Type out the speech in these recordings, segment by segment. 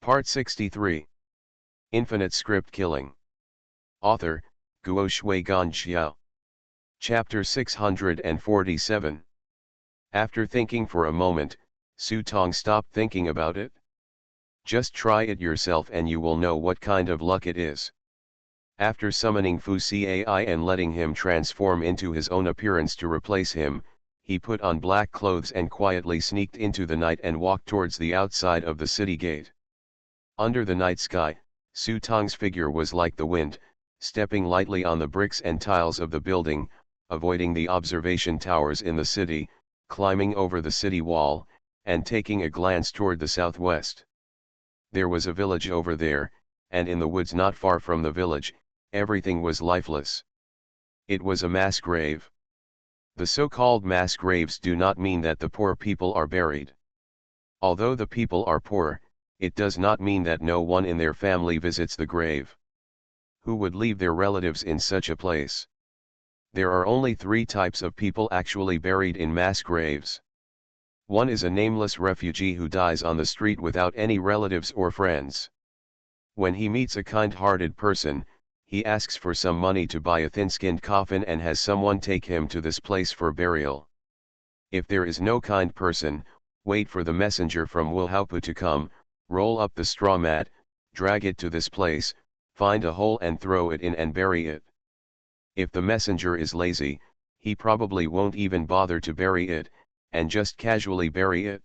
Part 63. Infinite Script Killing. Author, Guo Shui Gan Xiao. Chapter 647. After thinking for a moment, Su Tong stopped thinking about it. Just try it yourself and you will know what kind of luck it is. After summoning Fu Cai and letting him transform into his own appearance to replace him, he put on black clothes and quietly sneaked into the night and walked towards the outside of the city gate. Under the night sky, Su Tong's figure was like the wind, stepping lightly on the bricks and tiles of the building, avoiding the observation towers in the city, climbing over the city wall, and taking a glance toward the southwest. There was a village over there, and in the woods not far from the village, everything was lifeless. It was a mass grave. The so-called mass graves do not mean that the poor people are buried. Although the people are poor, it does not mean that no one in their family visits the grave. Who would leave their relatives in such a place? There are only three types of people actually buried in mass graves. One is a nameless refugee who dies on the street without any relatives or friends. When he meets a kind-hearted person, he asks for some money to buy a thin-skinned coffin and has someone take him to this place for burial. If there is no kind person, wait for the messenger from Wuhaupu to come, roll up the straw mat, drag it to this place, find a hole and throw it in and bury it. If the messenger is lazy, he probably won't even bother to bury it, and just casually bury it.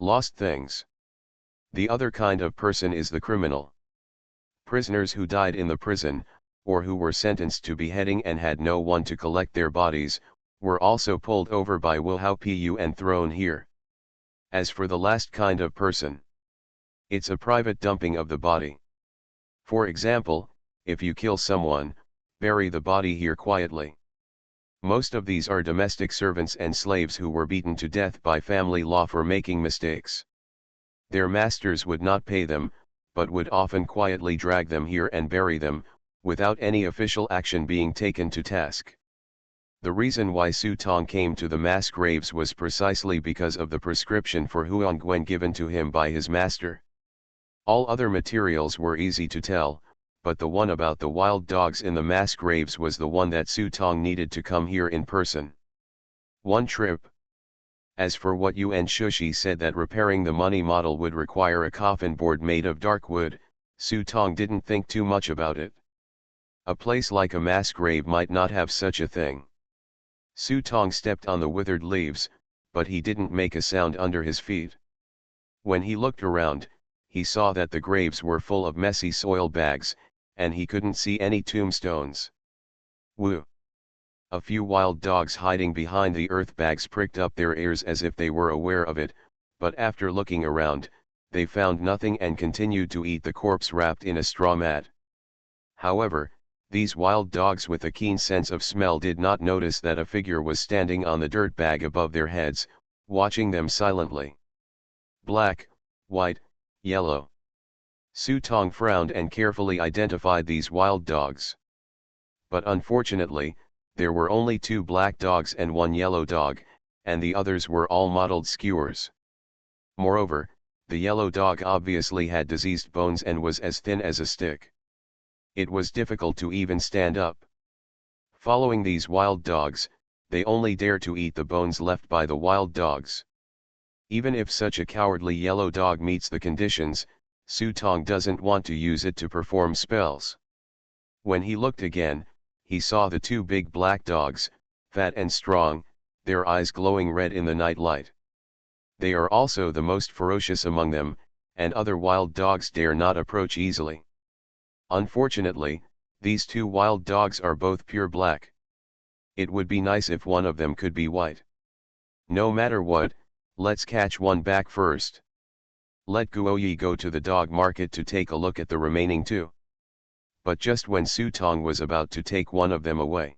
Lost things. The other kind of person is the criminal. Prisoners who died in the prison, or who were sentenced to beheading and had no one to collect their bodies, were also pulled over by Wuhaupu and thrown here. As for the last kind of person, it's a private dumping of the body. For example, if you kill someone, bury the body here quietly. Most of these are domestic servants and slaves who were beaten to death by family law for making mistakes. Their masters would not pay them, but would often quietly drag them here and bury them, without any official action being taken to task. The reason why Su Tong came to the mass graves was precisely because of the prescription for Huangguan given to him by his master. All other materials were easy to tell, but the one about the wild dogs in the mass graves was the one that Su Tong needed to come here in person. One trip. As for what Yuan Shushi said that repairing the money model would require a coffin board made of dark wood, Su Tong didn't think too much about it. A place like a mass grave might not have such a thing. Su Tong stepped on the withered leaves, but he didn't make a sound under his feet. When he looked around, he saw that the graves were full of messy soil bags, and he couldn't see any tombstones. Woo! A few wild dogs hiding behind the earth bags pricked up their ears as if they were aware of it, but after looking around, they found nothing and continued to eat the corpse wrapped in a straw mat. However, these wild dogs with a keen sense of smell did not notice that a figure was standing on the dirt bag above their heads, watching them silently. Black, white, yellow. Su Tong frowned and carefully identified these wild dogs. But unfortunately, there were only 2 black dogs and 1 yellow dog, and the others were all mottled skewers. Moreover, the yellow dog obviously had diseased bones and was as thin as a stick. It was difficult to even stand up. Following these wild dogs, they only dare to eat the bones left by the wild dogs. Even if such a cowardly yellow dog meets the conditions, Su Tong doesn't want to use it to perform spells. When he looked again, he saw the 2 big black dogs, fat and strong, their eyes glowing red in the night light. They are also the most ferocious among them, and other wild dogs dare not approach easily. Unfortunately, these 2 wild dogs are both pure black. It would be nice if one of them could be white. No matter what, let's catch one back first. Let Guoyi go to the dog market to take a look at the remaining 2. But just when Su Tong was about to take one of them away,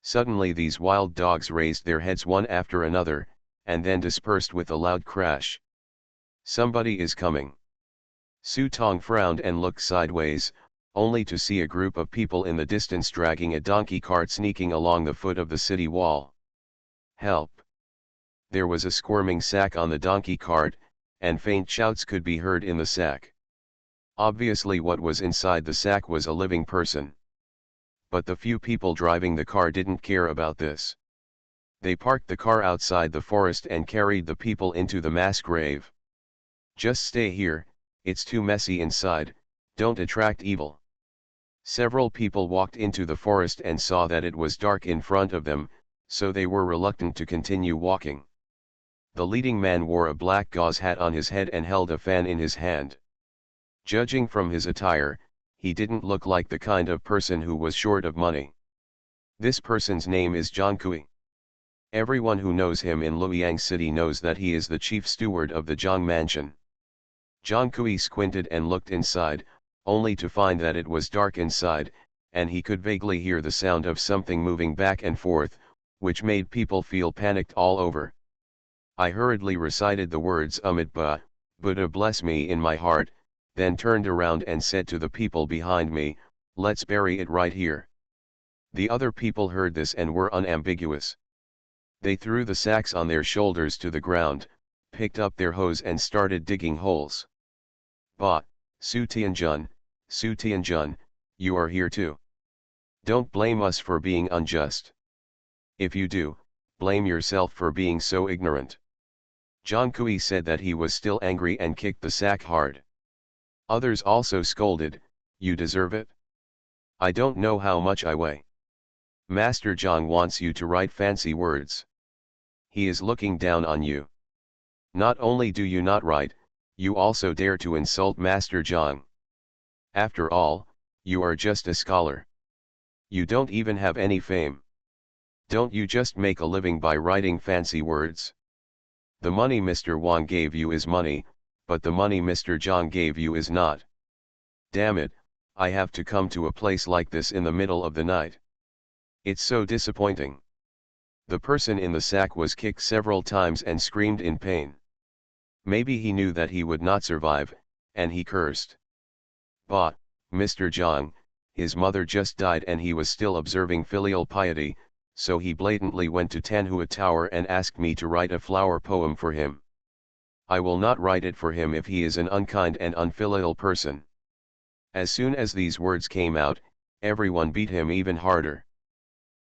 suddenly these wild dogs raised their heads one after another, and then dispersed with a loud crash. Somebody is coming. Su Tong frowned and looked sideways, only to see a group of people in the distance dragging a donkey cart sneaking along the foot of the city wall. Help! There was a squirming sack on the donkey cart, and faint shouts could be heard in the sack. Obviously what was inside the sack was a living person. But the few people driving the car didn't care about this. They parked the car outside the forest and carried the people into the mass grave. "Just stay here, it's too messy inside, don't attract evil." Several people walked into the forest and saw that it was dark in front of them, so they were reluctant to continue walking. The leading man wore a black gauze hat on his head and held a fan in his hand. Judging from his attire, he didn't look like the kind of person who was short of money. This person's name is John Kui. Everyone who knows him in Luoyang City knows that he is the chief steward of the Zhang Mansion. John Kui squinted and looked inside, only to find that it was dark inside, and he could vaguely hear the sound of something moving back and forth, which made people feel panicked all over. I hurriedly recited the words Buddha bless me in my heart, then turned around and said to the people behind me, "Let's bury it right here." The other people heard this and were unambiguous. They threw the sacks on their shoulders to the ground, picked up their hoes and started digging holes. Su Tianjun, you are here too. Don't blame us for being unjust. If you do, blame yourself for being so ignorant. John Kui said that he was still angry and kicked the sack hard. Others also scolded, "You deserve it. I don't know how much I weigh. Master Zhang wants you to write fancy words. He is looking down on you. Not only do you not write, you also dare to insult Master Zhang. After all, you are just a scholar. You don't even have any fame. Don't you just make a living by writing fancy words? The money Mr. Wang gave you is money, but the money Mr. Zhang gave you is not. Damn it, I have to come to a place like this in the middle of the night. It's so disappointing." The person in the sack was kicked several times and screamed in pain. Maybe he knew that he would not survive, and he cursed. Mr. Zhang, his mother just died and he was still observing filial piety, so he blatantly went to Tanhua Tower and asked me to write a flower poem for him. I will not write it for him if he is an unkind and unfilial person. As soon as these words came out, everyone beat him even harder.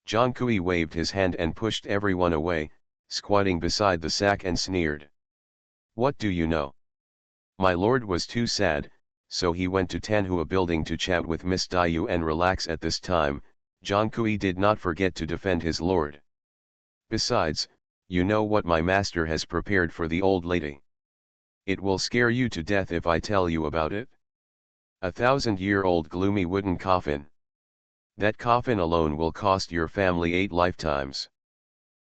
John Kui waved his hand and pushed everyone away, squatting beside the sack and sneered. "What do you know?" My lord was too sad, so he went to Tanhua building to chat with Miss Dayu and relax. At this time, John Kui did not forget to defend his lord. "Besides, you know what my master has prepared for the old lady. It will scare you to death if I tell you about it. 1,000-year-old gloomy wooden coffin. That coffin alone will cost your family 8 lifetimes."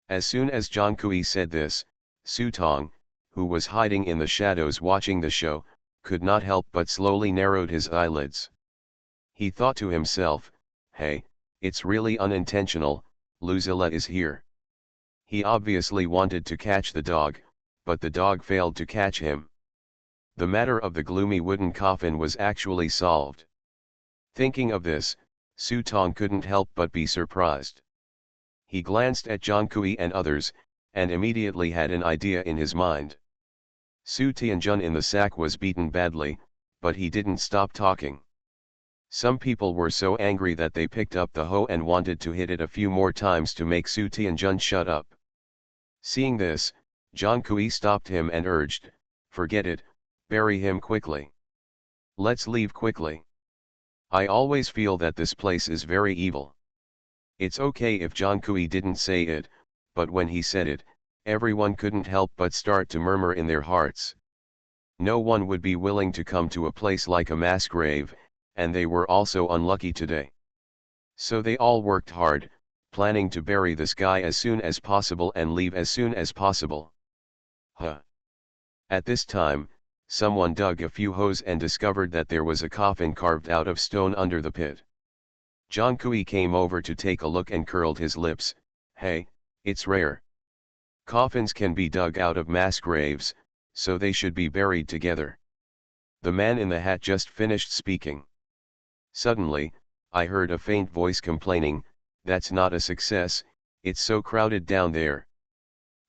As soon as John Kui said this, Su Tong, who was hiding in the shadows watching the show, could not help but slowly narrowed his eyelids. He thought to himself, "Hey, it's really unintentional, Luzilla is here." He obviously wanted to catch the dog, but the dog failed to catch him. The matter of the gloomy wooden coffin was actually solved. Thinking of this, Su Tong couldn't help but be surprised. He glanced at John Kui and others, and immediately had an idea in his mind. Su Tianjun in the sack was beaten badly, but he didn't stop talking. Some people were so angry that they picked up the hoe and wanted to hit it a few more times to make Su Tianjun shut up. Seeing this, John Kui stopped him and urged, "Forget it, bury him quickly. Let's leave quickly. I always feel that this place is very evil." It's okay if John Kui didn't say it, but when he said it, everyone couldn't help but start to murmur in their hearts. No one would be willing to come to a place like a mass grave, and they were also unlucky today. So they all worked hard, planning to bury this guy as soon as possible and leave as soon as possible. At this time, someone dug a few holes and discovered that there was a coffin carved out of stone under the pit. John Kui came over to take a look and curled his lips. "Hey, it's rare. Coffins can be dug out of mass graves, so they should be buried together." The man in the hat just finished speaking. Suddenly, I heard a faint voice complaining, "That's not a success, it's so crowded down there."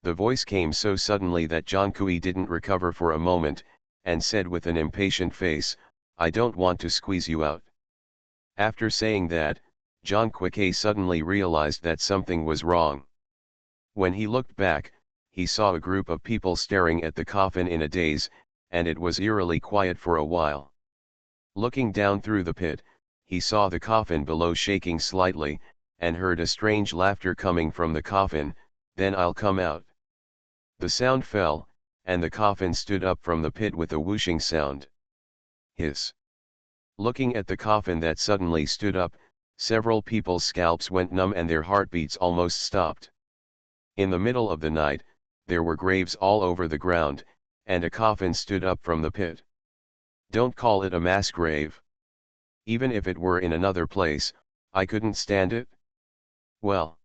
The voice came so suddenly that John Kui didn't recover for a moment, and said with an impatient face, "I don't want to squeeze you out." After saying that, John Kui suddenly realized that something was wrong. When he looked back, he saw a group of people staring at the coffin in a daze, and it was eerily quiet for a while. Looking down through the pit, he saw the coffin below shaking slightly, and heard a strange laughter coming from the coffin. "Then I'll come out." The sound fell, and the coffin stood up from the pit with a whooshing sound. Hiss. Looking at the coffin that suddenly stood up, several people's scalps went numb and their heartbeats almost stopped. In the middle of the night, there were graves all over the ground, and a coffin stood up from the pit. Don't call it a mass grave. Even if it were in another place, I couldn't stand it. Well.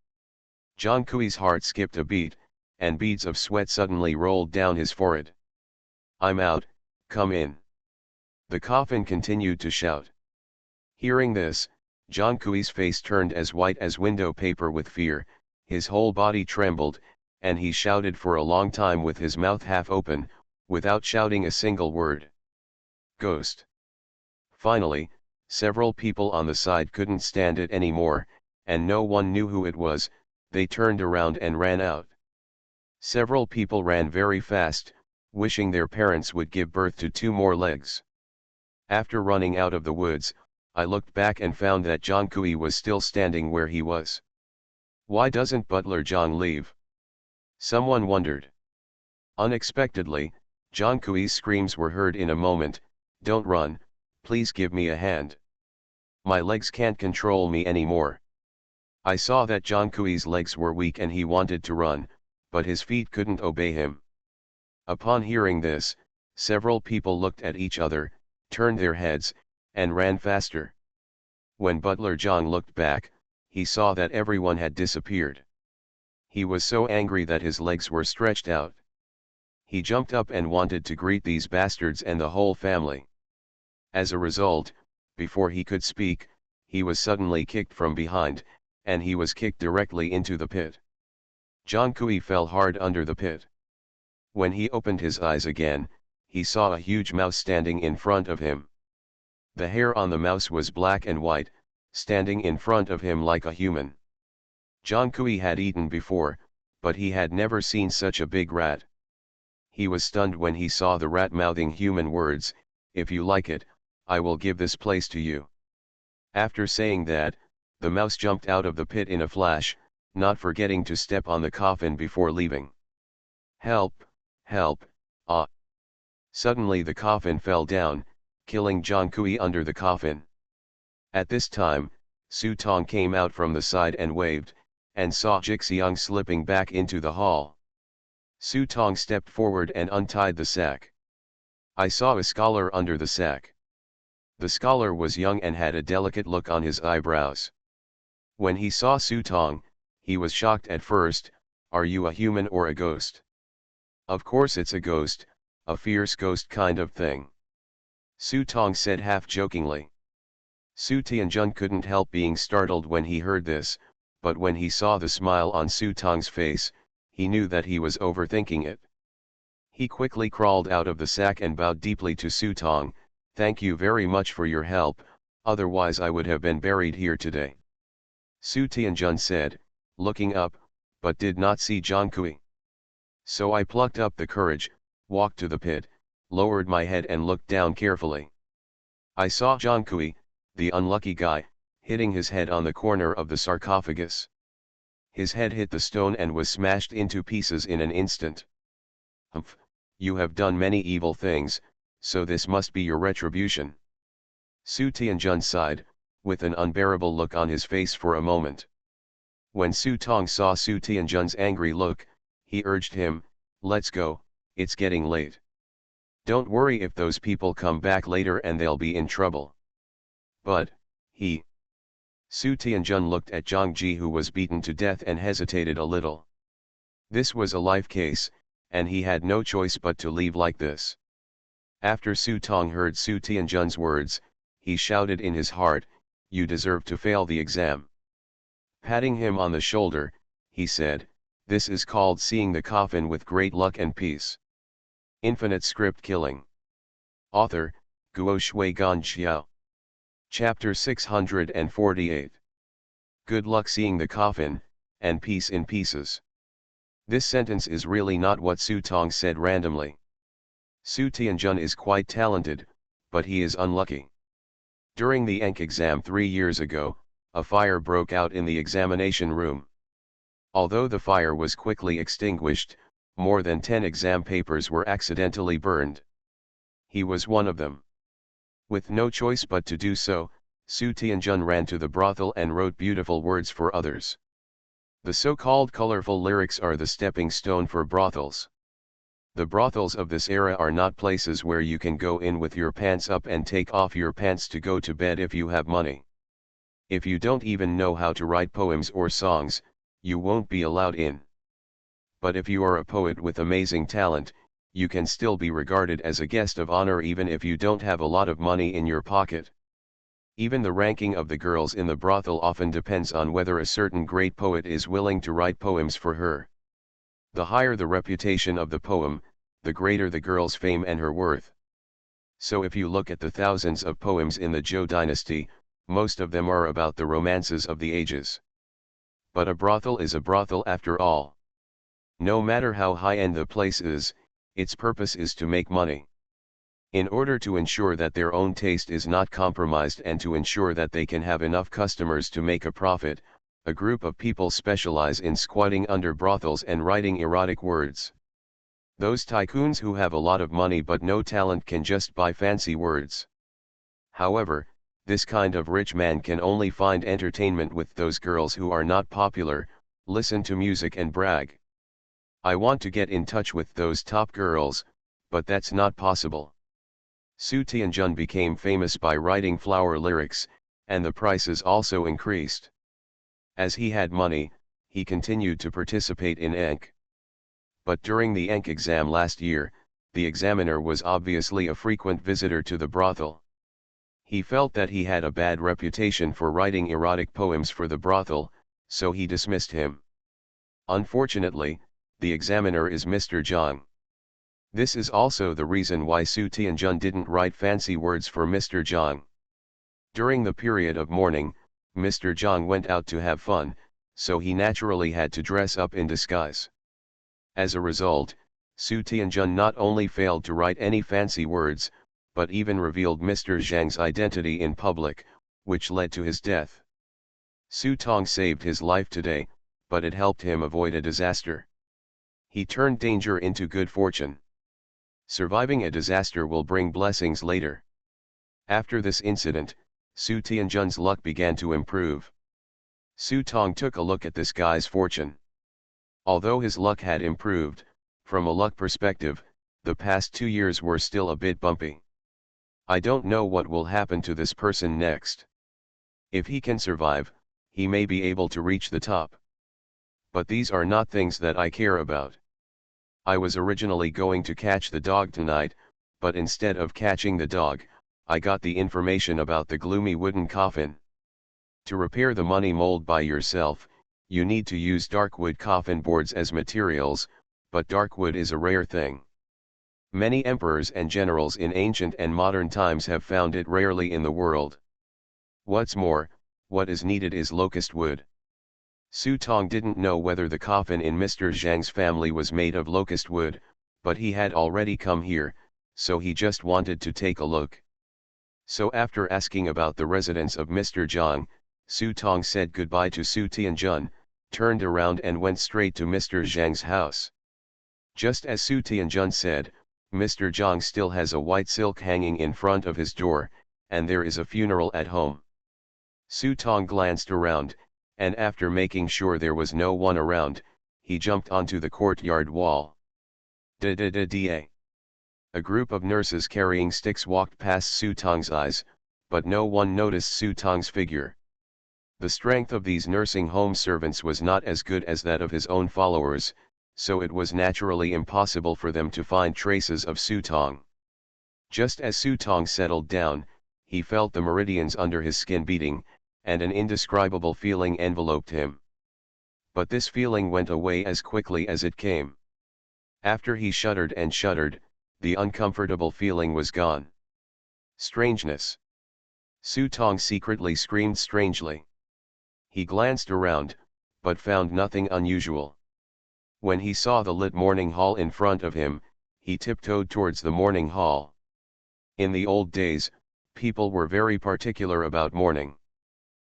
John Kui's heart skipped a beat, and beads of sweat suddenly rolled down his forehead. "I'm out, come in." The coffin continued to shout. Hearing this, John Kui's face turned as white as window paper with fear, his whole body trembled, and he shouted for a long time with his mouth half open, without shouting a single word. "Ghost." Finally, several people on the side couldn't stand it anymore, and no one knew who it was. They turned around and ran out. Several people ran very fast, wishing their parents would give birth to 2 more legs. After running out of the woods, I looked back and found that John Kui was still standing where he was. Why doesn't Butler John leave? Someone wondered. Unexpectedly, John Kui's screams were heard in a moment. "Don't run, please give me a hand. My legs can't control me anymore." I saw that John Kui's legs were weak and he wanted to run, but his feet couldn't obey him. Upon hearing this, several people looked at each other, turned their heads, and ran faster. When Butler John looked back, he saw that everyone had disappeared. He was so angry that his legs were stretched out. He jumped up and wanted to greet these bastards and the whole family. As a result, before he could speak, he was suddenly kicked from behind, and he was kicked directly into the pit. John Kui fell hard under the pit. When he opened his eyes again, he saw a huge mouse standing in front of him. The hair on the mouse was black and white, standing in front of him like a human. John Kui had eaten before, but he had never seen such a big rat. He was stunned when he saw the rat mouthing human words, "If you like it, I will give this place to you." After saying that, the mouse jumped out of the pit in a flash, not forgetting to step on the coffin before leaving. "Help, help, ah!" Suddenly the coffin fell down, killing John Kui under the coffin. At this time, Su Tong came out from the side and waved, and saw Jixiang slipping back into the hall. Su Tong stepped forward and untied the sack. I saw a scholar under the sack. The scholar was young and had a delicate look on his eyebrows. When he saw Su Tong, he was shocked at first. "Are you a human or a ghost?" "Of course it's a ghost, a fierce ghost kind of thing," Su Tong said half jokingly. Su Tianjun couldn't help being startled when he heard this, but when he saw the smile on Su Tong's face, he knew that he was overthinking it. He quickly crawled out of the sack and bowed deeply to Su Tong. "Thank you very much for your help, otherwise I would have been buried here today," Su Tianjun said, looking up, but did not see John Kui. "So I plucked up the courage, walked to the pit, lowered my head and looked down carefully. I saw John Kui, the unlucky guy, hitting his head on the corner of the sarcophagus. His head hit the stone and was smashed into pieces in an instant. "Humph, you have done many evil things, so this must be your retribution," Su Tianjun sighed, with an unbearable look on his face for a moment. When Su Tong saw Su Tianjun's angry look, he urged him, "Let's go, it's getting late. Don't worry if those people come back later and they'll be in trouble." "But, Su Tianjun looked at Zhang Ji, who was beaten to death, and hesitated a little. This was a life case, and he had no choice but to leave like this. After Su Tong heard Su Tianjun's words, he shouted in his heart, "You deserve to fail the exam." Patting him on the shoulder, he said, This is called seeing the coffin with great luck and peace. Infinite script killing. Author, Guo Shui Gan Xiao. Chapter 648. Good luck seeing the coffin, and peace in pieces. This sentence is really not what Su Tong said randomly. Su Tianjun is quite talented, but he is unlucky. During the ENC exam 3 years ago, a fire broke out in the examination room. Although the fire was quickly extinguished, more than 10 exam papers were accidentally burned. He was one of them. With no choice but to do so, Su Tianjun ran to the brothel and wrote beautiful words for others. The so-called colorful lyrics are the stepping stone for brothels. The brothels of this era are not places where you can go in with your pants up and take off your pants to go to bed if you have money. If you don't even know how to write poems or songs, you won't be allowed in. But if you are a poet with amazing talent, you can still be regarded as a guest of honor even if you don't have a lot of money in your pocket. Even the ranking of the girls in the brothel often depends on whether a certain great poet is willing to write poems for her. The higher the reputation of the poem, the greater the girl's fame and her worth. So if you look at the thousands of poems in the Zhou dynasty, most of them are about the romances of the ages. But a brothel is a brothel after all. No matter how high-end the place is, its purpose is to make money. In order to ensure that their own taste is not compromised and to ensure that they can have enough customers to make a profit, a group of people specialize in squatting under brothels and writing erotic words. Those tycoons who have a lot of money but no talent can just buy fancy words. However, this kind of rich man can only find entertainment with those girls who are not popular, listen to music and brag. I want to get in touch with those top girls, but that's not possible. Su Tianjun became famous by writing flower lyrics, and the prices also increased. As he had money, he continued to participate in ENC. But during the ENC exam last year, the examiner was obviously a frequent visitor to the brothel. He felt that he had a bad reputation for writing erotic poems for the brothel, so he dismissed him. Unfortunately, the examiner is Mr. Zhang. This is also the reason why Su Tianjun didn't write fancy words for Mr. Zhang. During the period of mourning, Mr. Zhang went out to have fun, so he naturally had to dress up in disguise. As a result, Su Tianjun not only failed to write any fancy words, but even revealed Mr. Zhang's identity in public, which led to his death. Su Tong saved his life today, but it helped him avoid a disaster. He turned danger into good fortune. Surviving a disaster will bring blessings later. After this incident, Su Tianjun's luck began to improve. Su Tong took a look at this guy's fortune. Although his luck had improved, from a luck perspective, the past 2 years were still a bit bumpy. I don't know what will happen to this person next. If he can survive, he may be able to reach the top. But these are not things that I care about. I was originally going to catch the dog tonight, but instead of catching the dog, I got the information about the gloomy wooden coffin. To repair the money mold by yourself, you need to use darkwood coffin boards as materials, but darkwood is a rare thing. Many emperors and generals in ancient and modern times have found it rarely in the world. What's more, what is needed is locust wood. Su Tong didn't know whether the coffin in Mr. Zhang's family was made of locust wood, but he had already come here, so he just wanted to take a look. So after asking about the residence of Mr. Zhang, Su Tong said goodbye to Su Tianjun, turned around and went straight to Mr. Zhang's house. Just as Su Tianjun said, Mr. Zhang still has a white silk hanging in front of his door, and there is a funeral at home. Su Tong glanced around, and after making sure there was no one around, he jumped onto the courtyard wall. Da-da-da-da. A group of nurses carrying sticks walked past Su Tong's eyes, but no one noticed Su Tong's figure. The strength of these nursing home servants was not as good as that of his own followers, so it was naturally impossible for them to find traces of Su Tong. Just as Su Tong settled down, he felt the meridians under his skin beating, and an indescribable feeling enveloped him. But this feeling went away as quickly as it came. After he shuddered and shuddered, the uncomfortable feeling was gone. Strangeness. Su Tong secretly screamed strangely. He glanced around, but found nothing unusual. When he saw the lit morning hall in front of him, he tiptoed towards the morning hall. In the old days, people were very particular about mourning.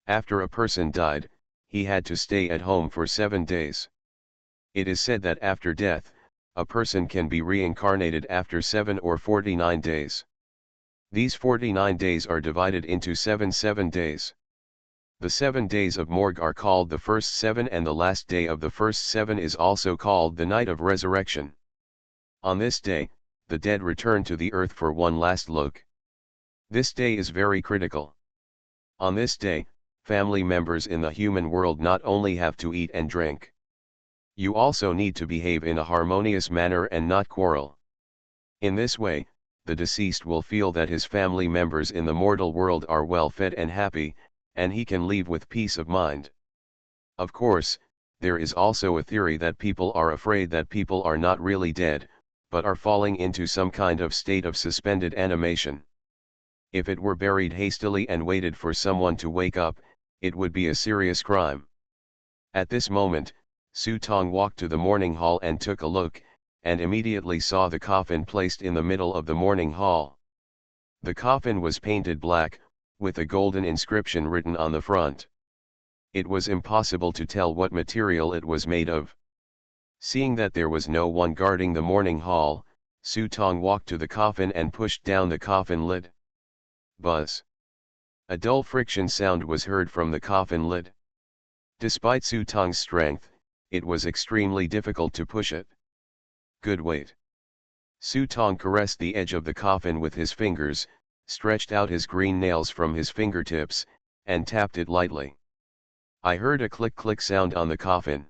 After a person died, he had to stay at home for 7 days. It is said that after death, a person can be reincarnated after 7 or 49 days. These 49 days are divided into 7 days. The 7 days of morgue are called the first 7, and the last day of the first 7 is also called the night of resurrection. On this day, the dead return to the earth for one last look. This day is very critical. On this day, family members in the human world not only have to eat and drink. You also need to behave in a harmonious manner and not quarrel. In this way, the deceased will feel that his family members in the mortal world are well fed and happy, and he can leave with peace of mind. Of course, there is also a theory that people are afraid that people are not really dead, but are falling into some kind of state of suspended animation. If it were buried hastily and waited for someone to wake up, it would be a serious crime. At this moment, Su Tong walked to the morning hall and took a look, and immediately saw the coffin placed in the middle of the morning hall. The coffin was painted black, with a golden inscription written on the front. It was impossible to tell what material it was made of. Seeing that there was no one guarding the morning hall, Su Tong walked to the coffin and pushed down the coffin lid. Buzz. A dull friction sound was heard from the coffin lid. Despite Su Tong's strength, it was extremely difficult to push it. Good weight. Su Tong caressed the edge of the coffin with his fingers, stretched out his green nails from his fingertips, and tapped it lightly. I heard a click-click sound on the coffin.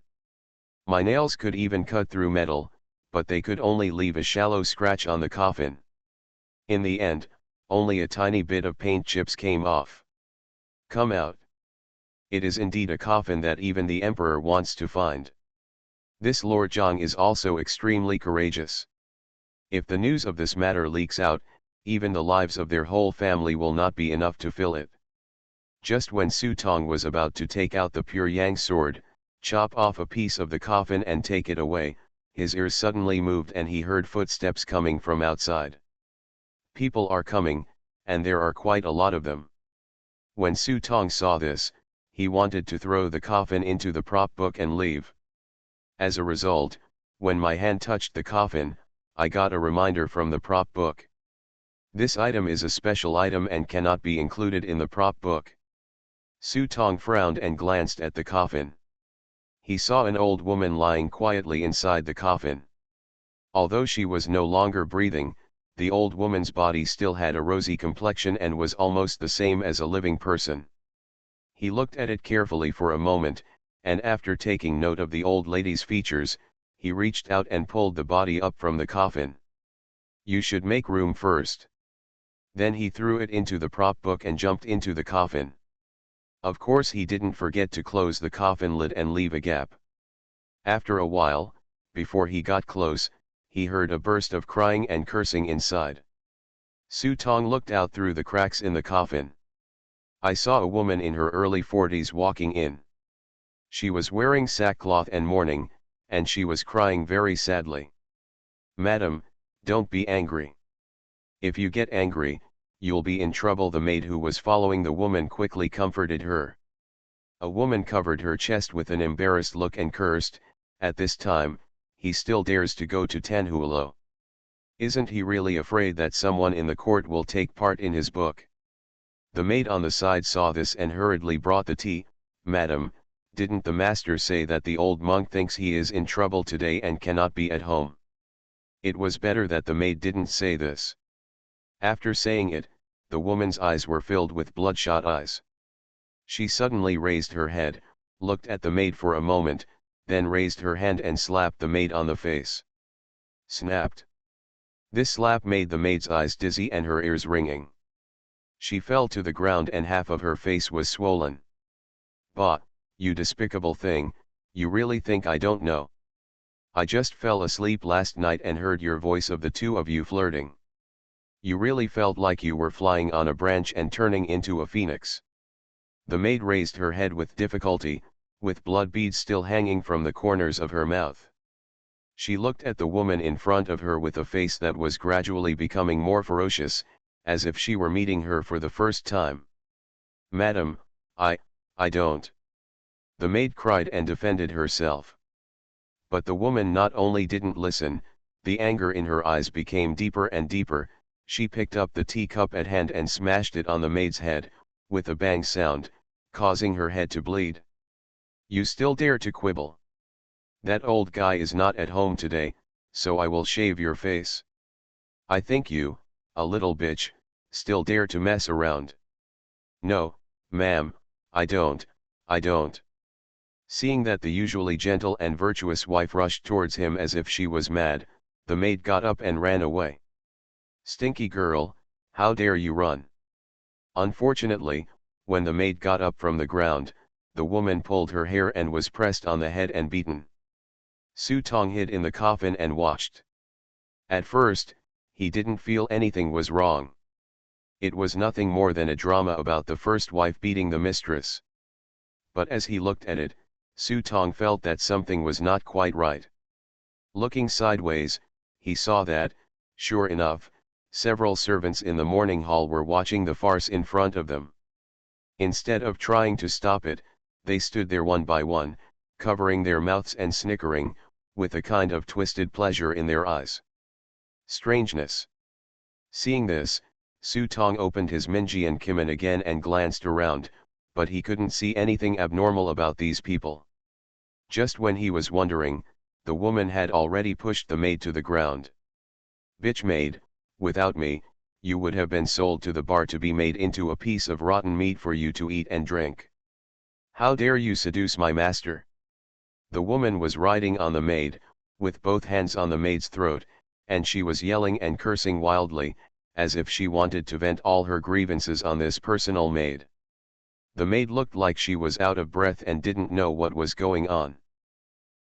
My nails could even cut through metal, but they could only leave a shallow scratch on the coffin. In the end, only a tiny bit of paint chips came off. Come out. It is indeed a coffin that even the emperor wants to find. This Lord Zhang is also extremely courageous. If the news of this matter leaks out, even the lives of their whole family will not be enough to fill it. Just when Su Tong was about to take out the pure yang sword, chop off a piece of the coffin and take it away, his ears suddenly moved and he heard footsteps coming from outside. People are coming, and there are quite a lot of them. When Su Tong saw this, he wanted to throw the coffin into the prop book and leave. As a result, when my hand touched the coffin, I got a reminder from the prop book. This item is a special item and cannot be included in the prop book. Su Tong frowned and glanced at the coffin. He saw an old woman lying quietly inside the coffin. Although she was no longer breathing, the old woman's body still had a rosy complexion and was almost the same as a living person. He looked at it carefully for a moment, and after taking note of the old lady's features, he reached out and pulled the body up from the coffin. You should make room first. Then he threw it into the prop book and jumped into the coffin. Of course he didn't forget to close the coffin lid and leave a gap. After a while, before he got close, he heard a burst of crying and cursing inside. Su Tong looked out through the cracks in the coffin. I saw a woman in her early 40s walking in. She was wearing sackcloth and mourning, and she was crying very sadly. Madam, don't be angry. If you get angry, you'll be in trouble. The maid who was following the woman quickly comforted her. A woman covered her chest with an embarrassed look and cursed, at this time, he still dares to go to Tanhulo. Isn't he really afraid that someone in the court will take part in his book? The maid on the side saw this and hurriedly brought the tea. Madam, didn't the master say that the old monk thinks he is in trouble today and cannot be at home? It was better that the maid didn't say this. After saying it, the woman's eyes were filled with bloodshot eyes. She suddenly raised her head, looked at the maid for a moment, then raised her hand and slapped the maid on the face. Snapped. This slap made the maid's eyes dizzy and her ears ringing. She fell to the ground and half of her face was swollen. Bah, you despicable thing, You really think I don't know? I just fell asleep last night and heard your voice of the two of you flirting. You really felt like you were flying on a branch and turning into a phoenix. The maid raised her head with difficulty, with blood beads still hanging from the corners of her mouth. She looked at the woman in front of her with a face that was gradually becoming more ferocious, as if she were meeting her for the first time. Madam, I don't. The maid cried and defended herself. But the woman not only didn't listen, the anger in her eyes became deeper and deeper. She picked up the teacup at hand and smashed it on the maid's head, with a bang sound, causing her head to bleed. You still dare to quibble? That old guy is not at home today, so I will shave your face. I think you, a little bitch, still dare to mess around. No, ma'am, I don't. Seeing that the usually gentle and virtuous wife rushed towards him as if she was mad, the maid got up and ran away. Stinky girl, how dare you run? Unfortunately, when the maid got up from the ground, the woman pulled her hair and was pressed on the head and beaten. Su Tong hid in the coffin and watched. At first, he didn't feel anything was wrong. It was nothing more than a drama about the first wife beating the mistress. But as he looked at it, Su Tong felt that something was not quite right. Looking sideways, he saw that, sure enough, several servants in the morning hall were watching the farce in front of them. Instead of trying to stop it, they stood there one by one, covering their mouths and snickering, with a kind of twisted pleasure in their eyes. Strangeness. Seeing this, Su Tong opened his Minjian Kimen again and glanced around, but he couldn't see anything abnormal about these people. Just when he was wondering, the woman had already pushed the maid to the ground. Bitch maid, without me, you would have been sold to the bar to be made into a piece of rotten meat for you to eat and drink. How dare you seduce my master? The woman was riding on the maid, with both hands on the maid's throat, and she was yelling and cursing wildly, as if she wanted to vent all her grievances on this personal maid. The maid looked like she was out of breath and didn't know what was going on.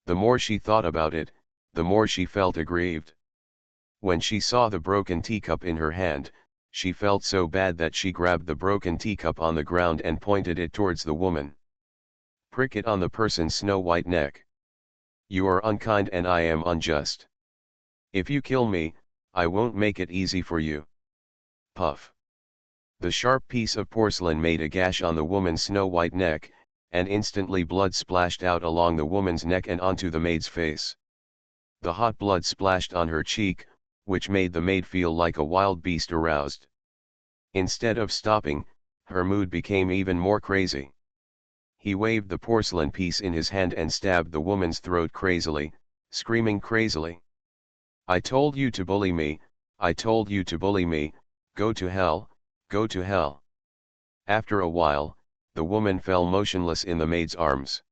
The more she thought about it, the more she felt aggrieved. When she saw the broken teacup in her hand, she felt so bad that she grabbed the broken teacup on the ground and pointed it towards the woman. Prick it on the person's snow-white neck. You are unkind and I am unjust. If you kill me, I won't make it easy for you. Puff. The sharp piece of porcelain made a gash on the woman's snow-white neck, and instantly blood splashed out along the woman's neck and onto the maid's face. The hot blood splashed on her cheek, which made the maid feel like a wild beast aroused. Instead of stopping, her mood became even more crazy. He waved the porcelain piece in his hand and stabbed the woman's throat crazily, screaming crazily. I told you to bully me, I told you to bully me, go to hell, go to hell. After a while, the woman fell motionless in the maid's arms.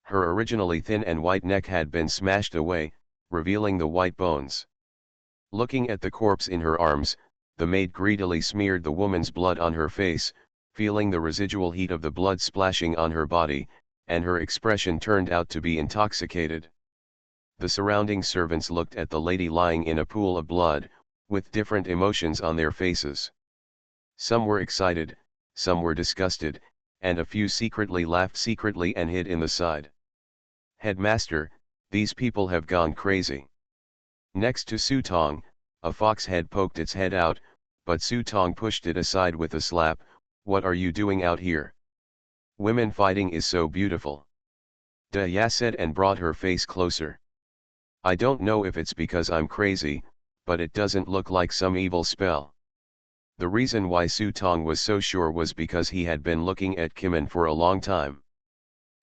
Her originally thin and white neck had been smashed away, revealing the white bones. Looking at the corpse in her arms, the maid greedily smeared the woman's blood on her face, feeling the residual heat of the blood splashing on her body, and her expression turned out to be intoxicated. The surrounding servants looked at the lady lying in a pool of blood, with different emotions on their faces. Some were excited, some were disgusted, and a few secretly laughed secretly and hid in the side. Headmaster, these people have gone crazy. Next to Su Tong, a fox had poked its head out, but Su Tong pushed it aside with a slap. What are you doing out here? Women fighting is so beautiful. Da Ya said and brought her face closer. I don't know if it's because I'm crazy, but it doesn't look like some evil spell. The reason why Su Tong was so sure was because he had been looking at Kimen for a long time.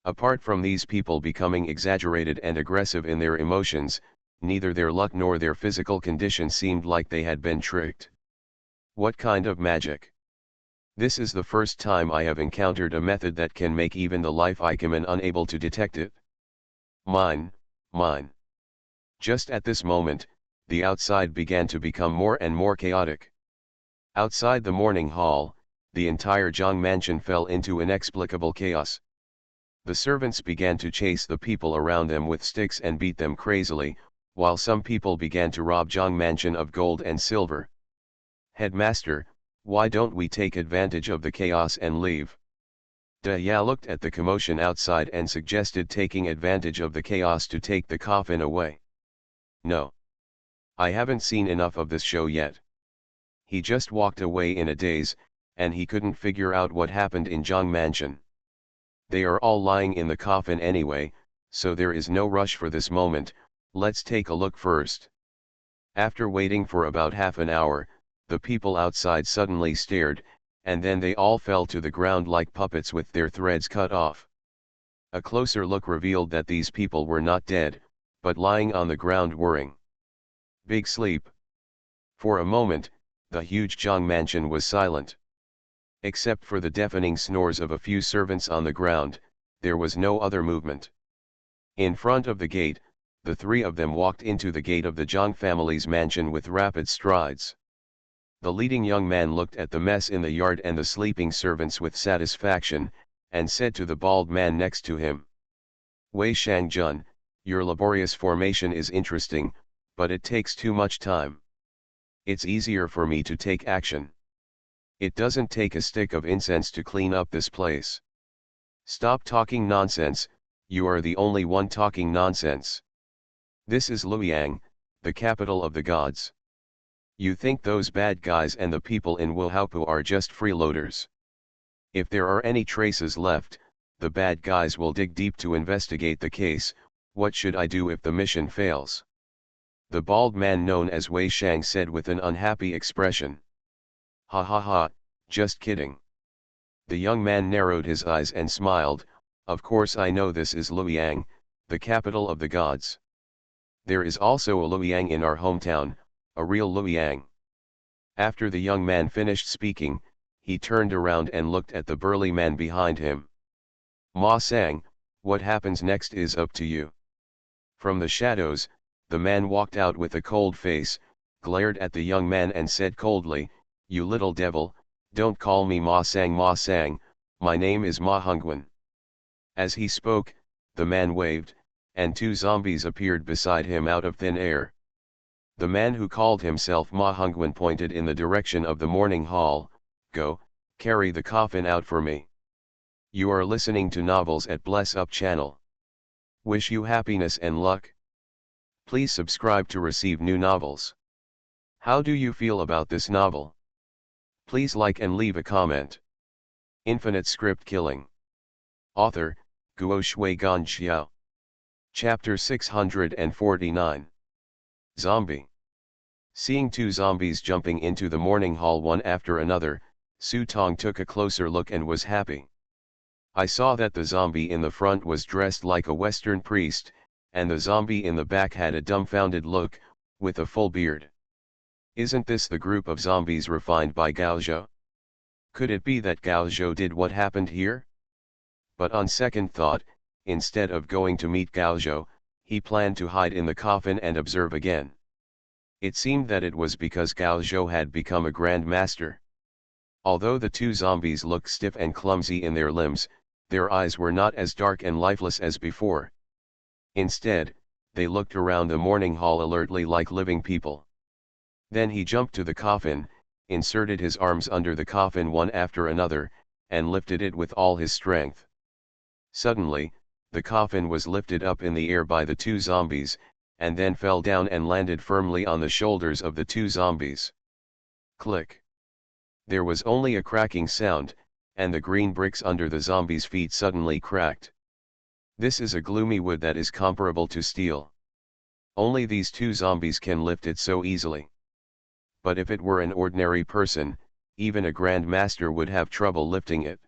Apart from these people becoming exaggerated and aggressive in their emotions, neither their luck nor their physical condition seemed like they had been tricked. What kind of magic? This is the first time I have encountered a method that can make even the life Ikemen unable to detect it. Mine. Just at this moment, the outside began to become more and more chaotic. Outside the morning hall, the entire Zhang mansion fell into inexplicable chaos. The servants began to chase the people around them with sticks and beat them crazily, while some people began to rob Zhang Mansion of gold and silver. "Headmaster, why don't we take advantage of the chaos and leave?" Ya looked at the commotion outside and suggested taking advantage of the chaos to take the coffin away. "No. I haven't seen enough of this show yet." He just walked away in a daze, and he couldn't figure out what happened in Zhang Mansion. They are all lying in the coffin anyway, so there is no rush for this moment. Let's take a look first. After waiting for about half an hour, the people outside suddenly stared, and then they all fell to the ground like puppets with their threads cut off. A closer look revealed that these people were not dead, but lying on the ground whirring. Big sleep. For a moment, the huge Zhang Mansion was silent. Except for the deafening snores of a few servants on the ground, there was no other movement. In front of the gate, the three of them walked into the gate of the Zhang family's mansion with rapid strides. The leading young man looked at the mess in the yard and the sleeping servants with satisfaction, and said to the bald man next to him, "Wei Shangjun, your laborious formation is interesting, but it takes too much time. It's easier for me to take action. It doesn't take a stick of incense to clean up this place. Stop talking nonsense, you are the only one talking nonsense. This is Luoyang, the capital of the gods. You think those bad guys and the people in Wuhaopu are just freeloaders. If there are any traces left, the bad guys will dig deep to investigate the case. What should I do if the mission fails?" The bald man known as Wei Shang said with an unhappy expression. "Ha ha ha, just kidding." The young man narrowed his eyes and smiled. "Of course I know this is Luoyang, the capital of the gods. There is also a Luoyang in our hometown, a real Luoyang." After the young man finished speaking, he turned around and looked at the burly man behind him. "Ma Sang, what happens next is up to you." From the shadows, the man walked out with a cold face, glared at the young man and said coldly, "You little devil, don't call me Ma Sang, my name is Ma Hongwen." As he spoke, the man waved, and two zombies appeared beside him out of thin air. The man who called himself Ma Hongwen pointed in the direction of the morning hall. "Go, carry the coffin out for me." You are listening to Novels at Bless Up channel. Wish you happiness and luck. Please subscribe to receive new novels. How do you feel about this novel? Please like and leave a comment. Infinite Script Killing. Author, Guo Shui Gan Xiao. Chapter 649. Zombie. Seeing two zombies jumping into the morning hall one after another, Su Tong took a closer look and was happy. I saw that the zombie in the front was dressed like a Western priest, and the zombie in the back had a dumbfounded look, with a full beard. Isn't this the group of zombies refined by Gao Zhou? Could it be that Gao Zhou did what happened here? But on second thought, instead of going to meet Gao Zhou, he planned to hide in the coffin and observe again. It seemed that it was because Gao Zhou had become a grand master. Although the two zombies looked stiff and clumsy in their limbs, their eyes were not as dark and lifeless as before. Instead, they looked around the morning hall alertly like living people. Then he jumped to the coffin, inserted his arms under the coffin one after another, and lifted it with all his strength. Suddenly, the coffin was lifted up in the air by the two zombies, and then fell down and landed firmly on the shoulders of the two zombies. Click. There was only a cracking sound, and the green bricks under the zombies' feet suddenly cracked. This is a gloomy wood that is comparable to steel. Only these two zombies can lift it so easily. But if it were an ordinary person, even a grand master would have trouble lifting it.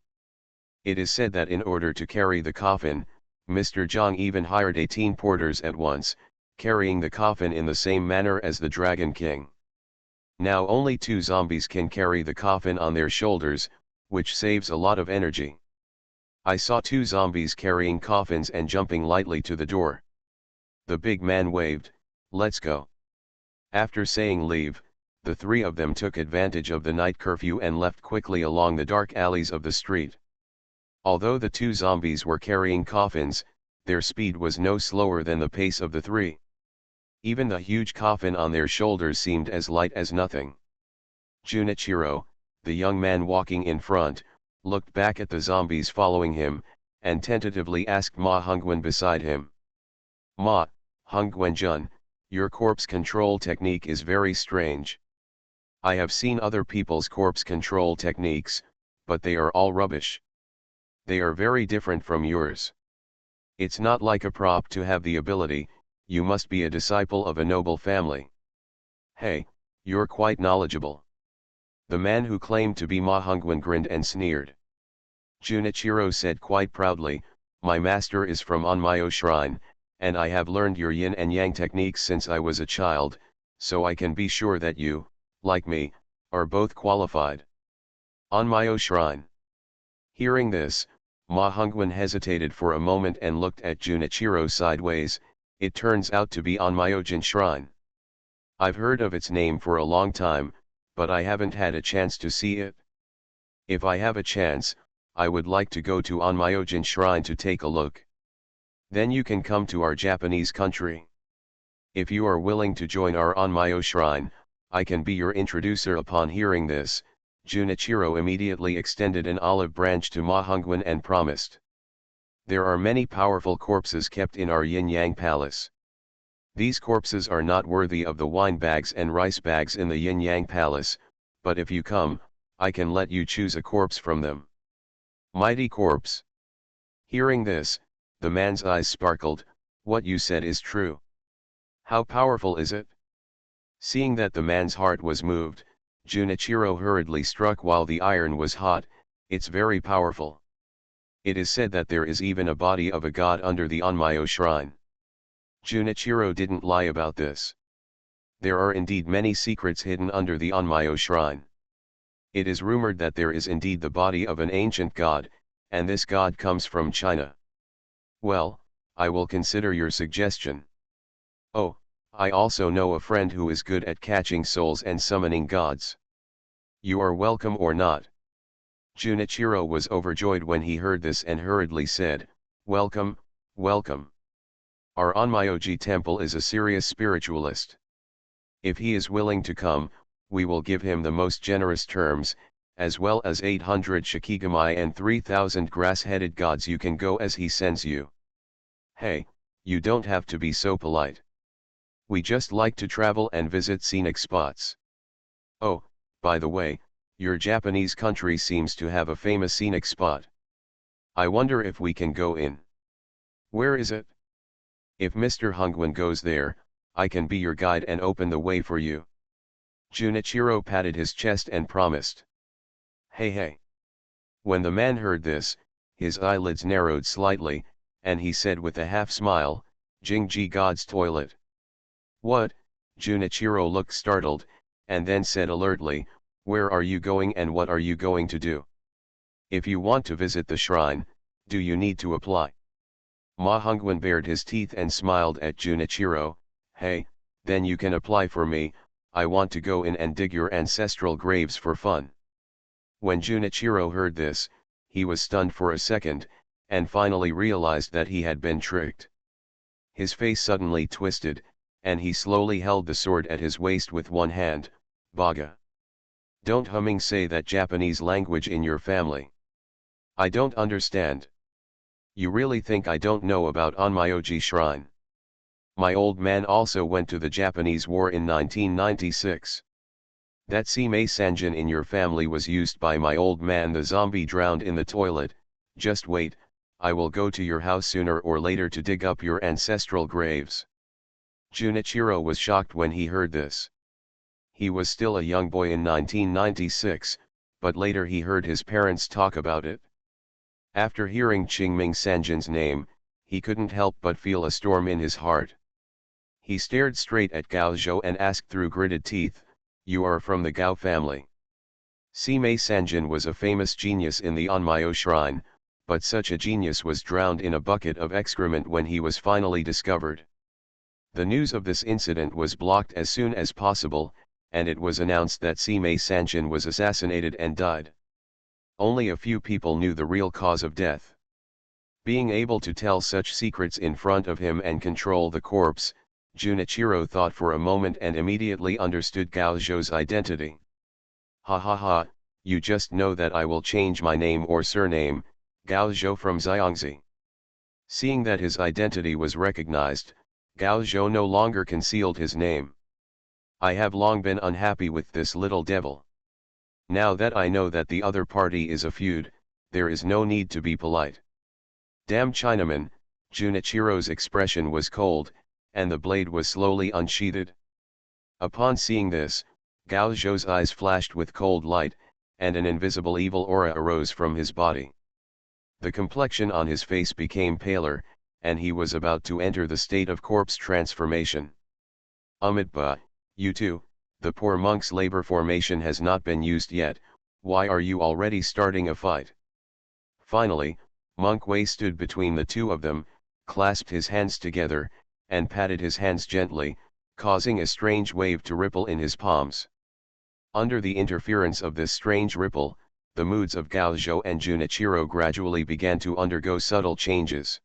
It is said that in order to carry the coffin, Mr. Zhang even hired 18 porters at once, carrying the coffin in the same manner as the Dragon King. Now only two zombies can carry the coffin on their shoulders, which saves a lot of energy. I saw two zombies carrying coffins and jumping lightly to the door. The big man waved, "Let's go." After saying leave, the three of them took advantage of the night curfew and left quickly along the dark alleys of the street. Although the two zombies were carrying coffins, their speed was no slower than the pace of the three. Even the huge coffin on their shoulders seemed as light as nothing. Junichiro, the young man walking in front, looked back at the zombies following him, and tentatively asked Ma Hongwen beside him. Ma, Hongwen-jun, your corpse control technique is very strange. I have seen other people's corpse control techniques, but they are all rubbish. They are very different from yours. It's not like a prop to have the ability, you must be a disciple of a noble family. Hey, you're quite knowledgeable. The man who claimed to be Ma Hongwen grinned and sneered. Junichiro said quite proudly, my master is from Onmyo Shrine, and I have learned your yin and yang techniques since I was a child, so I can be sure that you, like me, are both qualified. Onmyo Shrine. Hearing this, Ma Hongwen hesitated for a moment and looked at Junichiro sideways. It turns out to be Onmyojin Shrine. I've heard of its name for a long time, but I haven't had a chance to see it. If I have a chance, I would like to go to Onmyojin Shrine to take a look. Then you can come to our Japanese country. If you are willing to join our Onmyo Shrine, I can be your introducer. Upon hearing this, Junichiro immediately extended an olive branch to Ma Hongwen and promised. There are many powerful corpses kept in our yin-yang palace. These corpses are not worthy of the wine bags and rice bags in the yin-yang palace, but if you come, I can let you choose a corpse from them. Mighty corpse. Hearing this, the man's eyes sparkled. What you said is true. How powerful is it? Seeing that the man's heart was moved, Junichiro hurriedly struck while the iron was hot. It's very powerful. It is said that there is even a body of a god under the Onmyo Shrine. Junichiro didn't lie about this. There are indeed many secrets hidden under the Onmyo Shrine. It is rumored that there is indeed the body of an ancient god, and this god comes from China. Well, I will consider your suggestion. Oh, I also know a friend who is good at catching souls and summoning gods. You are welcome or not. Junichiro was overjoyed when he heard this and hurriedly said, welcome, welcome. Our Onmyoji temple is a serious spiritualist. If he is willing to come, we will give him the most generous terms, as well as 800 shikigami and 3,000 grass-headed gods. You can go as he sends you. Hey, you don't have to be so polite. We just like to travel and visit scenic spots. Oh, by the way, your Japanese country seems to have a famous scenic spot. I wonder if we can go in. Where is it? If Mr. Hongwen goes there, I can be your guide and open the way for you. Junichiro patted his chest and promised. Hey hey. When the man heard this, his eyelids narrowed slightly, and he said with a half smile, Jingji God's toilet. What? Junichiro looked startled, and then said alertly, where are you going and what are you going to do? If you want to visit the shrine, do you need to apply? Ma Hongwen bared his teeth and smiled at Junichiro. Hey, then you can apply for me. I want to go in and dig your ancestral graves for fun. When Junichiro heard this, he was stunned for a second, and finally realized that he had been tricked. His face suddenly twisted, and he slowly held the sword at his waist with one hand. Baga. Don't humming say that Japanese language in your family. I don't understand. You really think I don't know about Onmyoji Shrine? My old man also went to the Japanese War in 1996. That Sime Sanjin in your family was used by my old man. The zombie drowned in the toilet. Just wait, I will go to your house sooner or later to dig up your ancestral graves. Junichiro was shocked when he heard this. He was still a young boy in 1996, but later he heard his parents talk about it. After hearing Qingming Sanjin's name, he couldn't help but feel a storm in his heart. He stared straight at Gao Zhou and asked through gritted teeth, you are from the Gao family. Sime Sanjin was a famous genius in the Onmyo Shrine, but such a genius was drowned in a bucket of excrement when he was finally discovered. The news of this incident was blocked as soon as possible, and it was announced that Sime Sanjin was assassinated and died. Only a few people knew the real cause of death. Being able to tell such secrets in front of him and control the corpse, Junichiro thought for a moment and immediately understood Gao Zhou's identity. Ha ha ha, you just know that I will change my name or surname, Gao Zhou from Xiangzi. Seeing that his identity was recognized, Gao Zhou no longer concealed his name. I have long been unhappy with this little devil. Now that I know that the other party is a feud, there is no need to be polite. Damn Chinaman, Junichiro's expression was cold, and the blade was slowly unsheathed. Upon seeing this, Gao Zhou's eyes flashed with cold light, and an invisible evil aura arose from his body. The complexion on his face became paler, and he was about to enter the state of corpse transformation. Amitabha, you too, the poor monk's labor formation has not been used yet, why are you already starting a fight? Finally, Monk Wei stood between the two of them, clasped his hands together, and patted his hands gently, causing a strange wave to ripple in his palms. Under the interference of this strange ripple, the moods of Gao Zhou and Junichiro gradually began to undergo subtle changes.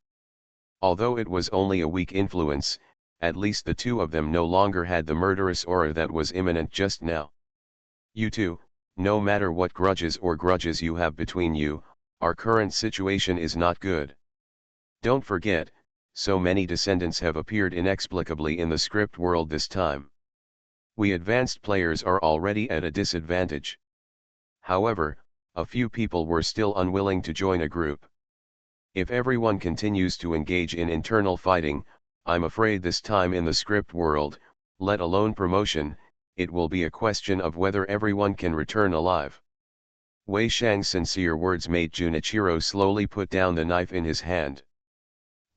Although it was only a weak influence, at least the two of them no longer had the murderous aura that was imminent just now. You two, no matter what grudges you have between you, our current situation is not good. Don't forget, so many descendants have appeared inexplicably in the script world this time. We advanced players are already at a disadvantage. However, a few people were still unwilling to join a group. If everyone continues to engage in internal fighting, I'm afraid this time in the script world, let alone promotion, it will be a question of whether everyone can return alive. Wei Shang's sincere words made Junichiro slowly put down the knife in his hand.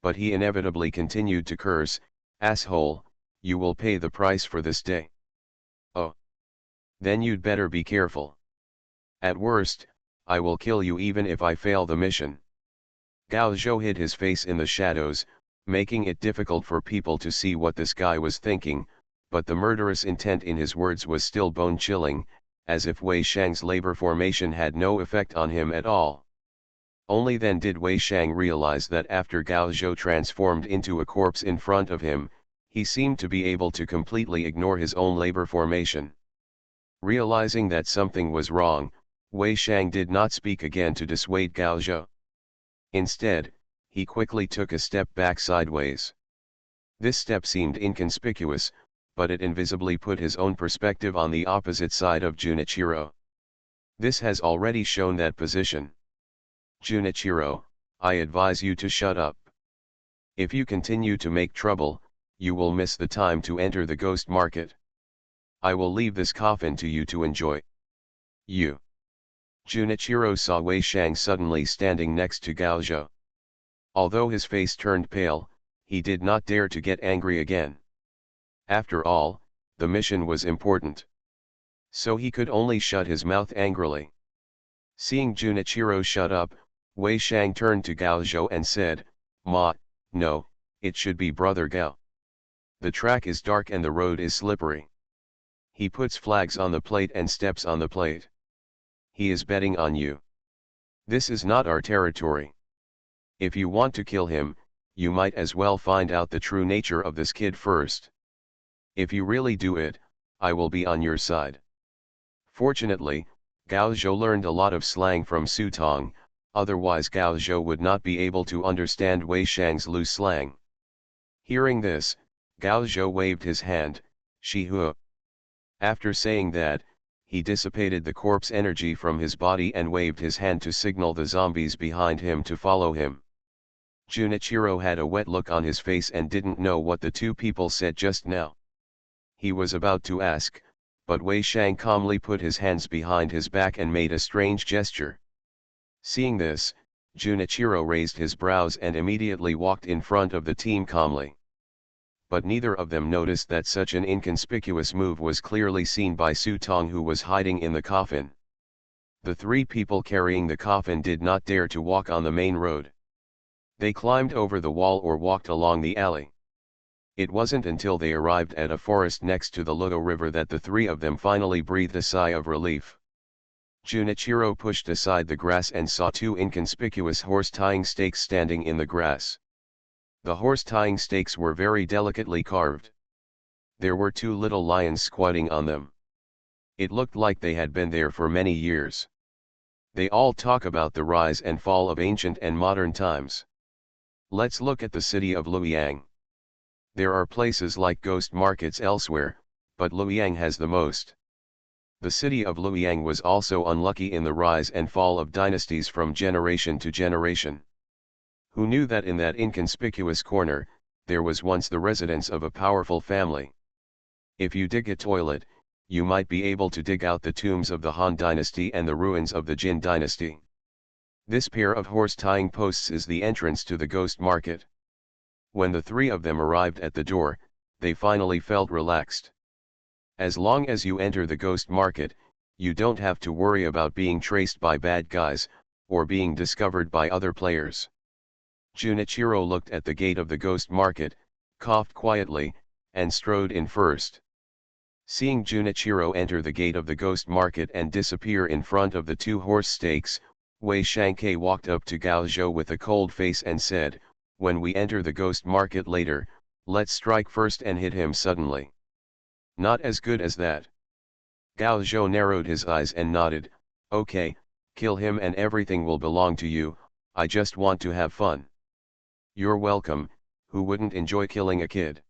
But he inevitably continued to curse, asshole, you will pay the price for this day. Oh. Then you'd better be careful. At worst, I will kill you even if I fail the mission. Gao Zhou hid his face in the shadows, making it difficult for people to see what this guy was thinking, but the murderous intent in his words was still bone-chilling, as if Wei Shang's labor formation had no effect on him at all. Only then did Wei Shang realize that after Gao Zhou transformed into a corpse in front of him, he seemed to be able to completely ignore his own labor formation. Realizing that something was wrong, Wei Shang did not speak again to dissuade Gao Zhou. Instead, he quickly took a step back sideways. This step seemed inconspicuous, but it invisibly put his own perspective on the opposite side of Junichiro. This has already shown that position. Junichiro, I advise you to shut up. If you continue to make trouble, you will miss the time to enter the ghost market. I will leave this coffin to you to enjoy. You. Junichiro saw Wei Shang suddenly standing next to Gao Zhou. Although his face turned pale, he did not dare to get angry again. After all, the mission was important. So he could only shut his mouth angrily. Seeing Junichiro shut up, Wei Shang turned to Gao Zhou and said, Ma, no, it should be Brother Gao. The track is dark and the road is slippery. He puts flags on the plate and steps on the plate. He is betting on you. This is not our territory. If you want to kill him, you might as well find out the true nature of this kid first. If you really do it, I will be on your side. Fortunately, Gao Zhou learned a lot of slang from Su Tong, otherwise Gao Zhou would not be able to understand Wei Shang's loose slang. Hearing this, Gao Zhou waved his hand, Shi Hu. After saying that, he dissipated the corpse energy from his body and waved his hand to signal the zombies behind him to follow him. Junichiro had a wet look on his face and didn't know what the two people said just now. He was about to ask, but Wei Shang calmly put his hands behind his back and made a strange gesture. Seeing this, Junichiro raised his brows and immediately walked in front of the team calmly. But neither of them noticed that such an inconspicuous move was clearly seen by Su Tong, who was hiding in the coffin. The three people carrying the coffin did not dare to walk on the main road. They climbed over the wall or walked along the alley. It wasn't until they arrived at a forest next to the Luo River that the three of them finally breathed a sigh of relief. Junichiro pushed aside the grass and saw two inconspicuous horse-tying stakes standing in the grass. The horse-tying stakes were very delicately carved. There were two little lions squatting on them. It looked like they had been there for many years. They all talk about the rise and fall of ancient and modern times. Let's look at the city of Luoyang. There are places like ghost markets elsewhere, but Luoyang has the most. The city of Luoyang was also unlucky in the rise and fall of dynasties from generation to generation. Who knew that in that inconspicuous corner, there was once the residence of a powerful family? If you dig a toilet, you might be able to dig out the tombs of the Han dynasty and the ruins of the Jin dynasty. This pair of horse-tying posts is the entrance to the ghost market. When the three of them arrived at the door, they finally felt relaxed. As long as you enter the ghost market, you don't have to worry about being traced by bad guys, or being discovered by other players. Junichiro looked at the gate of the ghost market, coughed quietly, and strode in first. Seeing Junichiro enter the gate of the ghost market and disappear in front of the two horse stakes, Wei Shankai walked up to Gao Zhou with a cold face and said, "When we enter the ghost market later, let's strike first and hit him suddenly." "Not as good as that." Gao Zhou narrowed his eyes and nodded, "Okay, kill him and everything will belong to you, I just want to have fun." "You're welcome, who wouldn't enjoy killing a kid?"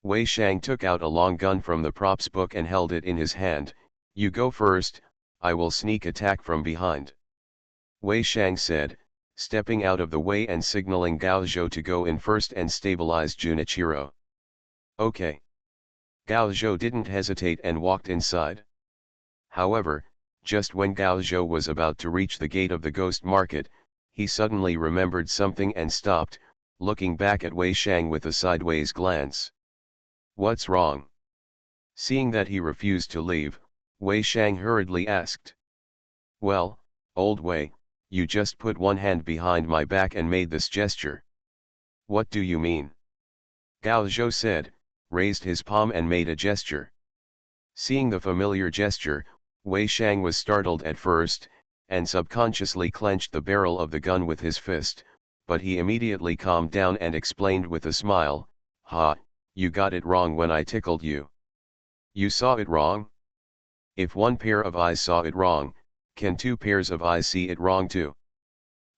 Wei Shang took out a long gun from the props book and held it in his hand. "You go first, I will sneak attack from behind." Wei Shang said, stepping out of the way and signaling Gao Zhou to go in first and stabilize Junichiro. "Okay." Gao Zhou didn't hesitate and walked inside. However, just when Gao Zhou was about to reach the gate of the ghost market, he suddenly remembered something and stopped, looking back at Wei Shang with a sideways glance. "What's wrong?" Seeing that he refused to leave, Wei Shang hurriedly asked. "Well, old Wei, you just put one hand behind my back and made this gesture." "What do you mean?" Gao Zhou said, raised his palm and made a gesture. Seeing the familiar gesture, Wei Shang was startled at first, and subconsciously clenched the barrel of the gun with his fist, but he immediately calmed down and explained with a smile, "Ha, you got it wrong when I tickled you." "You saw it wrong?" "If one pair of eyes saw it wrong, can two pairs of eyes see it wrong too?"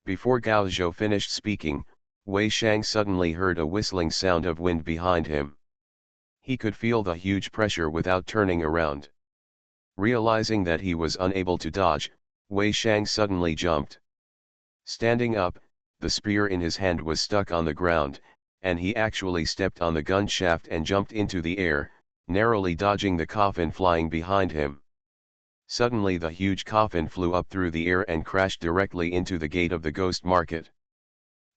Before Gao Zhou finished speaking, Wei Shang suddenly heard a whistling sound of wind behind him. He could feel the huge pressure without turning around. Realizing that he was unable to dodge, Wei Shang suddenly jumped. Standing up, the spear in his hand was stuck on the ground, and he actually stepped on the gun shaft and jumped into the air, narrowly dodging the coffin flying behind him. Suddenly the huge coffin flew up through the air and crashed directly into the gate of the ghost market.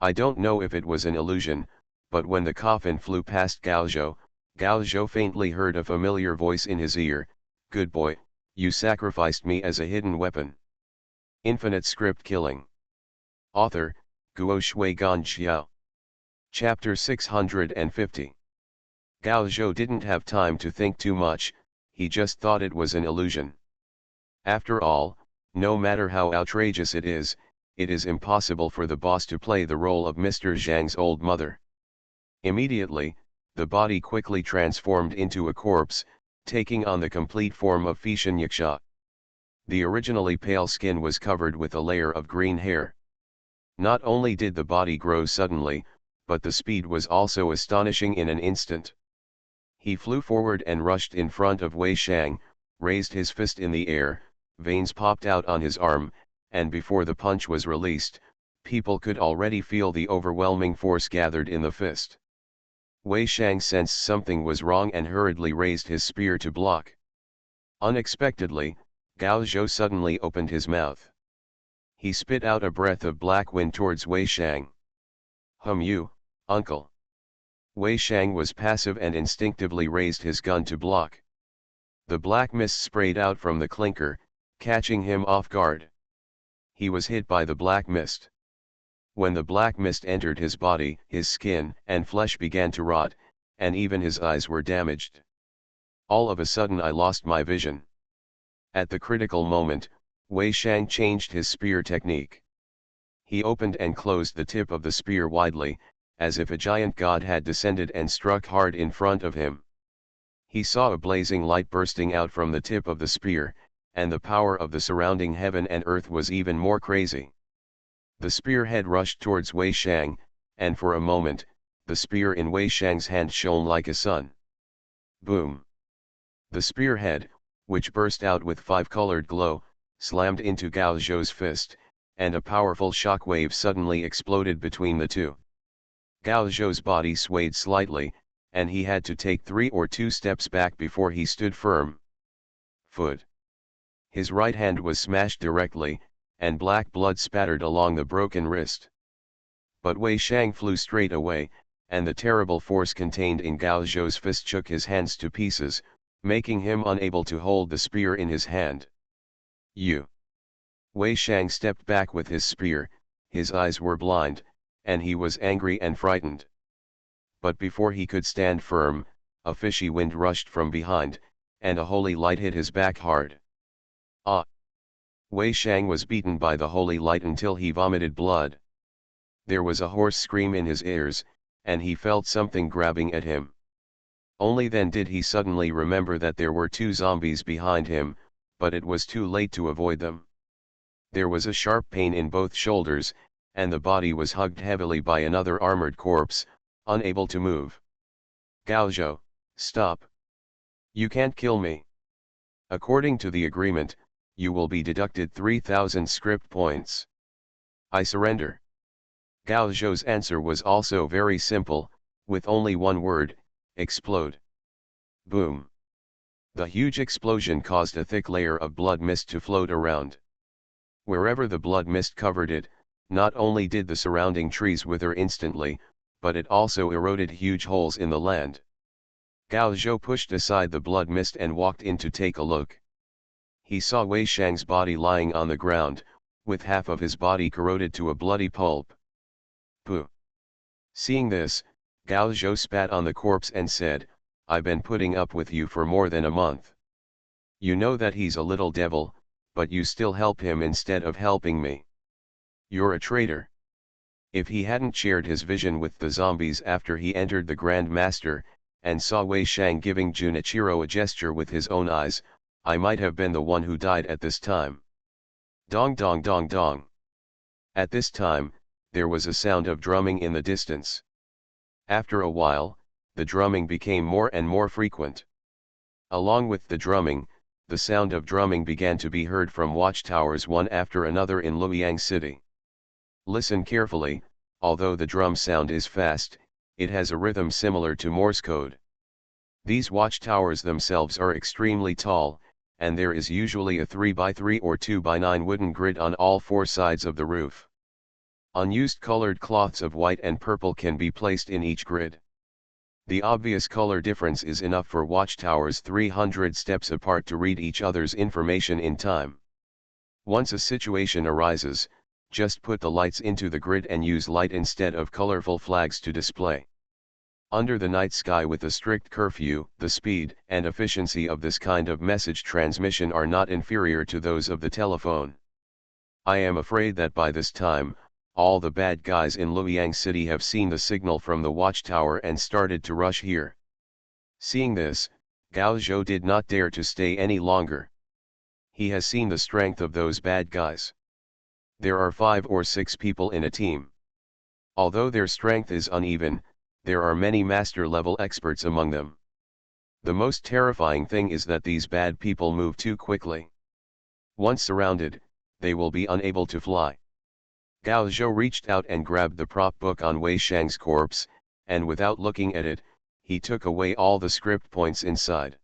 I don't know if it was an illusion, but when the coffin flew past Gao Zhou faintly heard a familiar voice in his ear, "Good boy, you sacrificed me as a hidden weapon." Infinite Script Killing. Author, Guo Shuigan Xiao. Chapter 650. Gao Zhou didn't have time to think too much, he just thought it was an illusion. After all, no matter how outrageous it is impossible for the boss to play the role of Mr. Zhang's old mother. Immediately, the body quickly transformed into a corpse, taking on the complete form of Feishan Yaksha. The originally pale skin was covered with a layer of green hair. Not only did the body grow suddenly, but the speed was also astonishing in an instant. He flew forward and rushed in front of Wei Shang, raised his fist in the air, veins popped out on his arm, and before the punch was released, people could already feel the overwhelming force gathered in the fist. Wei Shang sensed something was wrong and hurriedly raised his spear to block. Unexpectedly, Gao Zhou suddenly opened his mouth. He spit out a breath of black wind towards Wei Shang. You, uncle." Wei Shang was passive and instinctively raised his gun to block. The black mist sprayed out from the clinker, catching him off guard. He was hit by the black mist. When the black mist entered his body, his skin and flesh began to rot, and even his eyes were damaged. All of a sudden I lost my vision. At the critical moment, Wei Shang changed his spear technique. He opened and closed the tip of the spear widely, as if a giant god had descended and struck hard in front of him. He saw a blazing light bursting out from the tip of the spear, and the power of the surrounding heaven and earth was even more crazy. The spearhead rushed towards Wei Shang, and for a moment, the spear in Wei Shang's hand shone like a sun. Boom! The spearhead, which burst out with five-colored glow, slammed into Gao Zhou's fist, and a powerful shockwave suddenly exploded between the two. Gao Zhou's body swayed slightly, and he had to take 3 or 2 steps back before he stood firm. Foot. His right hand was smashed directly, and black blood spattered along the broken wrist. But Wei Shang flew straight away, and the terrible force contained in Gao Zhou's fist shook his hands to pieces, making him unable to hold the spear in his hand. You. Wei Shang stepped back with his spear, his eyes were blind, and he was angry and frightened. But before he could stand firm, a fishy wind rushed from behind, and a holy light hit his back hard. Ah! Wei Shang was beaten by the holy light until he vomited blood. There was a hoarse scream in his ears, and he felt something grabbing at him. Only then did he suddenly remember that there were 2 zombies behind him, but it was too late to avoid them. There was a sharp pain in both shoulders, and the body was hugged heavily by another armored corpse, unable to move. Gao Zhou, stop! You can't kill me. According to the agreement, you will be deducted 3,000 script points. I surrender. Gao Zhou's answer was also very simple, with only one word: explode. Boom! The huge explosion caused a thick layer of blood mist to float around. Wherever the blood mist covered it, not only did the surrounding trees wither instantly, but it also eroded huge holes in the land. Gao Zhou pushed aside the blood mist and walked in to take a look. He saw Wei Shang's body lying on the ground, with half of his body corroded to a bloody pulp. Pooh! Seeing this, Gao Zhou spat on the corpse and said, I've been putting up with you for more than a month. You know that he's a little devil, but you still help him instead of helping me. You're a traitor. If he hadn't shared his vision with the zombies after he entered the Grand Master, and saw Wei Shang giving Junichiro a gesture with his own eyes, I might have been the one who died at this time. Dong dong dong dong. At this time, there was a sound of drumming in the distance. After a while, the drumming became more and more frequent. Along with the drumming, the sound of drumming began to be heard from watchtowers one after another in Luoyang City. Listen carefully, although the drum sound is fast, it has a rhythm similar to Morse code. These watchtowers themselves are extremely tall, and there is usually a 3x3 or 2x9 wooden grid on all 4 sides of the roof. Unused colored cloths of white and purple can be placed in each grid. The obvious color difference is enough for watchtowers 300 steps apart to read each other's information in time. Once a situation arises, just put the lights into the grid and use light instead of colorful flags to display. Under the night sky with a strict curfew, the speed and efficiency of this kind of message transmission are not inferior to those of the telephone. I am afraid that by this time, all the bad guys in Luoyang City have seen the signal from the watchtower and started to rush here. Seeing this, Gao Zhou did not dare to stay any longer. He has seen the strength of those bad guys. There are 5 or 6 people in a team. Although their strength is uneven, there are many master-level experts among them. The most terrifying thing is that these bad people move too quickly. Once surrounded, they will be unable to fly. Gao Zhou reached out and grabbed the prop book on Wei Shang's corpse, and without looking at it, he took away all the script points inside.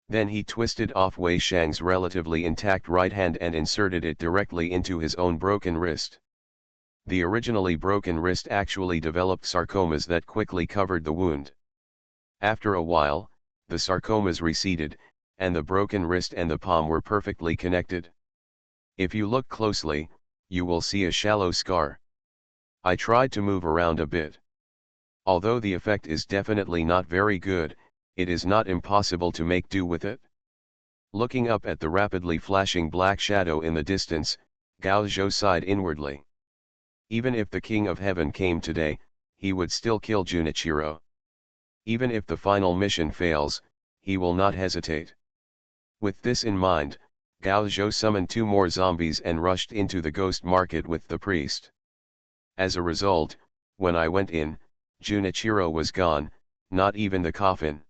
Then he twisted off Wei Shang's relatively intact right hand and inserted it directly into his own broken wrist. The originally broken wrist actually developed sarcomas that quickly covered the wound. After a while, the sarcomas receded, and the broken wrist and the palm were perfectly connected. If you look closely, you will see a shallow scar. I tried to move around a bit. Although the effect is definitely not very good, it is not impossible to make do with it. Looking up at the rapidly flashing black shadow in the distance, Gao Zhou sighed inwardly. Even if the King of Heaven came today, he would still kill Junichiro. Even if the final mission fails, he will not hesitate. With this in mind, Gao Zhou summoned 2 more zombies and rushed into the ghost market with the priest. As a result, when I went in, Junichiro was gone, not even the coffin.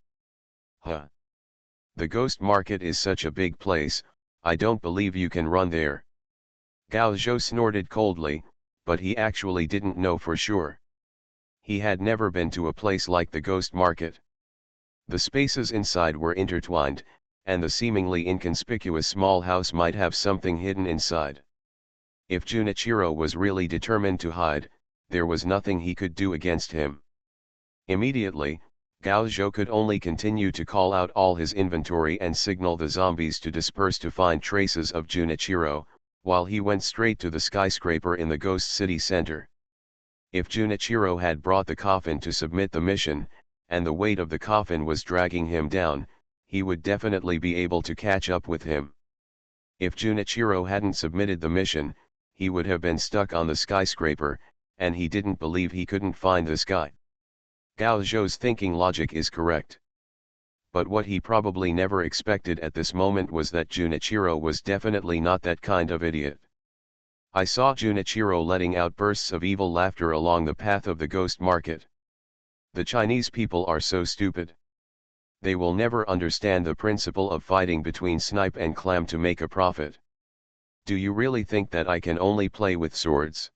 Huh. The ghost market is such a big place, I don't believe you can run there. Gao Zhou snorted coldly, but he actually didn't know for sure. He had never been to a place like the ghost market. The spaces inside were intertwined, and the seemingly inconspicuous small house might have something hidden inside. If Junichiro was really determined to hide, there was nothing he could do against him. Immediately, Gao Zhou could only continue to call out all his inventory and signal the zombies to disperse to find traces of Junichiro, while he went straight to the skyscraper in the Ghost City Center. If Junichiro had brought the coffin to submit the mission, and the weight of the coffin was dragging him down, he would definitely be able to catch up with him. If Junichiro hadn't submitted the mission, he would have been stuck on the skyscraper, and he didn't believe he couldn't find this guy. Gao Zhou's thinking logic is correct. But what he probably never expected at this moment was that Junichiro was definitely not that kind of idiot. I saw Junichiro letting out bursts of evil laughter along the path of the ghost market. The Chinese people are so stupid. They will never understand the principle of fighting between snipe and clam to make a profit. Do you really think that I can only play with swords?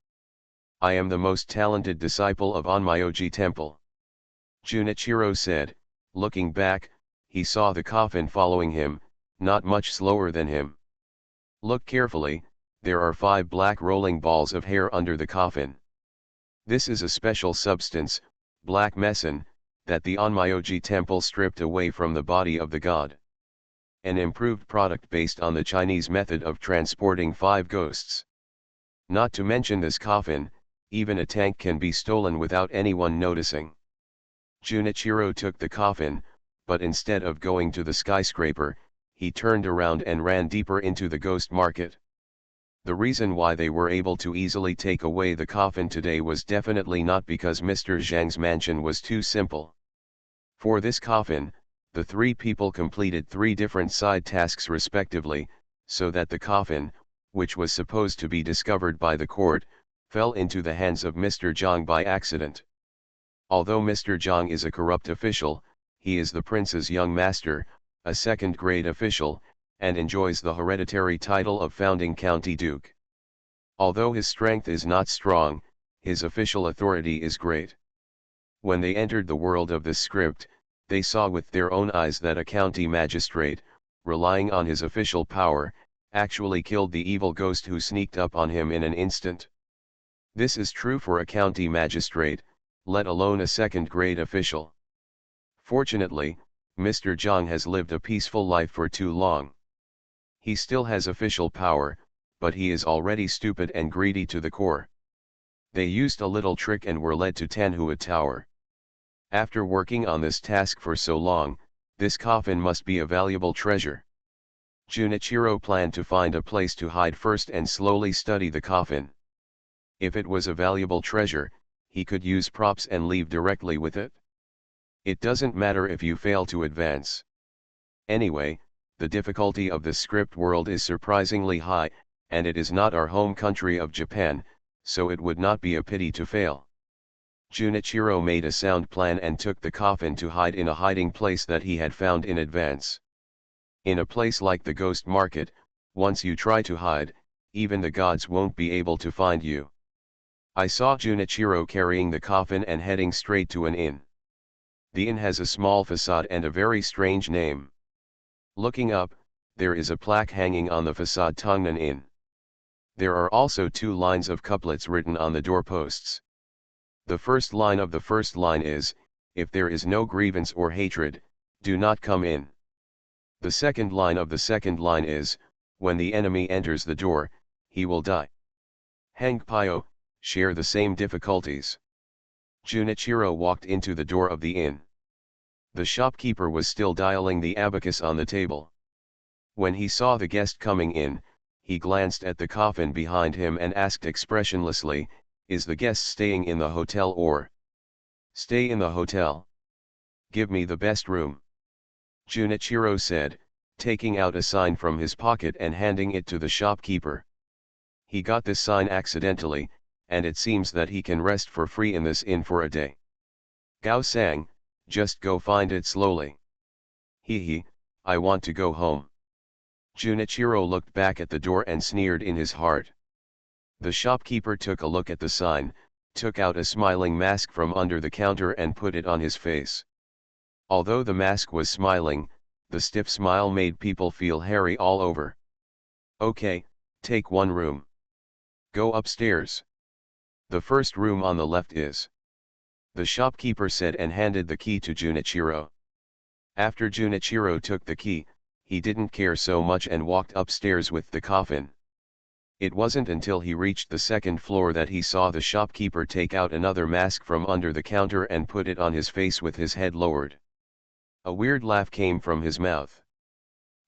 I am the most talented disciple of Onmyoji Temple. Junichiro said. Looking back, he saw the coffin following him, not much slower than him. Look carefully, there are 5 black rolling balls of hair under the coffin. This is a special substance, black meson, that the Onmyoji Temple stripped away from the body of the god. An improved product based on the Chinese method of transporting 5 ghosts. Not to mention this coffin, even a tank can be stolen without anyone noticing. Junichiro took the coffin, but instead of going to the skyscraper, he turned around and ran deeper into the ghost market. The reason why they were able to easily take away the coffin today was definitely not because Mr. Zhang's mansion was too simple. For this coffin, the 3 people completed 3 different side tasks respectively, so that the coffin, which was supposed to be discovered by the court, fell into the hands of Mr. Zhang by accident. Although Mr. Zhang is a corrupt official, he is the prince's young master, a 2nd-grade official, and enjoys the hereditary title of founding county duke. Although his strength is not strong, his official authority is great. When they entered the world of this script, they saw with their own eyes that a county magistrate, relying on his official power, actually killed the evil ghost who sneaked up on him in an instant. This is true for a county magistrate, let alone a 2nd-grade official. Fortunately, Mr. Zhang has lived a peaceful life for too long. He still has official power, but he is already stupid and greedy to the core. They used a little trick and were led to Tanhua Tower. After working on this task for so long, this coffin must be a valuable treasure. Junichiro planned to find a place to hide first and slowly study the coffin. If it was a valuable treasure, he could use props and leave directly with it. It doesn't matter if you fail to advance. Anyway, the difficulty of this script world is surprisingly high, and it is not our home country of Japan, so it would not be a pity to fail. Junichiro made a sound plan and took the coffin to hide in a hiding place that he had found in advance. In a place like the ghost market, once you try to hide, even the gods won't be able to find you. I saw Junichiro carrying the coffin and heading straight to an inn. The inn has a small facade and a very strange name. Looking up, there is a plaque hanging on the facade Tongnan Inn. There are also 2 lines of couplets written on the doorposts. The first line of the first line is, "If there is no grievance or hatred, do not come in." The second line of the second line is, "When the enemy enters the door, he will die." Hang Pyo, share the same difficulties. Junichiro walked into the door of the inn. The shopkeeper was still dialing the abacus on the table. When he saw the guest coming in, he glanced at the coffin behind him and asked expressionlessly, "Is the guest staying in the hotel or?" "Stay in the hotel. Give me the best room," Junichiro said, taking out a sign from his pocket and handing it to the shopkeeper. He got this sign accidentally, and it seems that he can rest for free in this inn for a day. Gao sang, "Just go find it slowly." Hee, I want to go home." Junichiro looked back at the door and sneered in his heart. The shopkeeper took a look at the sign, took out a smiling mask from under the counter and put it on his face. Although the mask was smiling, the stiff smile made people feel hairy all over. "Okay, take one room. Go upstairs. The first room on the left is," the shopkeeper said and handed the key to Junichiro. After Junichiro took the key, he didn't care so much and walked upstairs with the coffin. It wasn't until he reached the second floor that he saw the shopkeeper take out another mask from under the counter and put it on his face with his head lowered. A weird laugh came from his mouth.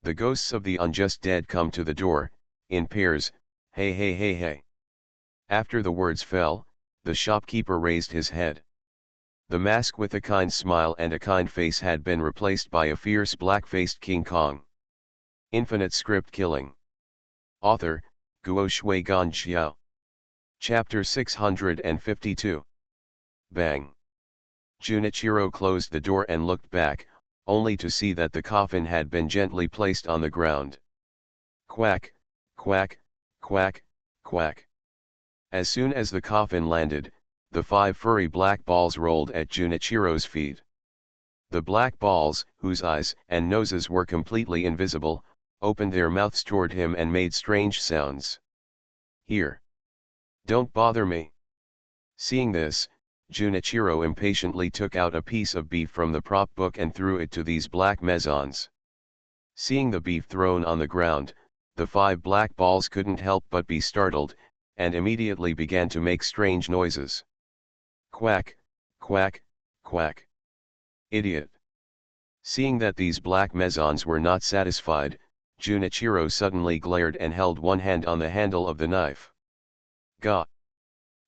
The ghosts of the unjust dead come to the door, in pairs, hey hey hey hey. After the words fell, the shopkeeper raised his head. The mask with a kind smile and a kind face had been replaced by a fierce black-faced King Kong. Infinite Script Killing. Author, Guo Shui Gan Xiao. Chapter 652. Bang. Junichiro closed the door and looked back, only to see that the coffin had been gently placed on the ground. Quack, quack, quack, quack. As soon as the coffin landed, the 5 furry black balls rolled at Junichiro's feet. The black balls, whose eyes and noses were completely invisible, opened their mouths toward him and made strange sounds. "Here. Don't bother me." Seeing this, Junichiro impatiently took out a piece of beef from the prop book and threw it to these black mesons. Seeing the beef thrown on the ground, the 5 black balls couldn't help but be startled, and immediately began to make strange noises. Quack, quack, quack. Idiot. Seeing that these black mesons were not satisfied, Junichiro suddenly glared and held one hand on the handle of the knife. Gah!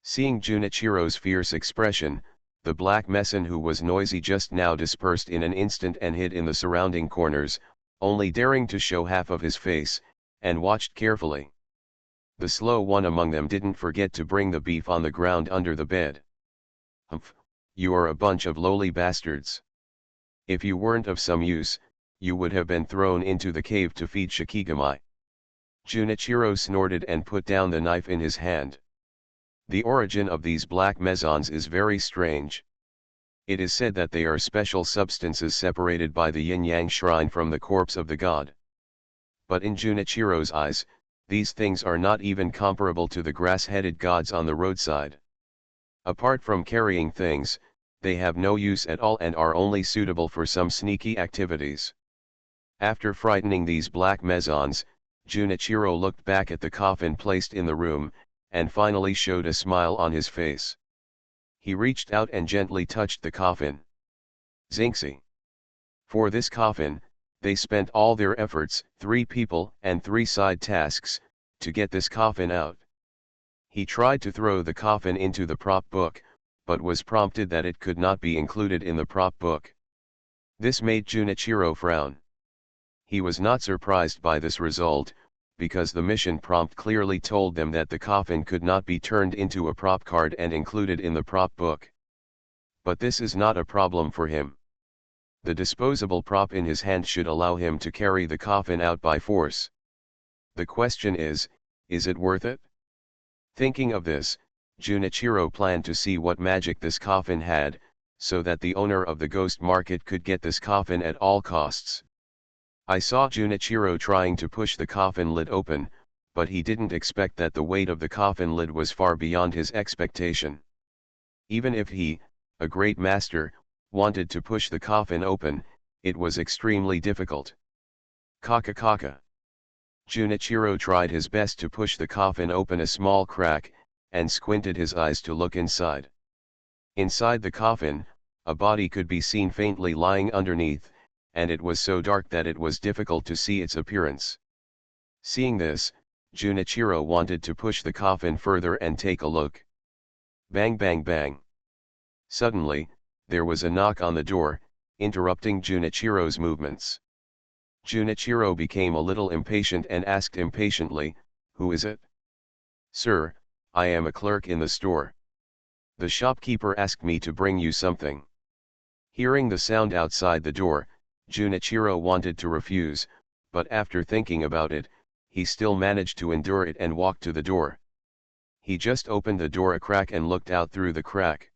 Seeing Junichiro's fierce expression, the black meson who was noisy just now dispersed in an instant and hid in the surrounding corners, only daring to show half of his face, and watched carefully. The slow one among them didn't forget to bring the beef on the ground under the bed. "Humph, you are a bunch of lowly bastards. If you weren't of some use, you would have been thrown into the cave to feed Shikigami." Junichiro snorted and put down the knife in his hand. The origin of these black mesons is very strange. It is said that they are special substances separated by the yin-yang shrine from the corpse of the god. But in Junichiro's eyes, these things are not even comparable to the grass-headed gods on the roadside. Apart from carrying things, they have no use at all and are only suitable for some sneaky activities. After frightening these black mesons, Junichiro looked back at the coffin placed in the room, and finally showed a smile on his face. He reached out and gently touched the coffin. Zinxie. For this coffin, they spent all their efforts, 3 people and 3 side tasks, to get this coffin out. He tried to throw the coffin into the prop book, but was prompted that it could not be included in the prop book. This made Junichiro frown. He was not surprised by this result, because the mission prompt clearly told them that the coffin could not be turned into a prop card and included in the prop book. But this is not a problem for him. The disposable prop in his hand should allow him to carry the coffin out by force. The question is it worth it? Thinking of this, Junichiro planned to see what magic this coffin had, so that the owner of the ghost market could get this coffin at all costs. I saw Junichiro trying to push the coffin lid open, but he didn't expect that the weight of the coffin lid was far beyond his expectation. Even if he, a great master, wanted to push the coffin open, it was extremely difficult. Kaka. Junichiro tried his best to push the coffin open a small crack, and squinted his eyes to look inside. Inside the coffin, a body could be seen faintly lying underneath, and it was so dark that it was difficult to see its appearance. Seeing this, Junichiro wanted to push the coffin further and take a look. Bang bang bang. Suddenly, there was a knock on the door, interrupting Junichiro's movements. Junichiro became a little impatient and asked impatiently, "Who is it?" "Sir, I am a clerk in the store. The shopkeeper asked me to bring you something." Hearing the sound outside the door, Junichiro wanted to refuse, but after thinking about it, he still managed to endure it and walk to the door. He just opened the door a crack and looked out through the crack.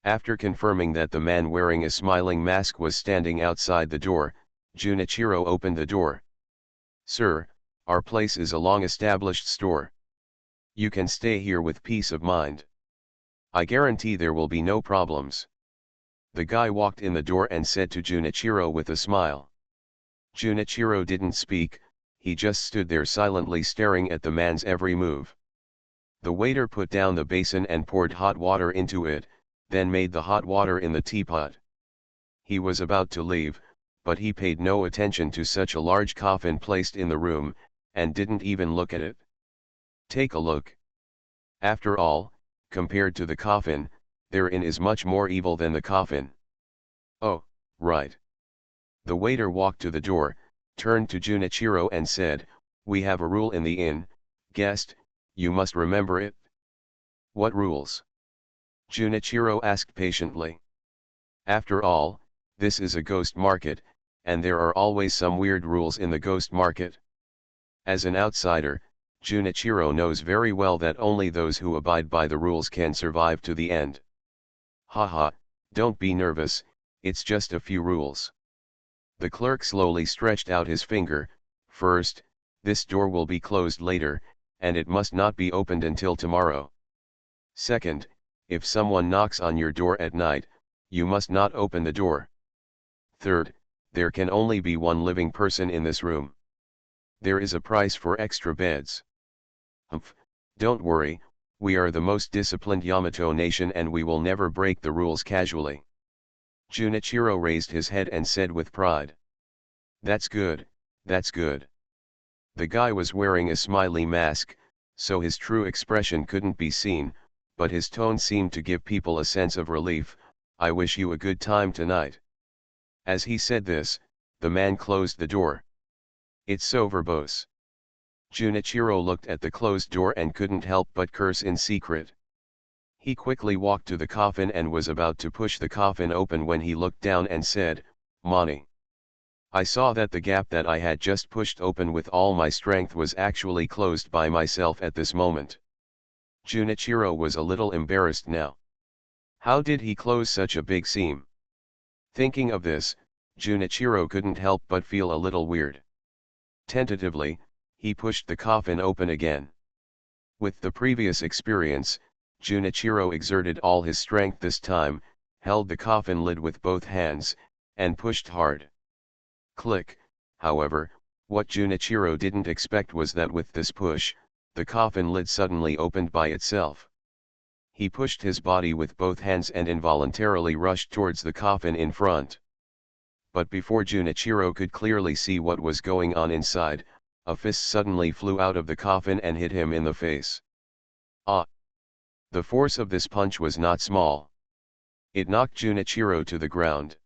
After confirming that the man wearing a smiling mask was standing outside the door, Junichiro opened the door. "Sir, our place is a long-established store. You can stay here with peace of mind. I guarantee there will be no problems." The guy walked in the door and said to Junichiro with a smile. Junichiro didn't speak, he just stood there silently staring at the man's every move. The waiter put down the basin and poured hot water into it, then made the hot water in the teapot. He was about to leave, but he paid no attention to such a large coffin placed in the room, and didn't even look at it. Take a look. After all, compared to the coffin, therein is much more evil than the coffin. Oh, right. The waiter walked to the door, turned to Junichiro and said, "We have a rule in the inn, guest, you must remember it." "What rules?" Junichiro asked patiently. After all, this is a ghost market, and there are always some weird rules in the ghost market. As an outsider, Junichiro knows very well that only those who abide by the rules can survive to the end. "Haha, don't be nervous, it's just a few rules." The clerk slowly stretched out his finger. "First, this door will be closed later, and it must not be opened until tomorrow. Second, if someone knocks on your door at night, you must not open the door. Third, there can only be one living person in this room. There is a price for extra beds." "Humph, don't worry, we are the most disciplined Yamato nation and we will never break the rules casually." Junichiro raised his head and said with pride. "That's good, that's good." The guy was wearing a smiley mask, so his true expression couldn't be seen, but his tone seemed to give people a sense of relief. "I wish you a good time tonight." As he said this, the man closed the door. "It's so verbose." Junichiro looked at the closed door and couldn't help but curse in secret. He quickly walked to the coffin and was about to push the coffin open when he looked down and said, "Mani." I saw that the gap that I had just pushed open with all my strength was actually closed by myself at this moment. Junichiro was a little embarrassed now. How did he close such a big seam? Thinking of this, Junichiro couldn't help but feel a little weird. Tentatively, he pushed the coffin open again. With the previous experience, Junichiro exerted all his strength this time, held the coffin lid with both hands, and pushed hard. Click. However, what Junichiro didn't expect was that with this push, the coffin lid suddenly opened by itself. He pushed his body with both hands and involuntarily rushed towards the coffin in front. But before Junichiro could clearly see what was going on inside, a fist suddenly flew out of the coffin and hit him in the face. Ah! The force of this punch was not small. It knocked Junichiro to the ground.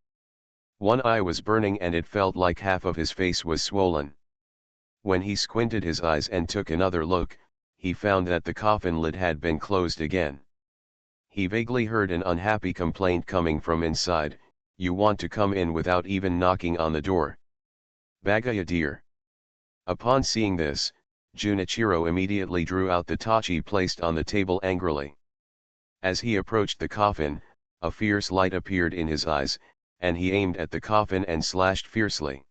One eye was burning and it felt like half of his face was swollen. When he squinted his eyes and took another look, he found that the coffin lid had been closed again. He vaguely heard an unhappy complaint coming from inside, "You want to come in without even knocking on the door? Bagaya dear." Upon seeing this, Junichiro immediately drew out the tachi placed on the table angrily. As he approached the coffin, a fierce light appeared in his eyes, and he aimed at the coffin and slashed fiercely.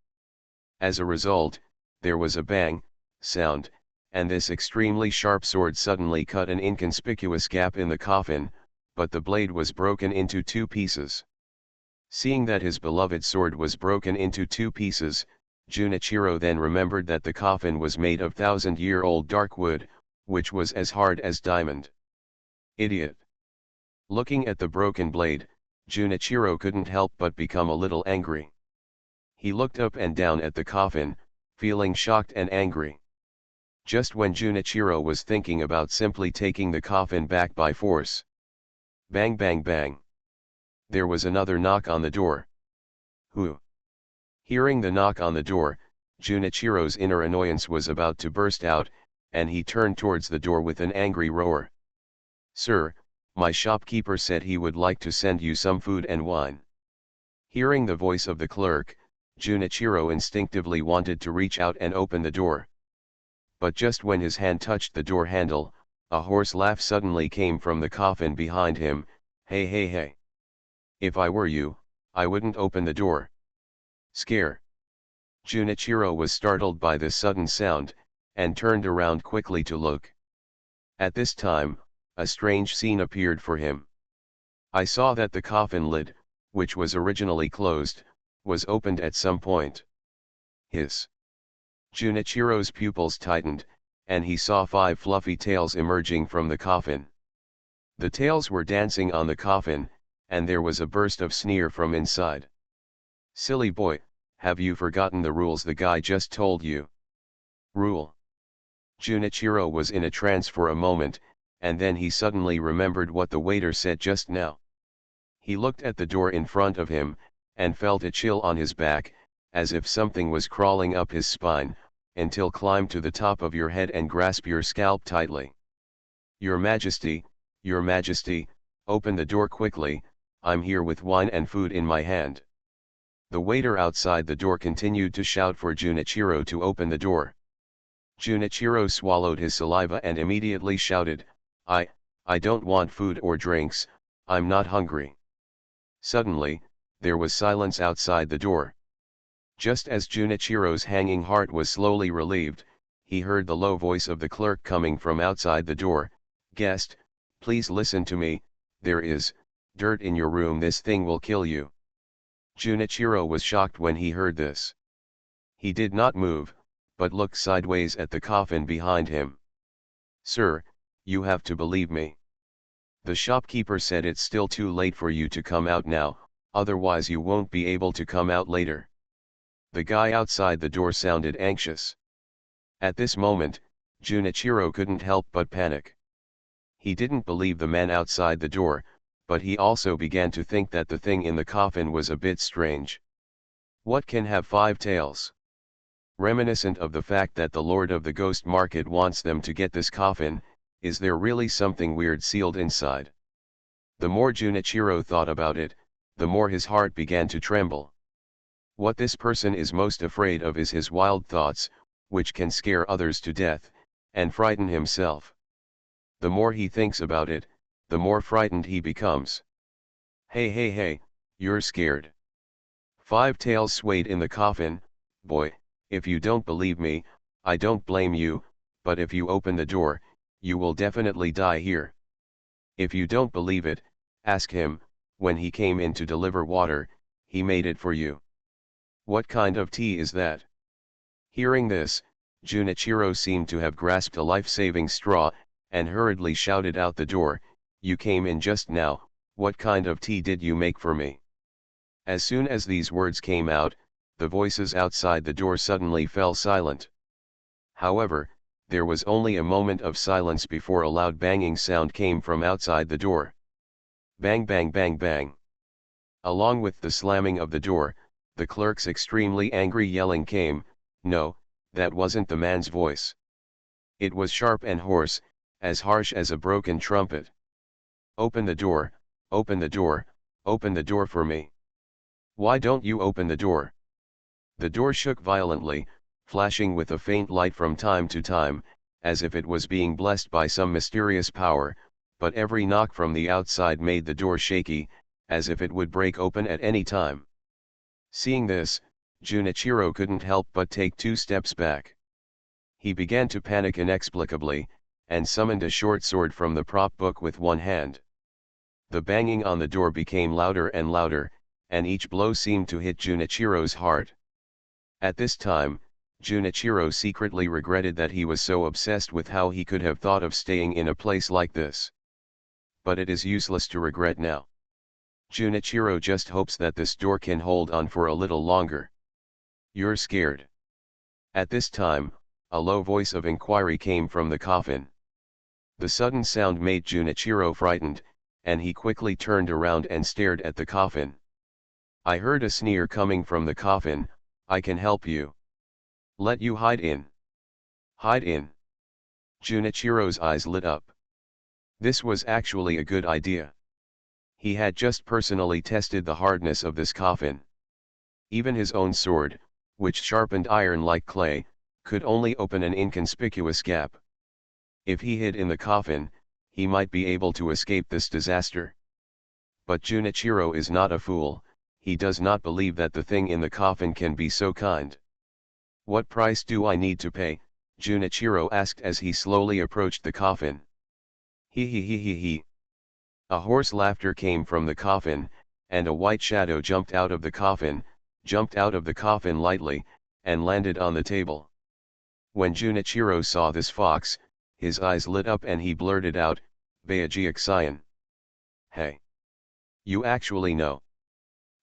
As a result, there was a bang sound, and this extremely sharp sword suddenly cut an inconspicuous gap in the coffin, but the blade was broken into two pieces. Seeing that his beloved sword was broken into two pieces, Junichiro then remembered that the coffin was made of 1,000-year-old dark wood, which was as hard as diamond. Idiot! Looking at the broken blade, Junichiro couldn't help but become a little angry. He looked up and down at the coffin, feeling shocked and angry. Just when Junichiro was thinking about simply taking the coffin back by force. Bang bang bang. There was another knock on the door. Who? Hearing the knock on the door, Junichiro's inner annoyance was about to burst out, and he turned towards the door with an angry roar. Sir, my shopkeeper said he would like to send you some food and wine. Hearing the voice of the clerk, Junichiro instinctively wanted to reach out and open the door. But just when his hand touched the door handle, a hoarse laugh suddenly came from the coffin behind him. Hey hey hey. If I were you, I wouldn't open the door. Scare. Junichiro was startled by this sudden sound, and turned around quickly to look. At this time, a strange scene appeared for him. I saw that the coffin lid, which was originally closed, was opened at some point. Junichiro's pupils tightened, and he saw 5 fluffy tails emerging from the coffin. The tails were dancing on the coffin, and there was a burst of sneer from inside. Silly boy, have you forgotten the rules the guy just told you? Rule. Junichiro was in a trance for a moment, and then he suddenly remembered what the waiter said just now. He looked at the door in front of him, and felt a chill on his back, as if something was crawling up his spine, until climb to the top of your head and grasp your scalp tightly. Your Majesty, open the door quickly, I'm here with wine and food in my hand. The waiter outside the door continued to shout for Junichiro to open the door. Junichiro swallowed his saliva and immediately shouted, I don't want food or drinks, I'm not hungry. Suddenly, there was silence outside the door. Just as Junichiro's hanging heart was slowly relieved, he heard the low voice of the clerk coming from outside the door. Guest, please listen to me, there is dirt in your room, this thing will kill you. Junichiro was shocked when he heard this. He did not move, but looked sideways at the coffin behind him. Sir, you have to believe me. The shopkeeper said it's still too late for you to come out now, otherwise you won't be able to come out later. The guy outside the door sounded anxious. At this moment, Junichiro couldn't help but panic. He didn't believe the man outside the door, but he also began to think that the thing in the coffin was a bit strange. What can have 5 tails? Reminiscent of the fact that the Lord of the Ghost Market wants them to get this coffin, is there really something weird sealed inside? The more Junichiro thought about it, the more his heart began to tremble. What this person is most afraid of is his wild thoughts, which can scare others to death, and frighten himself. The more he thinks about it, the more frightened he becomes. Hey hey hey, you're scared. 5 tails swayed in the coffin. Boy, if you don't believe me, I don't blame you, but if you open the door, you will definitely die here. If you don't believe it, ask him, when he came in to deliver water, he made it for you. What kind of tea is that? Hearing this, Junichiro seemed to have grasped a life-saving straw, and hurriedly shouted out the door, you came in just now, what kind of tea did you make for me? As soon as these words came out, the voices outside the door suddenly fell silent. However, there was only a moment of silence before a loud banging sound came from outside the door. Bang bang bang bang. Along with the slamming of the door, the clerk's extremely angry yelling came. No, that wasn't the man's voice. It was sharp and hoarse, as harsh as a broken trumpet. Open the door, open the door, open the door for me. Why don't you open the door? The door shook violently, flashing with a faint light from time to time, as if it was being blessed by some mysterious power, but every knock from the outside made the door shaky, as if it would break open at any time. Seeing this, Junichiro couldn't help but take 2 steps back. He began to panic inexplicably, and summoned a short sword from the prop book with one hand. The banging on the door became louder and louder, and each blow seemed to hit Junichiro's heart. At this time, Junichiro secretly regretted that he was so obsessed with how he could have thought of staying in a place like this. But it is useless to regret now. Junichiro just hopes that this door can hold on for a little longer. You're scared. At this time, a low voice of inquiry came from the coffin. The sudden sound made Junichiro frightened, and he quickly turned around and stared at the coffin. I heard a sneer coming from the coffin. I can help you. Let you hide in. Hide in. Junichiro's eyes lit up. This was actually a good idea. He had just personally tested the hardness of this coffin. Even his own sword, which sharpened iron like clay, could only open an inconspicuous gap. If he hid in the coffin, he might be able to escape this disaster. But Junichiro is not a fool. He does not believe that the thing in the coffin can be so kind. What price do I need to pay? Junichiro asked as he slowly approached the coffin. He. A hoarse laughter came from the coffin, and a white shadow jumped out of the coffin lightly, and landed on the table. When Junichiro saw this fox, his eyes lit up and he blurted out, Bayajiaxian. Hey! You actually know.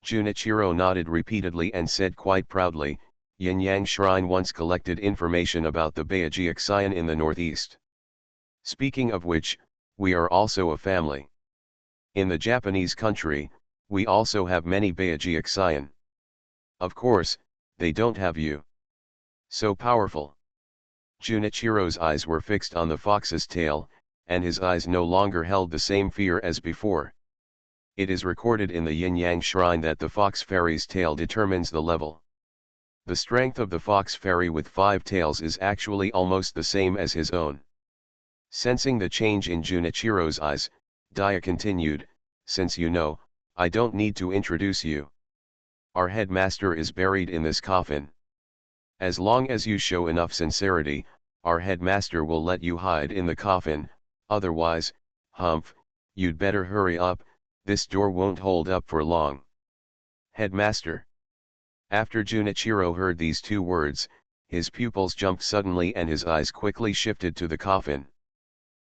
Junichiro nodded repeatedly and said quite proudly, Yin Yang Shrine once collected information about the Bayajiaxian in the northeast. Speaking of which, we are also a family. In the Japanese country, we also have many Bayajiaxian. Of course, they don't have you. So powerful. Junichiro's eyes were fixed on the fox's tail, and his eyes no longer held the same fear as before. It is recorded in the Yin-Yang Shrine that the fox fairy's tail determines the level. The strength of the fox fairy with 5 tails is actually almost the same as his own. Sensing the change in Junichiro's eyes, Dia continued, since you know, I don't need to introduce you. Our headmaster is buried in this coffin. As long as you show enough sincerity, our headmaster will let you hide in the coffin, otherwise, humph, you'd better hurry up, this door won't hold up for long. Headmaster. After Junichiro heard these 2 words, his pupils jumped suddenly and his eyes quickly shifted to the coffin.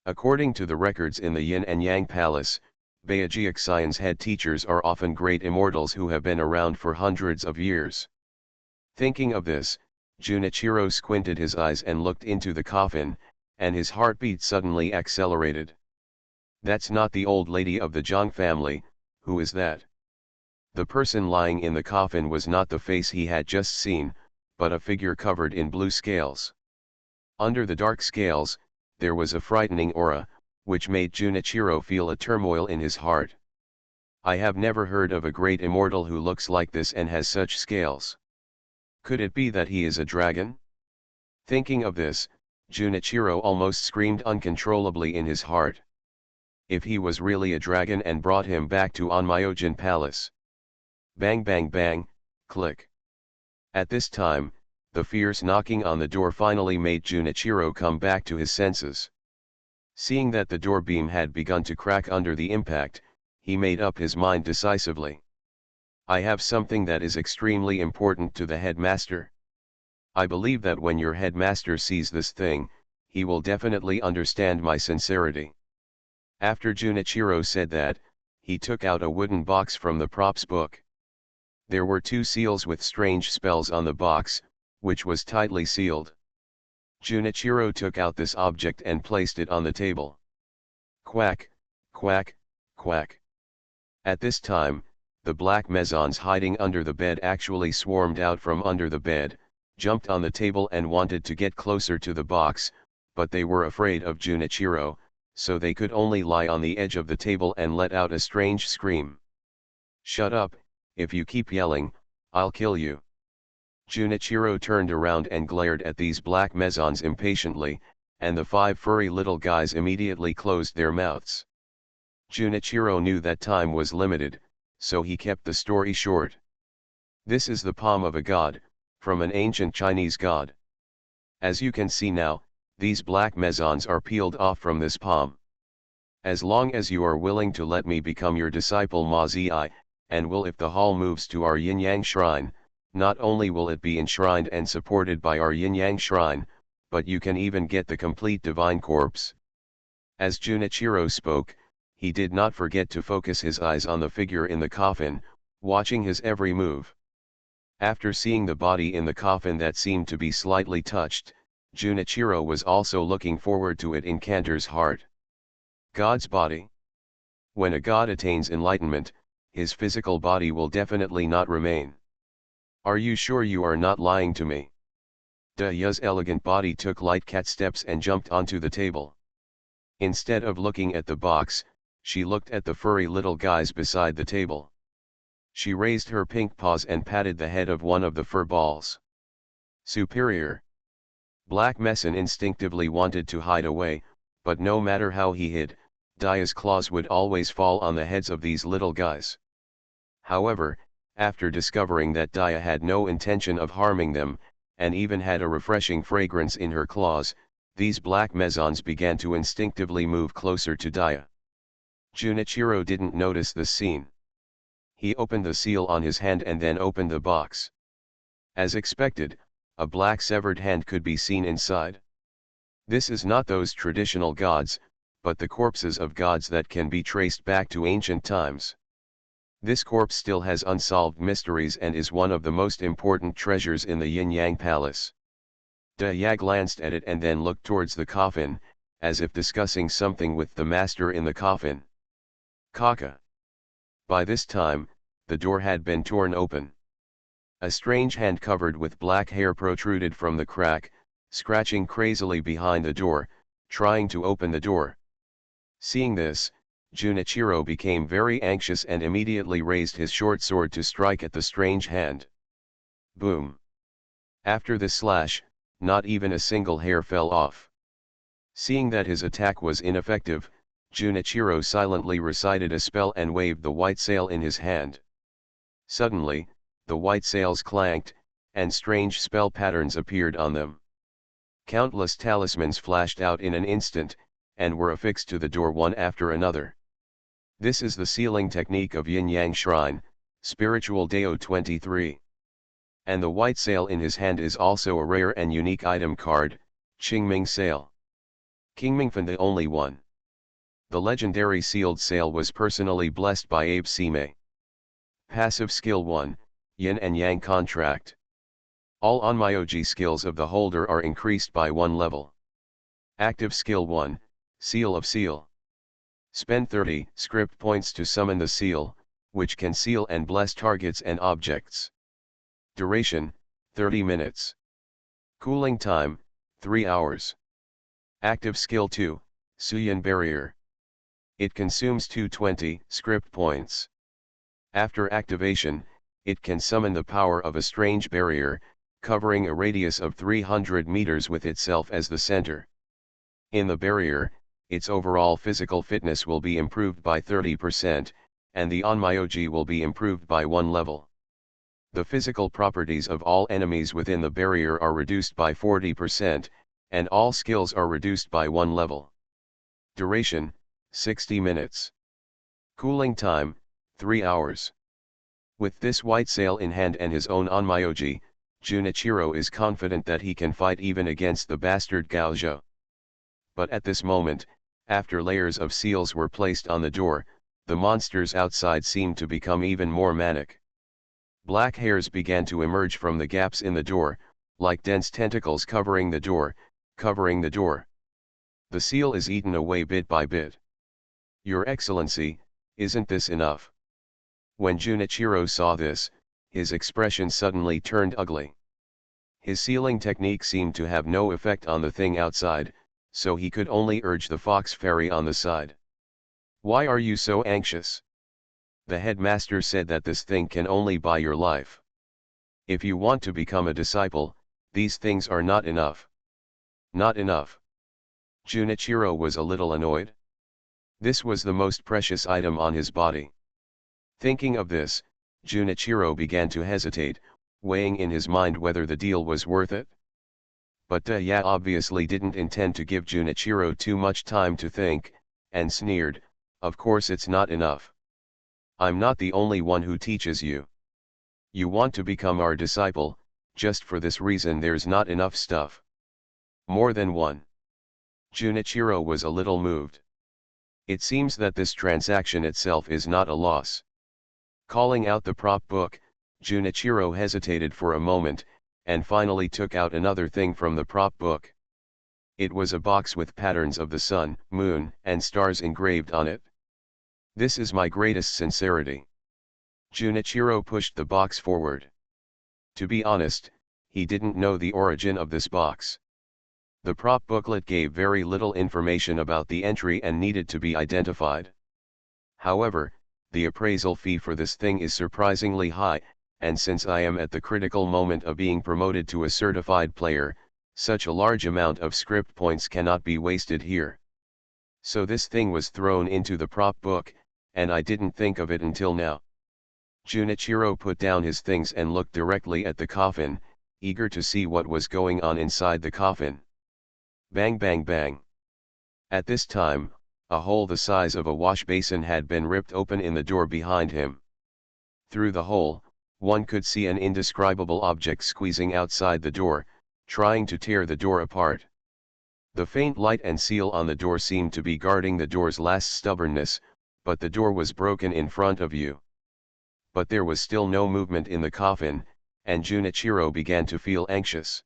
According to the records in the Yin and Yang Palace, Bayajiaxian's head teachers are often great immortals who have been around for hundreds of years. Thinking of this, Junichiro squinted his eyes and looked into the coffin, and his heartbeat suddenly accelerated. That's not the old lady of the Zhang family. Who is that? The person lying in the coffin was not the face he had just seen, but a figure covered in blue scales. Under the dark scales, there was a frightening aura, which made Junichiro feel a turmoil in his heart. I have never heard of a great immortal who looks like this and has such scales. Could it be that he is a dragon? Thinking of this, Junichiro almost screamed uncontrollably in his heart. If he was really a dragon and brought him back to Onmyogen Palace. Bang bang bang, click. At this time, the fierce knocking on the door finally made Junichiro come back to his senses. Seeing that the door beam had begun to crack under the impact, he made up his mind decisively. I have something that is extremely important to the headmaster. I believe that when your headmaster sees this thing, he will definitely understand my sincerity. After Junichiro said that, he took out a wooden box from the props book. There were 2 seals with strange spells on the box, which was tightly sealed. Junichiro took out this object and placed it on the table. Quack, quack, quack. At this time, the black mezons hiding under the bed actually swarmed out from under the bed, jumped on the table and wanted to get closer to the box, but they were afraid of Junichiro, so they could only lie on the edge of the table and let out a strange scream. Shut up, if you keep yelling, I'll kill you. Junichiro turned around and glared at these black mezons impatiently, and the 5 furry little guys immediately closed their mouths. Junichiro knew that time was limited, so he kept the story short. This is the palm of a god, from an ancient Chinese god. As you can see now, these black mezons are peeled off from this palm. As long as you are willing to let me become your disciple Ma Zi, and will if the hall moves to our yin-yang shrine, not only will it be enshrined and supported by our yin-yang shrine, but you can even get the complete divine corpse. As Junichiro spoke, he did not forget to focus his eyes on the figure in the coffin, watching his every move. After seeing the body in the coffin that seemed to be slightly touched, Junichiro was also looking forward to it in Cantor's heart. God's body. When a god attains enlightenment, his physical body will definitely not remain. Are you sure you are not lying to me? Daya's elegant body took light cat steps and jumped onto the table. Instead of looking at the box, she looked at the furry little guys beside the table. She raised her pink paws and patted the head of one of the fur balls. Superior. Black Messin instinctively wanted to hide away, but no matter how he hid, Daya's claws would always fall on the heads of these little guys. However, after discovering that Daya had no intention of harming them, and even had a refreshing fragrance in her claws, these black mesons began to instinctively move closer to Daya. Junichiro didn't notice this scene. He opened the seal on his hand and then opened the box. As expected, a black severed hand could be seen inside. This is not those traditional gods, but the corpses of gods that can be traced back to ancient times. This corpse still has unsolved mysteries and is one of the most important treasures in the Yin-Yang Palace. Daya glanced at it and then looked towards the coffin, as if discussing something with the master in the coffin. Kaka. By this time, the door had been torn open. A strange hand covered with black hair protruded from the crack, scratching crazily behind the door, trying to open the door. Seeing this, Junichiro became very anxious and immediately raised his short sword to strike at the strange hand. Boom! After the slash, not even a single hair fell off. Seeing that his attack was ineffective, Junichiro silently recited a spell and waved the white sail in his hand. Suddenly, the white sails clanked, and strange spell patterns appeared on them. Countless talismans flashed out in an instant, and were affixed to the door one after another. This is the sealing technique of Yin-Yang Shrine, Spiritual Dao 23. And the white sail in his hand is also a rare and unique item card, Qingming Sail. Qingmingfan the only one. The legendary sealed sail was personally blessed by Abe Sime. Passive skill 1, Yin and Yang Contract. All Onmyoji skills of the holder are increased by 1 level. Active skill 1, Seal of Seal. Spend 30 script points to summon the seal, which can seal and bless targets and objects. Duration, 30 minutes. Cooling time, 3 hours. Active skill 2, Suyin Barrier. It consumes 220 script points. After activation, it can summon the power of a strange barrier, covering a radius of 300 meters with itself as the center. In the barrier, its overall physical fitness will be improved by 30%, and the Onmyoji will be improved by 1 level. The physical properties of all enemies within the barrier are reduced by 40%, and all skills are reduced by 1 level. Duration, 60 minutes. Cooling time, 3 hours. With this white sail in hand and his own Onmyoji, Junichiro is confident that he can fight even against the bastard Gaozhou. But at this moment, after layers of seals were placed on the door, the monsters outside seemed to become even more manic. Black hairs began to emerge from the gaps in the door, like dense tentacles covering the door, covering the door. The seal is eaten away bit by bit. Your Excellency, isn't this enough? When Junichiro saw this, his expression suddenly turned ugly. His sealing technique seemed to have no effect on the thing outside, so he could only urge the fox fairy on the side. Why are you so anxious? The headmaster said that this thing can only buy your life. If you want to become a disciple, these things are not enough. Not enough. Junichiro was a little annoyed. This was the most precious item on his body. Thinking of this, Junichiro began to hesitate, weighing in his mind whether the deal was worth it. But Daya obviously didn't intend to give Junichiro too much time to think, and sneered, "Of course it's not enough. I'm not the only one who teaches you. You want to become our disciple, just for this reason there's not enough stuff. More than one." Junichiro was a little moved. It seems that this transaction itself is not a loss. Calling out the prop book, Junichiro hesitated for a moment, and finally took out another thing from the prop book. It was a box with patterns of the sun, moon, and stars engraved on it. This is my greatest sincerity. Junichiro pushed the box forward. To be honest, he didn't know the origin of this box. The prop booklet gave very little information about the entry and needed to be identified. However, the appraisal fee for this thing is surprisingly high, and since I am at the critical moment of being promoted to a certified player, such a large amount of script points cannot be wasted here. So this thing was thrown into the prop book, and I didn't think of it until now. Junichiro put down his things and looked directly at the coffin, eager to see what was going on inside the coffin. Bang bang bang. At this time, a hole the size of a wash basin had been ripped open in the door behind him. Through the hole, one could see an indescribable object squeezing outside the door, trying to tear the door apart. The faint light and seal on the door seemed to be guarding the door's last stubbornness, but the door was broken in front of you. But there was still no movement in the coffin, and Junichiro began to feel anxious.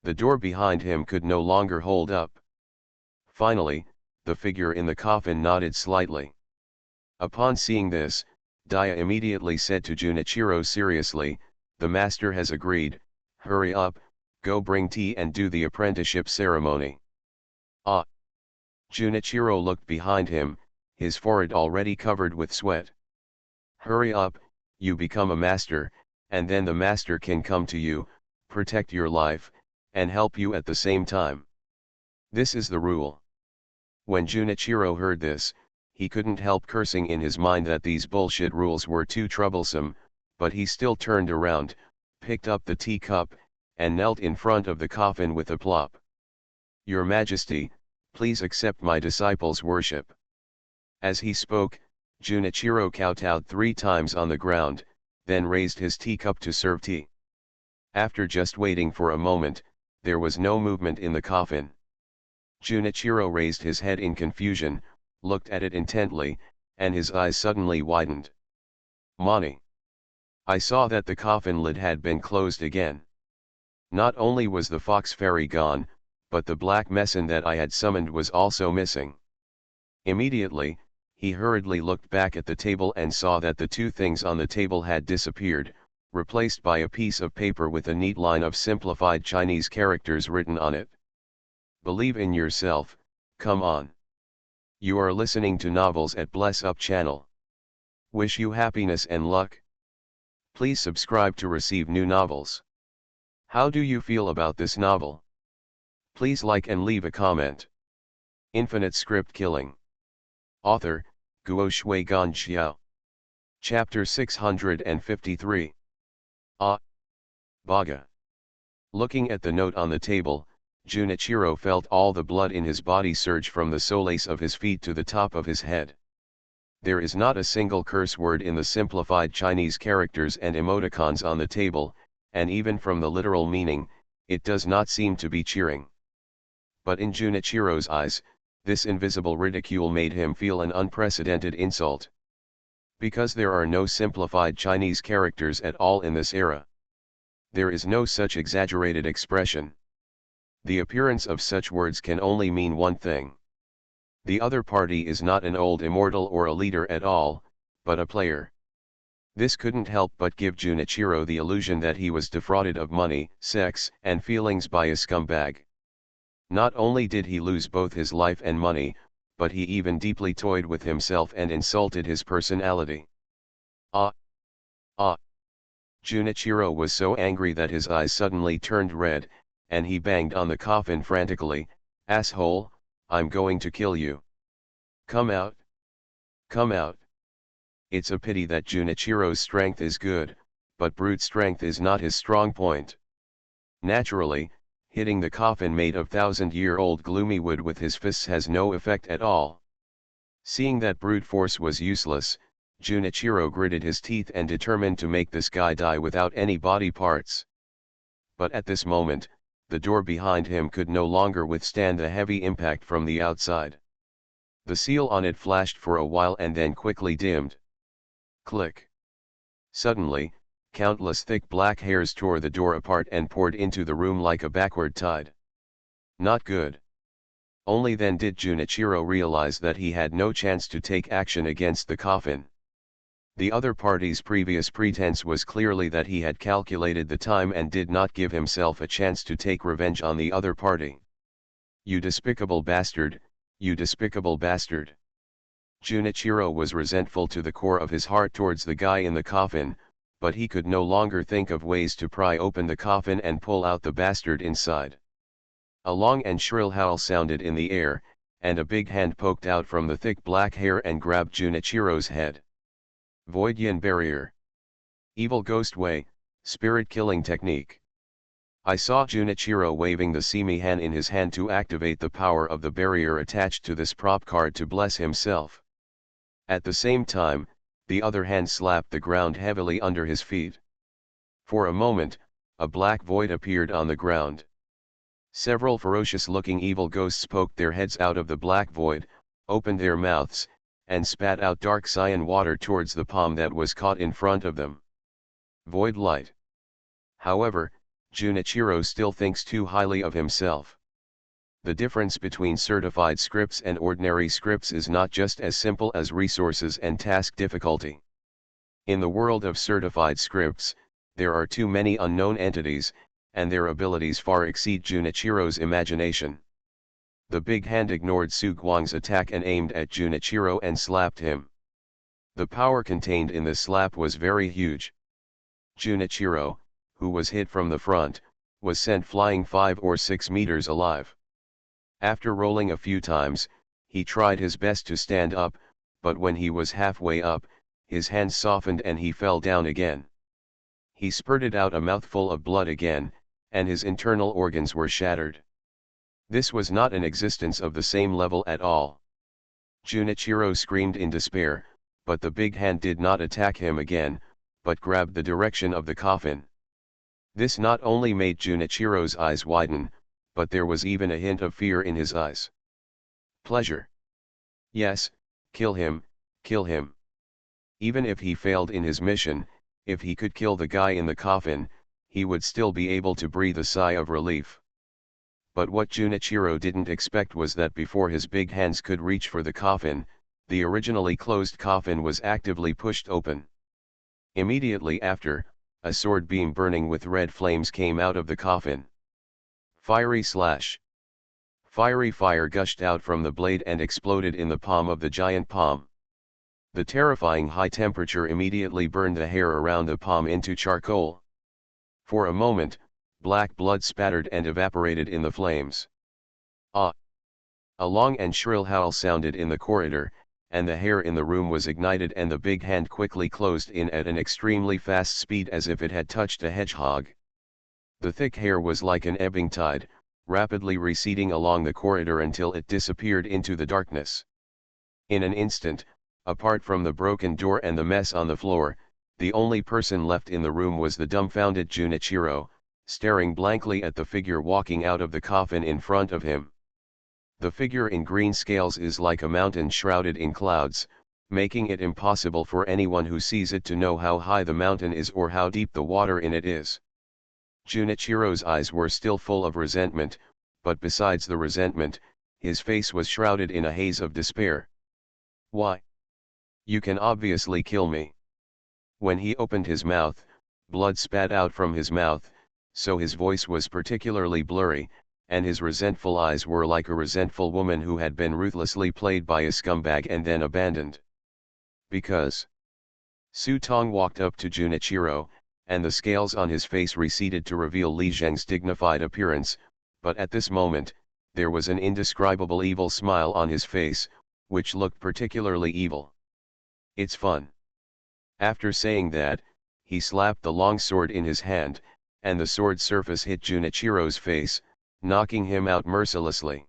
The door behind him could no longer hold up. Finally, the figure in the coffin nodded slightly. Upon seeing this, Daya immediately said to Junichiro seriously, "The master has agreed, hurry up, go bring tea and do the apprenticeship ceremony." Ah! Junichiro looked behind him, his forehead already covered with sweat. "Hurry up, you become a master, and then the master can come to you, protect your life, and help you at the same time. This is the rule." When Junichiro heard this, he couldn't help cursing in his mind that these bullshit rules were too troublesome, but he still turned around, picked up the teacup, and knelt in front of the coffin with a plop. "Your Majesty, please accept my disciple's worship." As he spoke, Junichiro kowtowed 3 times on the ground, then raised his teacup to serve tea. After just waiting for a moment, there was no movement in the coffin. Junichiro raised his head in confusion, looked at it intently, and his eyes suddenly widened. "Mani!" I saw that the coffin lid had been closed again. Not only was the fox fairy gone, but the black meson that I had summoned was also missing. Immediately, he hurriedly looked back at the table and saw that the 2 things on the table had disappeared, replaced by a piece of paper with a neat line of simplified Chinese characters written on it. "Believe in yourself, come on. You are listening to Novels at Bless Up channel. Wish you happiness and luck. Please subscribe to receive new novels. How do you feel about this novel? Please like and leave a comment." Infinite Script Killing. Author, Guo Shui Gan Xiao. Chapter 653. Ah! Baga. Looking at the note on the table, Junichiro felt all the blood in his body surge from the soles of his feet to the top of his head. There is not a single curse word in the simplified Chinese characters and emoticons on the table, and even from the literal meaning, it does not seem to be cheering. But in Junichiro's eyes, this invisible ridicule made him feel an unprecedented insult. Because there are no simplified Chinese characters at all in this era. There is no such exaggerated expression. The appearance of such words can only mean one thing. The other party is not an old immortal or a leader at all, but a player. This couldn't help but give Junichiro the illusion that he was defrauded of money, sex, and feelings by a scumbag. Not only did he lose both his life and money, but he even deeply toyed with himself and insulted his personality. Ah! Ah! Junichiro was so angry that his eyes suddenly turned red, and he banged on the coffin frantically. "Asshole, I'm going to kill you. Come out. Come out." It's a pity that Junichiro's strength is good, but brute strength is not his strong point. Naturally, hitting the coffin made of 1,000-year-old gloomy wood with his fists has no effect at all. Seeing that brute force was useless, Junichiro gritted his teeth and determined to make this guy die without any body parts. But at this moment, the door behind him could no longer withstand the heavy impact from the outside. The seal on it flashed for a while and then quickly dimmed. Click. Suddenly, Countless thick black hairs tore the door apart and poured into the room like a backward tide. Not good. Only then did Junichiro realize that he had no chance to take action against the coffin. The other party's previous pretense was clearly that he had calculated the time and did not give himself a chance to take revenge on the other party. You despicable bastard, you despicable bastard. Junichiro was resentful to the core of his heart towards the guy in the coffin, but he could no longer think of ways to pry open the coffin and pull out the bastard inside. A long and shrill howl sounded in the air, and a big hand poked out from the thick black hair and grabbed Junichiro's head. Void Yin Barrier. Evil Ghost Way, Spirit Killing Technique. I saw Junichiro waving the Semi-Han in his hand to activate the power of the barrier attached to this prop card to bless himself. At the same time, the other hand slapped the ground heavily under his feet. For a moment, a black void appeared on the ground. Several ferocious-looking evil ghosts poked their heads out of the black void, opened their mouths, and spat out dark cyan water towards the palm that was caught in front of them. Void light. However, Junichiro still thinks too highly of himself. The difference between certified scripts and ordinary scripts is not just as simple as resources and task difficulty. In the world of certified scripts, there are too many unknown entities, and their abilities far exceed Junichiro's imagination. The big hand ignored Su Guang's attack and aimed at Junichiro and slapped him. The power contained in the slap was very huge. Junichiro, who was hit from the front, was sent flying 5 or 6 meters alive. After rolling a few times, he tried his best to stand up, but when he was halfway up, his hands softened and he fell down again. He spurted out a mouthful of blood again, and his internal organs were shattered. This was not an existence of the same level at all. Junichiro screamed in despair, but the big hand did not attack him again, but grabbed the direction of the coffin. This not only made Junichiro's eyes widen, but there was even a hint of fear in his eyes. Pleasure. Yes, kill him, kill him. Even if he failed in his mission, if he could kill the guy in the coffin, he would still be able to breathe a sigh of relief. But what Junichiro didn't expect was that before his big hands could reach for the coffin, the originally closed coffin was actively pushed open. Immediately after, a sword beam burning with red flames came out of the coffin. Fiery slash. Fiery fire gushed out from the blade and exploded in the palm of the giant palm. The terrifying high temperature immediately burned the hair around the palm into charcoal. For a moment, black blood spattered and evaporated in the flames. Ah! A long and shrill howl sounded in the corridor, and the hair in the room was ignited and the big hand quickly closed in at an extremely fast speed as if it had touched a hedgehog. The thick hair was like an ebbing tide, rapidly receding along the corridor until it disappeared into the darkness. In an instant, apart from the broken door and the mess on the floor, the only person left in the room was the dumbfounded Junichiro, staring blankly at the figure walking out of the coffin in front of him. The figure in green scales is like a mountain shrouded in clouds, making it impossible for anyone who sees it to know how high the mountain is or how deep the water in it is. Junichiro's eyes were still full of resentment, but besides the resentment, his face was shrouded in a haze of despair. Why? You can obviously kill me. When he opened his mouth, blood spat out from his mouth, so his voice was particularly blurry, and his resentful eyes were like a resentful woman who had been ruthlessly played by a scumbag and then abandoned. Because Su Tong walked up to Junichiro, and the scales on his face receded to reveal Li Zheng's dignified appearance, but at this moment, there was an indescribable evil smile on his face, which looked particularly evil. It's fun. After saying that, he slapped the long sword in his hand, and the sword surface hit Junichiro's face, knocking him out mercilessly.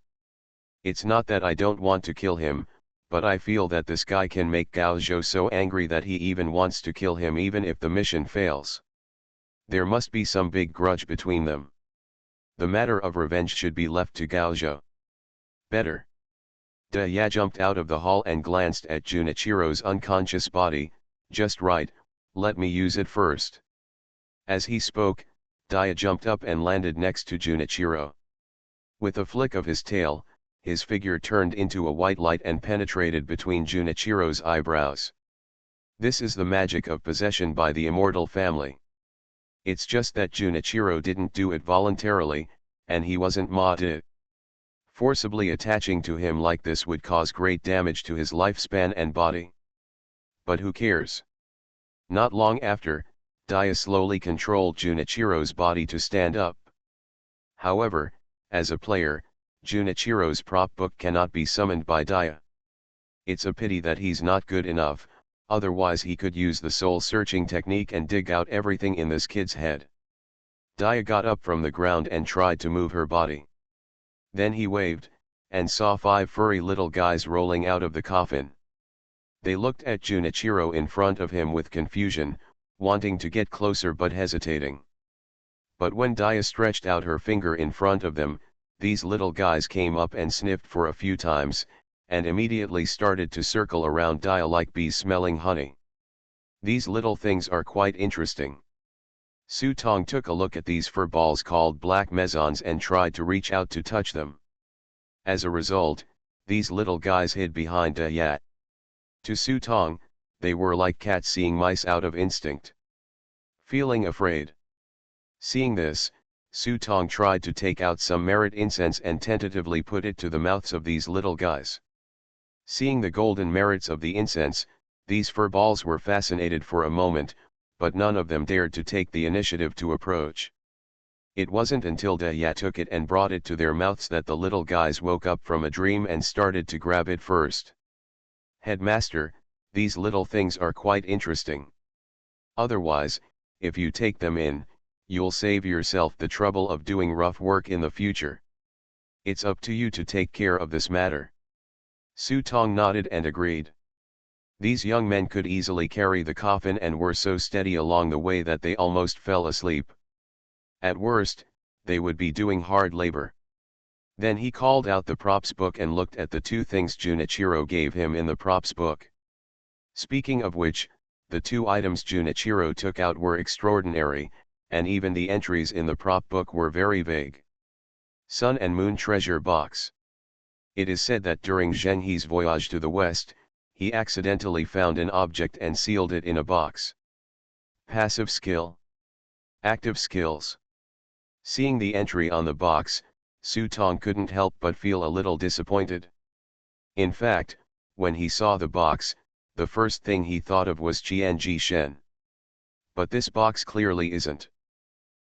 It's not that I don't want to kill him, but I feel that this guy can make Gao Zhou so angry that he even wants to kill him even if the mission fails. There must be some big grudge between them. The matter of revenge should be left to Gao Zhou. Better. Da Ya jumped out of the hall and glanced at Junichiro's unconscious body. Just right, let me use it first. As he spoke, Dia jumped up and landed next to Junichiro. With a flick of his tail, his figure turned into a white light and penetrated between Junichiro's eyebrows. This is the magic of possession by the immortal family. It's just that Junichiro didn't do it voluntarily, and he wasn't modded. Forcibly attaching to him like this would cause great damage to his lifespan and body. But who cares? Not long after, Dia slowly controlled Junichiro's body to stand up. However, as a player, Junichiro's prop book cannot be summoned by Dia. It's a pity that he's not good enough, otherwise he could use the soul-searching technique and dig out everything in this kid's head. Dia got up from the ground and tried to move her body. Then he waved, and saw 5 furry little guys rolling out of the coffin. They looked at Junichiro in front of him with confusion, wanting to get closer but hesitating. But when Dia stretched out her finger in front of them, these little guys came up and sniffed for a few times, and immediately started to circle around Dia like bees smelling honey. These little things are quite interesting. Su Tong took a look at these fur balls called black mesons and tried to reach out to touch them. As a result, these little guys hid behind Dia. To Su Tong, they were like cats seeing mice out of instinct. Feeling afraid. Seeing this, Su Tong tried to take out some merit incense and tentatively put it to the mouths of these little guys. Seeing the golden merits of the incense, these fur balls were fascinated for a moment, but none of them dared to take the initiative to approach. It wasn't until Dia took it and brought it to their mouths that the little guys woke up from a dream and started to grab it first. Headmaster, these little things are quite interesting. Otherwise, if you take them in, you'll save yourself the trouble of doing rough work in the future. It's up to you to take care of this matter. Su Tong nodded and agreed. These young men could easily carry the coffin and were so steady along the way that they almost fell asleep. At worst, they would be doing hard labor. Then he called out the props book and looked at the 2 things Junichiro gave him in the props book. Speaking of which, the 2 items Junichiro took out were extraordinary, and even the entries in the prop book were very vague. Sun and Moon Treasure Box. It is said that during Zheng He's voyage to the west, he accidentally found an object and sealed it in a box. Passive skill. Active skills. Seeing the entry on the box, Su Tong couldn't help but feel a little disappointed. In fact, when he saw the box, the first thing he thought of was Qianji Shen. But this box clearly isn't.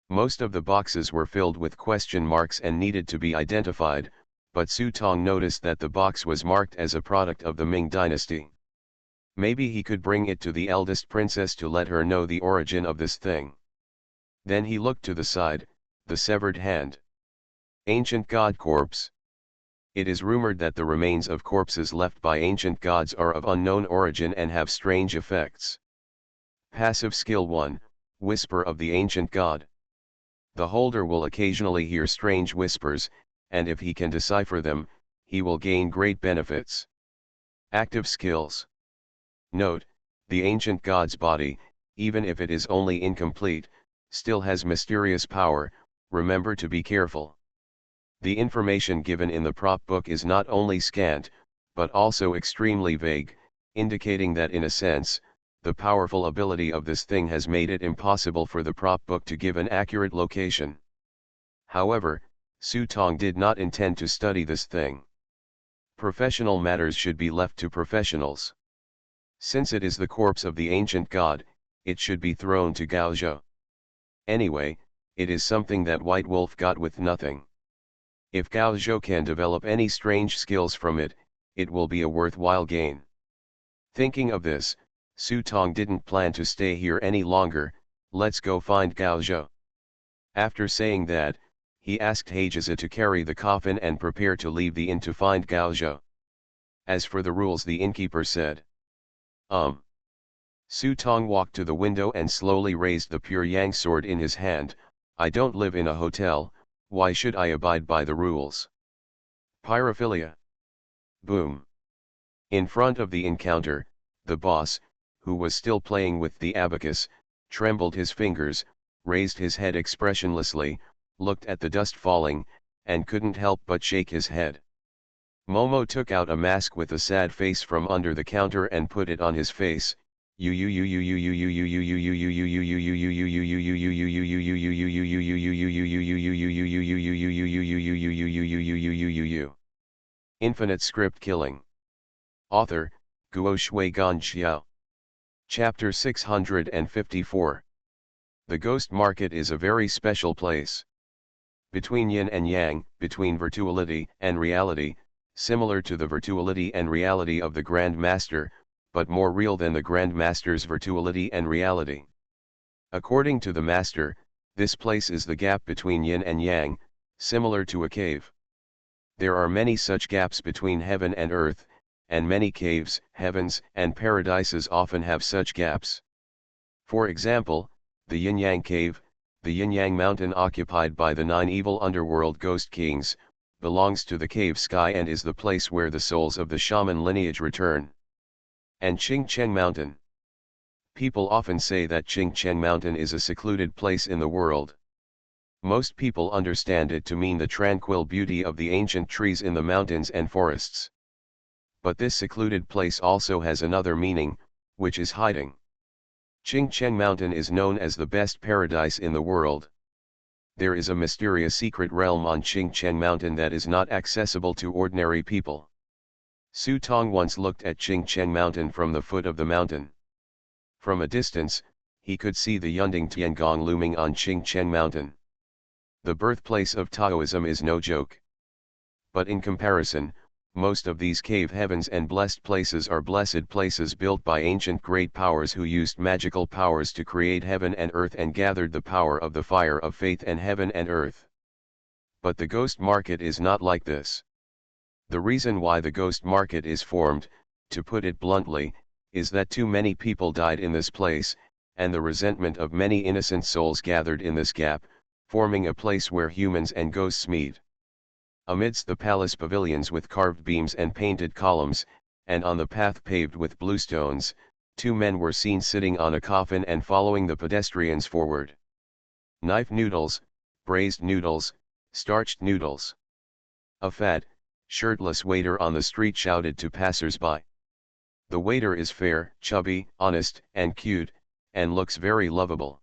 Most of the boxes were filled with question marks and needed to be identified, but Su Tong noticed that the box was marked as a product of the Ming dynasty. Maybe he could bring it to the eldest princess to let her know the origin of this thing. Then he looked to the side, the severed hand. Ancient god corpse. It is rumored that the remains of corpses left by ancient gods are of unknown origin and have strange effects. Passive skill 1, Whisper of the Ancient God. The holder will occasionally hear strange whispers, and if he can decipher them, he will gain great benefits. Active skills. Note, the ancient god's body, even if it is only incomplete, still has mysterious power, remember to be careful. The information given in the prop book is not only scant, but also extremely vague, indicating that in a sense, the powerful ability of this thing has made it impossible for the prop book to give an accurate location. However, Su Tong did not intend to study this thing. Professional matters should be left to professionals. Since it is the corpse of the ancient god, it should be thrown to Gao Zhou. Anyway, it is something that White Wolf got with nothing. If Gao Zhou can develop any strange skills from it, it will be a worthwhile gain. Thinking of this, Su Tong didn't plan to stay here any longer. Let's go find Gao Zhou. After saying that, he asked Heijiza to carry the coffin and prepare to leave the inn to find Gao Zhou. As for the rules, the innkeeper said. Su Tong walked to the window and slowly raised the pure yang sword in his hand. I don't live in a hotel, why should I abide by the rules? Pyrophilia. Boom. In front of the encounter, the boss, who was still playing with the abacus, trembled his fingers, raised his head expressionlessly, looked at the dust falling, and couldn't help but shake his head. Momo took out a mask with a sad face from under the counter and put it on his face. Infinite script killing. Author, Guo Shui Gan Xiao. Chapter 654. The ghost market is a very special place. Between yin and yang, between virtuality and reality, similar to the virtuality and reality of the Grand Master, but more real than the Grand Master's virtuality and reality. According to the Master, this place is the gap between yin and yang, similar to a cave. There are many such gaps between heaven and earth, and many caves, heavens, and paradises often have such gaps. For example, the Yin-Yang Cave, the Yin-Yang Mountain occupied by the 9 evil underworld ghost kings, belongs to the cave sky and is the place where the souls of the shaman lineage return. And Qingcheng Mountain. People often say that Qingcheng Mountain is a secluded place in the world. Most people understand it to mean the tranquil beauty of the ancient trees in the mountains and forests. But this secluded place also has another meaning, which is hiding. Qingcheng Mountain is known as the best paradise in the world. There is a mysterious secret realm on Qingcheng Mountain that is not accessible to ordinary people. Su Tong once looked at Qingcheng Mountain from the foot of the mountain. From a distance, he could see the Yunding Tiangong looming on Qingcheng Mountain. The birthplace of Taoism is no joke. But in comparison, most of these cave heavens and blessed places are blessed places built by ancient great powers who used magical powers to create heaven and earth and gathered the power of the fire of faith and heaven and earth. But the ghost market is not like this. The reason why the ghost market is formed, to put it bluntly, is that too many people died in this place, and the resentment of many innocent souls gathered in this gap, forming a place where humans and ghosts meet. Amidst the palace pavilions with carved beams and painted columns, and on the path paved with blue stones, 2 men were seen sitting on a coffin and following the pedestrians forward. Knife noodles, braised noodles, starched noodles. A fat, shirtless waiter on the street shouted to passers-by. The waiter is fair, chubby, honest, and cute, and looks very lovable.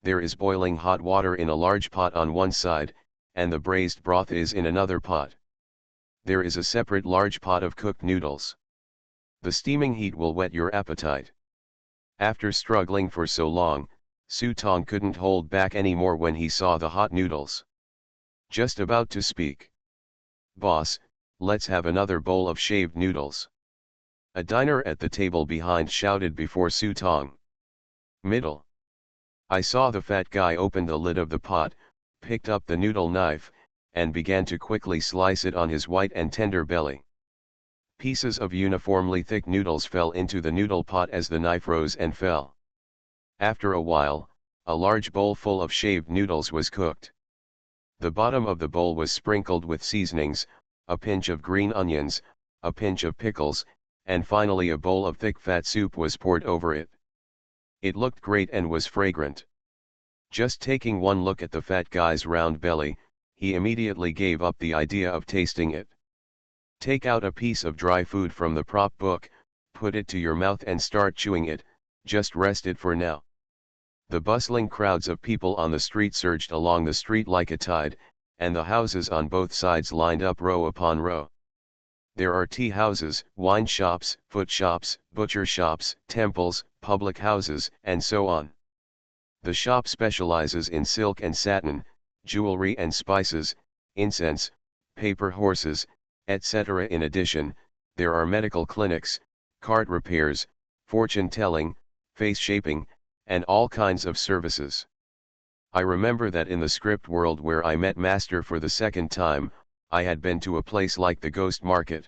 There is boiling hot water in a large pot on one side, and the braised broth is in another pot. There is a separate large pot of cooked noodles. The steaming heat will whet your appetite. After struggling for so long, Su Tong couldn't hold back anymore when he saw the hot noodles. Just about to speak. "Boss, let's have another bowl of shaved noodles." A diner at the table behind shouted before Su Tong. Middle. I saw the fat guy open the lid of the pot, picked up the noodle knife, and began to quickly slice it on his white and tender belly. Pieces of uniformly thick noodles fell into the noodle pot as the knife rose and fell. After a while, a large bowl full of shaved noodles was cooked. The bottom of the bowl was sprinkled with seasonings, a pinch of green onions, a pinch of pickles, and finally a bowl of thick fat soup was poured over it. It looked great and was fragrant. Just taking one look at the fat guy's round belly, he immediately gave up the idea of tasting it. Take out a piece of dry food from the prop book, put it to your mouth and start chewing it, just rest it for now. The bustling crowds of people on the street surged along the street like a tide, and the houses on both sides lined up row upon row. There are tea houses, wine shops, foot shops, butcher shops, temples, public houses, and so on. The shop specializes in silk and satin, jewelry and spices, incense, paper horses, etc. In addition, there are medical clinics, cart repairs, fortune telling, face shaping, and all kinds of services. I remember that in the script world where I met Master for the second time, I had been to a place like the ghost market.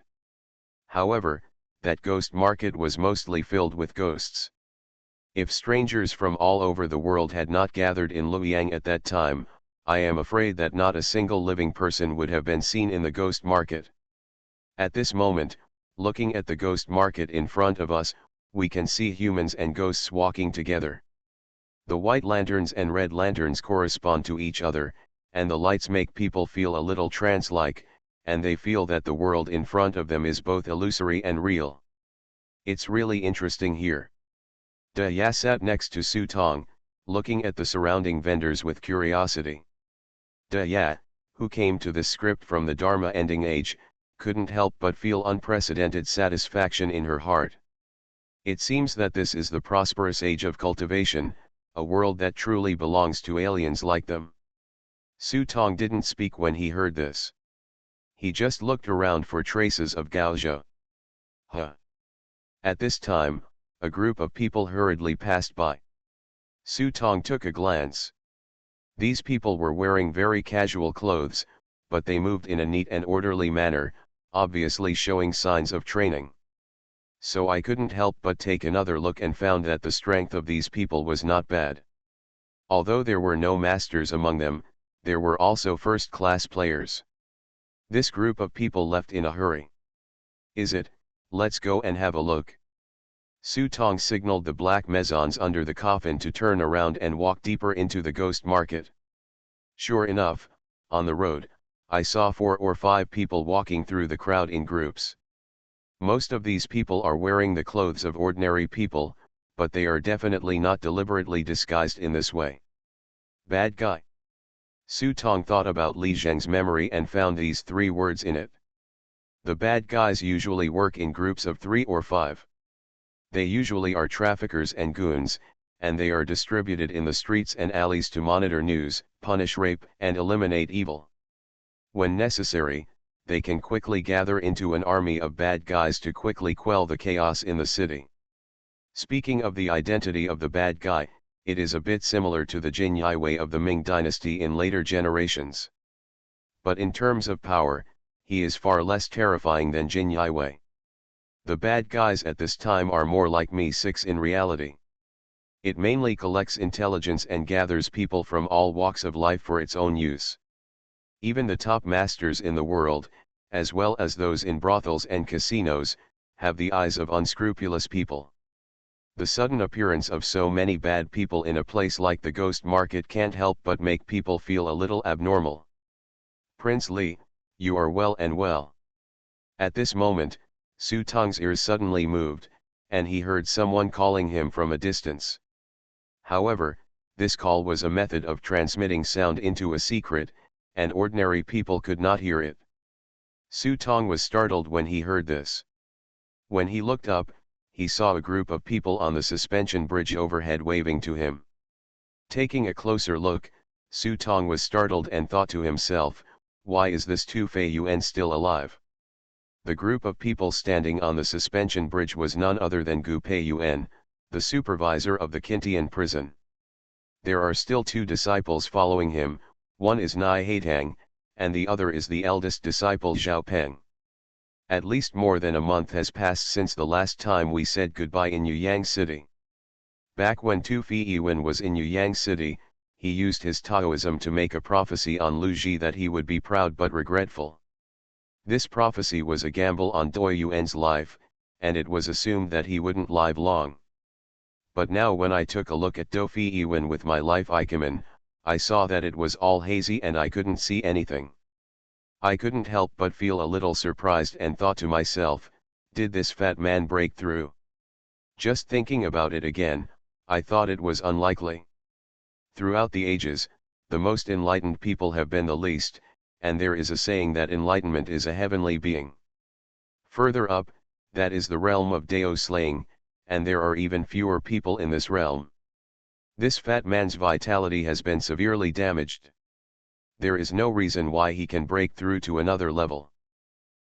However, that ghost market was mostly filled with ghosts. If strangers from all over the world had not gathered in Luoyang at that time, I am afraid that not a single living person would have been seen in the ghost market. At this moment, looking at the ghost market in front of us, we can see humans and ghosts walking together. The white lanterns and red lanterns correspond to each other, and the lights make people feel a little trance-like, and they feel that the world in front of them is both illusory and real. It's really interesting here. Ya sat next to Su Tong, looking at the surrounding vendors with curiosity. Ya, who came to this script from the Dharma ending age, couldn't help but feel unprecedented satisfaction in her heart. It seems that this is the prosperous age of cultivation, a world that truly belongs to aliens like them. Su Tong didn't speak when he heard this. He just looked around for traces of Gao Zhou. Huh. At this time, a group of people hurriedly passed by. Su Tong took a glance. These people were wearing very casual clothes, but they moved in a neat and orderly manner, obviously showing signs of training. So I couldn't help but take another look and found that the strength of these people was not bad. Although there were no masters among them, there were also first-class players. This group of people left in a hurry. Is it? Let's go and have a look. Su Tong signaled the black maisons under the coffin to turn around and walk deeper into the ghost market. Sure enough, on the road, I saw 4 or 5 people walking through the crowd in groups. Most of these people are wearing the clothes of ordinary people, but they are definitely not deliberately disguised in this way. Bad guy. Su Tong thought about Li Zheng's memory and found these 3 words in it. The bad guys usually work in groups of 3 or 5. They usually are traffickers and goons, and they are distributed in the streets and alleys to monitor news, punish rape, and eliminate evil. When necessary, they can quickly gather into an army of bad guys to quickly quell the chaos in the city. Speaking of the identity of the bad guy, it is a bit similar to the Jin Yiwei of the Ming dynasty in later generations. But in terms of power, he is far less terrifying than Jin Yiwei. The bad guys at this time are more like Mi-6 in reality. It mainly collects intelligence and gathers people from all walks of life for its own use. Even the top masters in the world, as well as those in brothels and casinos, have the eyes of unscrupulous people. The sudden appearance of so many bad people in a place like the ghost market can't help but make people feel a little abnormal. Prince Li, you are well and well. At this moment, Su Tong's ears suddenly moved, and he heard someone calling him from a distance. However, this call was a method of transmitting sound into a secret, and ordinary people could not hear it. Su Tong was startled when he heard this. When he looked up, he saw a group of people on the suspension bridge overhead waving to him. Taking a closer look, Su Tong was startled and thought to himself, why is this Tu Fei Yuan still alive? The group of people standing on the suspension bridge was none other than Gu Pei Yuan, the supervisor of the Qintian prison. There are still 2 disciples following him, one is Nai Haitang, and the other is the eldest disciple Zhao Peng. At least more than a month has passed since the last time we said goodbye in Yuyang City. Back when Tu Fei Yuan was in Yuyang City, he used his Taoism to make a prophecy on Lu Ji that he would be proud but regretful. This prophecy was a gamble on Doi Yuan's life, and it was assumed that he wouldn't live long. But now when I took a look at Doi Fei Yuan with my life Ikemen, I saw that it was all hazy and I couldn't see anything. I couldn't help but feel a little surprised and thought to myself, did this fat man break through? Just thinking about it again, I thought it was unlikely. Throughout the ages, the most enlightened people have been the least, and there is a saying that enlightenment is a heavenly being. Further up, that is the realm of Dao slaying, and there are even fewer people in this realm. This fat man's vitality has been severely damaged. There is no reason why he can break through to another level.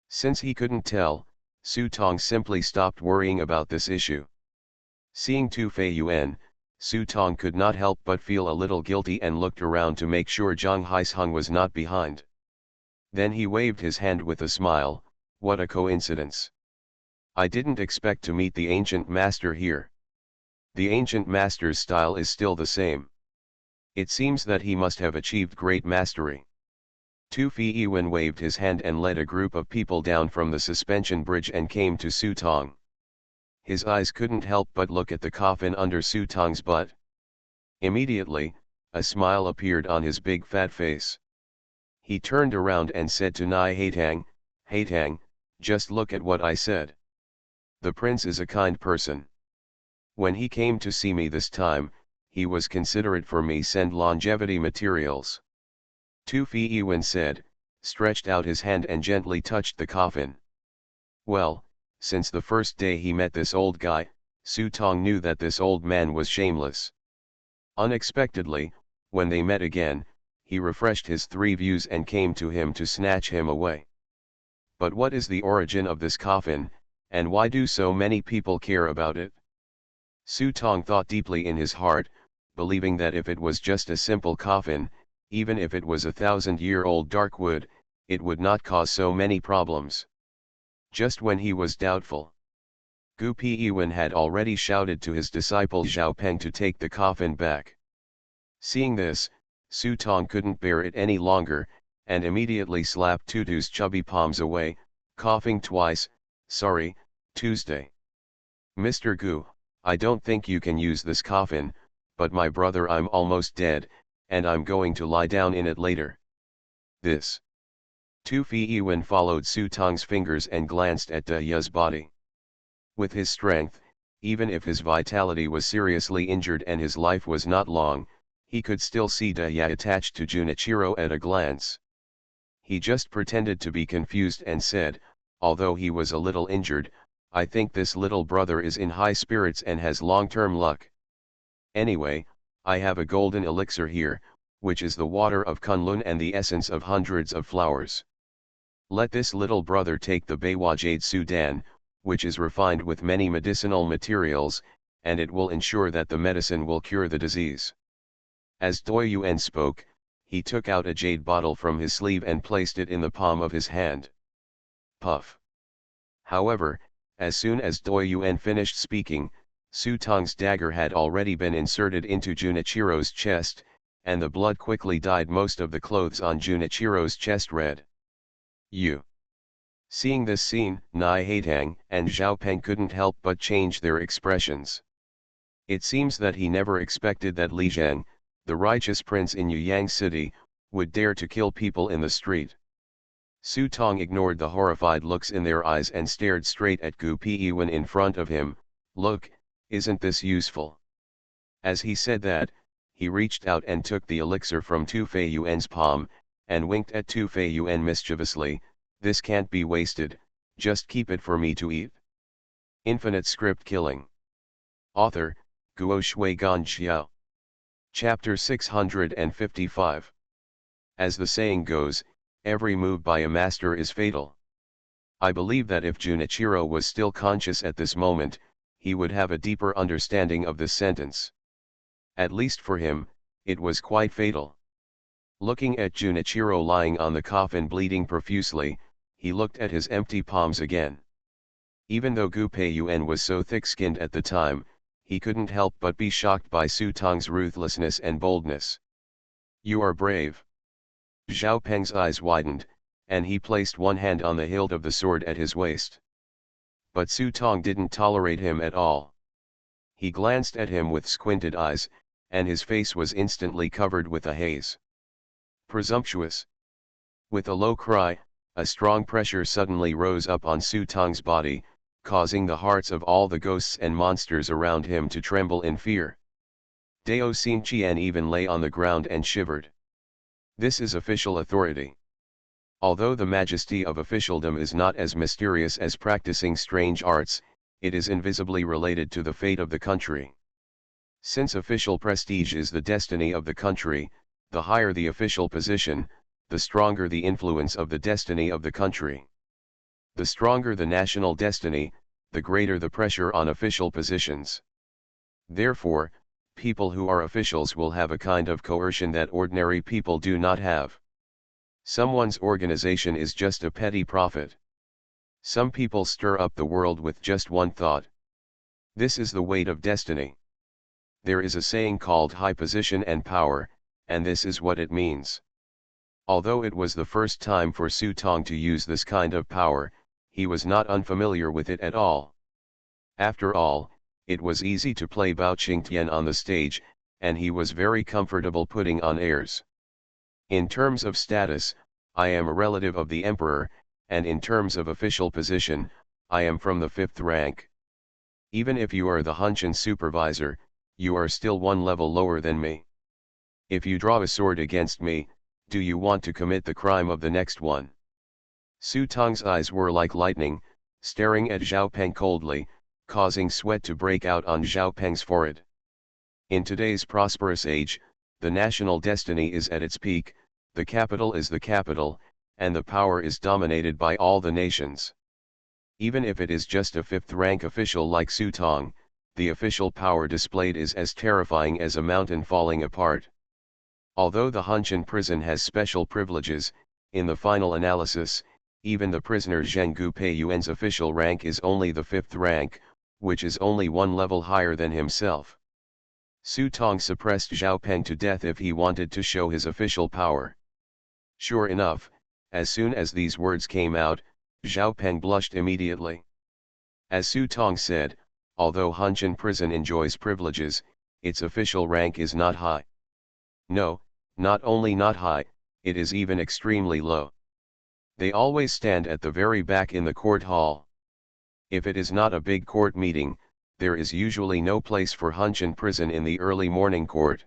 Since he couldn't tell, Su Tong simply stopped worrying about this issue. Seeing Tu Fei Yuan, Su Tong could not help but feel a little guilty and looked around to make sure Zhang Haisheng was not behind. Then he waved his hand with a smile, what a coincidence. I didn't expect to meet the ancient master here. The ancient master's style is still the same. It seems that he must have achieved great mastery. Tu Fei Yuan waved his hand and led a group of people down from the suspension bridge and came to Su Tong. His eyes couldn't help but look at the coffin under Su Tong's butt. Immediately, a smile appeared on his big fat face. He turned around and said to Nai Haitang, just look at what I said. The prince is a kind person. When he came to see me this time, he was considerate for me send longevity materials. Tu Fi Ewan said, stretched out his hand and gently touched the coffin. Well, since the first day he met this old guy, Su Tong knew that this old man was shameless. Unexpectedly, when they met again, he refreshed his three views and came to him to snatch him away. But what is the origin of this coffin, and why do so many people care about it? Su Tong thought deeply in his heart, believing that if it was just a simple coffin, even if it was 1,000-year-old dark wood, it would not cause so many problems. Just when he was doubtful, Gu Piwen had already shouted to his disciple Zhao Peng to take the coffin back. Seeing this, Su Tong couldn't bear it any longer, and immediately slapped Tutu's chubby palms away, coughing twice, sorry, Tuesday. Mr. Gu, I don't think you can use this coffin, but my brother I'm almost dead, and I'm going to lie down in it later. This. Tu Fiwen followed Su Tong's fingers and glanced at De Ya's body. With his strength, even if his vitality was seriously injured and his life was not long, he could still see De Ya attached to Junichiro at a glance. He just pretended to be confused and said, although he was a little injured, I think this little brother is in high spirits and has long-term luck. Anyway, I have a golden elixir here, which is the water of Kunlun and the essence of hundreds of flowers. Let this little brother take the Beiwa Jade Sudan, which is refined with many medicinal materials, and it will ensure that the medicine will cure the disease. As Doi Yuan spoke, he took out a jade bottle from his sleeve and placed it in the palm of his hand. Puff. However, as soon as Doi Yuan finished speaking, Su Tong's dagger had already been inserted into Junichiro's chest, and the blood quickly dyed most of the clothes on Junichiro's chest red. Seeing this scene, Nai Haitang and Zhao Peng couldn't help but change their expressions. It seems that he never expected that Li Zhang, the righteous prince in Yuyang City, would dare to kill people in the street. Su Tong ignored the horrified looks in their eyes and stared straight at Gu Piwen in front of him. Look, isn't this useful? As he said that, he reached out and took the elixir from Tu Fei Yuan's palm, and winked at Tu Fei Yuan mischievously, this can't be wasted, just keep it for me to eat. Infinite Script Killing. Author, Guo Shui Gan Xiao. Chapter 655. As the saying goes, every move by a master is fatal. I believe that if Junichiro was still conscious at this moment, he would have a deeper understanding of this sentence. At least for him, it was quite fatal. Looking at Junichiro lying on the coffin bleeding profusely, he looked at his empty palms again. Even though Gu Peiyuan was so thick-skinned at the time, he couldn't help but be shocked by Su Tong's ruthlessness and boldness. You are brave. Zhao Peng's eyes widened, and he placed one hand on the hilt of the sword at his waist. But Su Tong didn't tolerate him at all. He glanced at him with squinted eyes, and his face was instantly covered with a haze. Presumptuous. With a low cry, a strong pressure suddenly rose up on Su Tong's body, causing the hearts of all the ghosts and monsters around him to tremble in fear. Dao Xingqian even lay on the ground and shivered. This is official authority. Although the majesty of officialdom is not as mysterious as practicing strange arts, it is invisibly related to the fate of the country. Since official prestige is the destiny of the country, the higher the official position, the stronger the influence of the destiny of the country. The stronger the national destiny, the greater the pressure on official positions. Therefore, people who are officials will have a kind of coercion that ordinary people do not have. Someone's organization is just a petty profit. Some people stir up the world with just one thought. This is the weight of destiny. There is a saying called high position and power, and this is what it means. Although it was the first time for Su Tong to use this kind of power, he was not unfamiliar with it at all. After all, it was easy to play Bao Qingtian on the stage, and he was very comfortable putting on airs. In terms of status, I am a relative of the emperor, and in terms of official position, I am from the 5th rank. Even if you are the Hunshin supervisor, you are still one level lower than me. If you draw a sword against me, do you want to commit the crime of the next one? Su Tong's eyes were like lightning, staring at Zhao Peng coldly, causing sweat to break out on Zhao Peng's forehead. In today's prosperous age, the national destiny is at its peak, the capital is the capital, and the power is dominated by all the nations. Even if it is just a 5th rank official like Su Tong, the official power displayed is as terrifying as a mountain falling apart. Although the Hunshin prison has special privileges, in the final analysis, even the prisoner Zheng Gupeiyuan's official rank is only the 5th rank, which is only one level higher than himself. Su Tong suppressed Zhao Peng to death if he wanted to show his official power. Sure enough, as soon as these words came out, Zhao Peng blushed immediately. As Su Tong said, although Hunshin prison enjoys privileges, its official rank is not high. No, not only not high, it is even extremely low. They always stand at the very back in the court hall. If it is not a big court meeting, there is usually no place for Hunshin prison in the early morning court.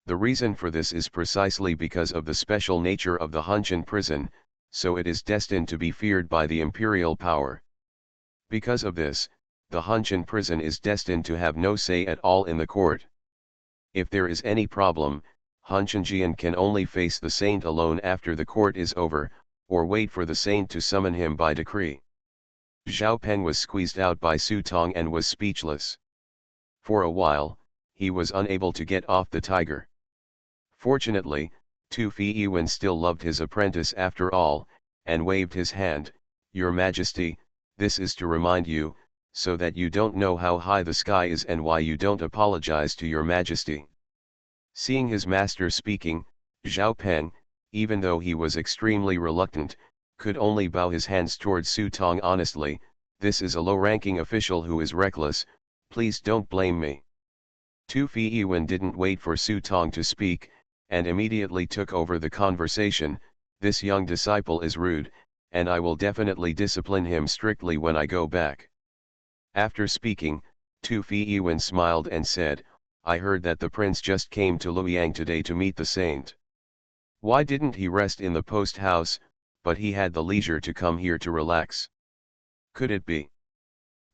The reason for this is precisely because of the special nature of the Hunshin prison, so it is destined to be feared by the imperial power. Because of this, the Hunshin prison is destined to have no say at all in the court. If there is any problem, Hunshinjian can only face the saint alone after the court is over, or wait for the saint to summon him by decree. Zhao Peng was squeezed out by Su Tong and was speechless. For a while, he was unable to get off the tiger. Fortunately, Tu Feiyuan still loved his apprentice after all, and waved his hand. "Your Majesty, this is to remind you, so that you don't know how high the sky is and why you don't apologize to your Majesty." Seeing his master speaking, Zhao Peng, even though he was extremely reluctant, could only bow his hands towards Su Tong honestly. "This is a low-ranking official who is reckless, please don't blame me." Tu Feiyuan didn't wait for Su Tong to speak, and immediately took over the conversation. "This young disciple is rude, and I will definitely discipline him strictly when I go back." After speaking, Tu Feiyuan smiled and said, "I heard that the prince just came to Luoyang today to meet the saint. Why didn't he rest in the post house, but he had the leisure to come here to relax? Could it be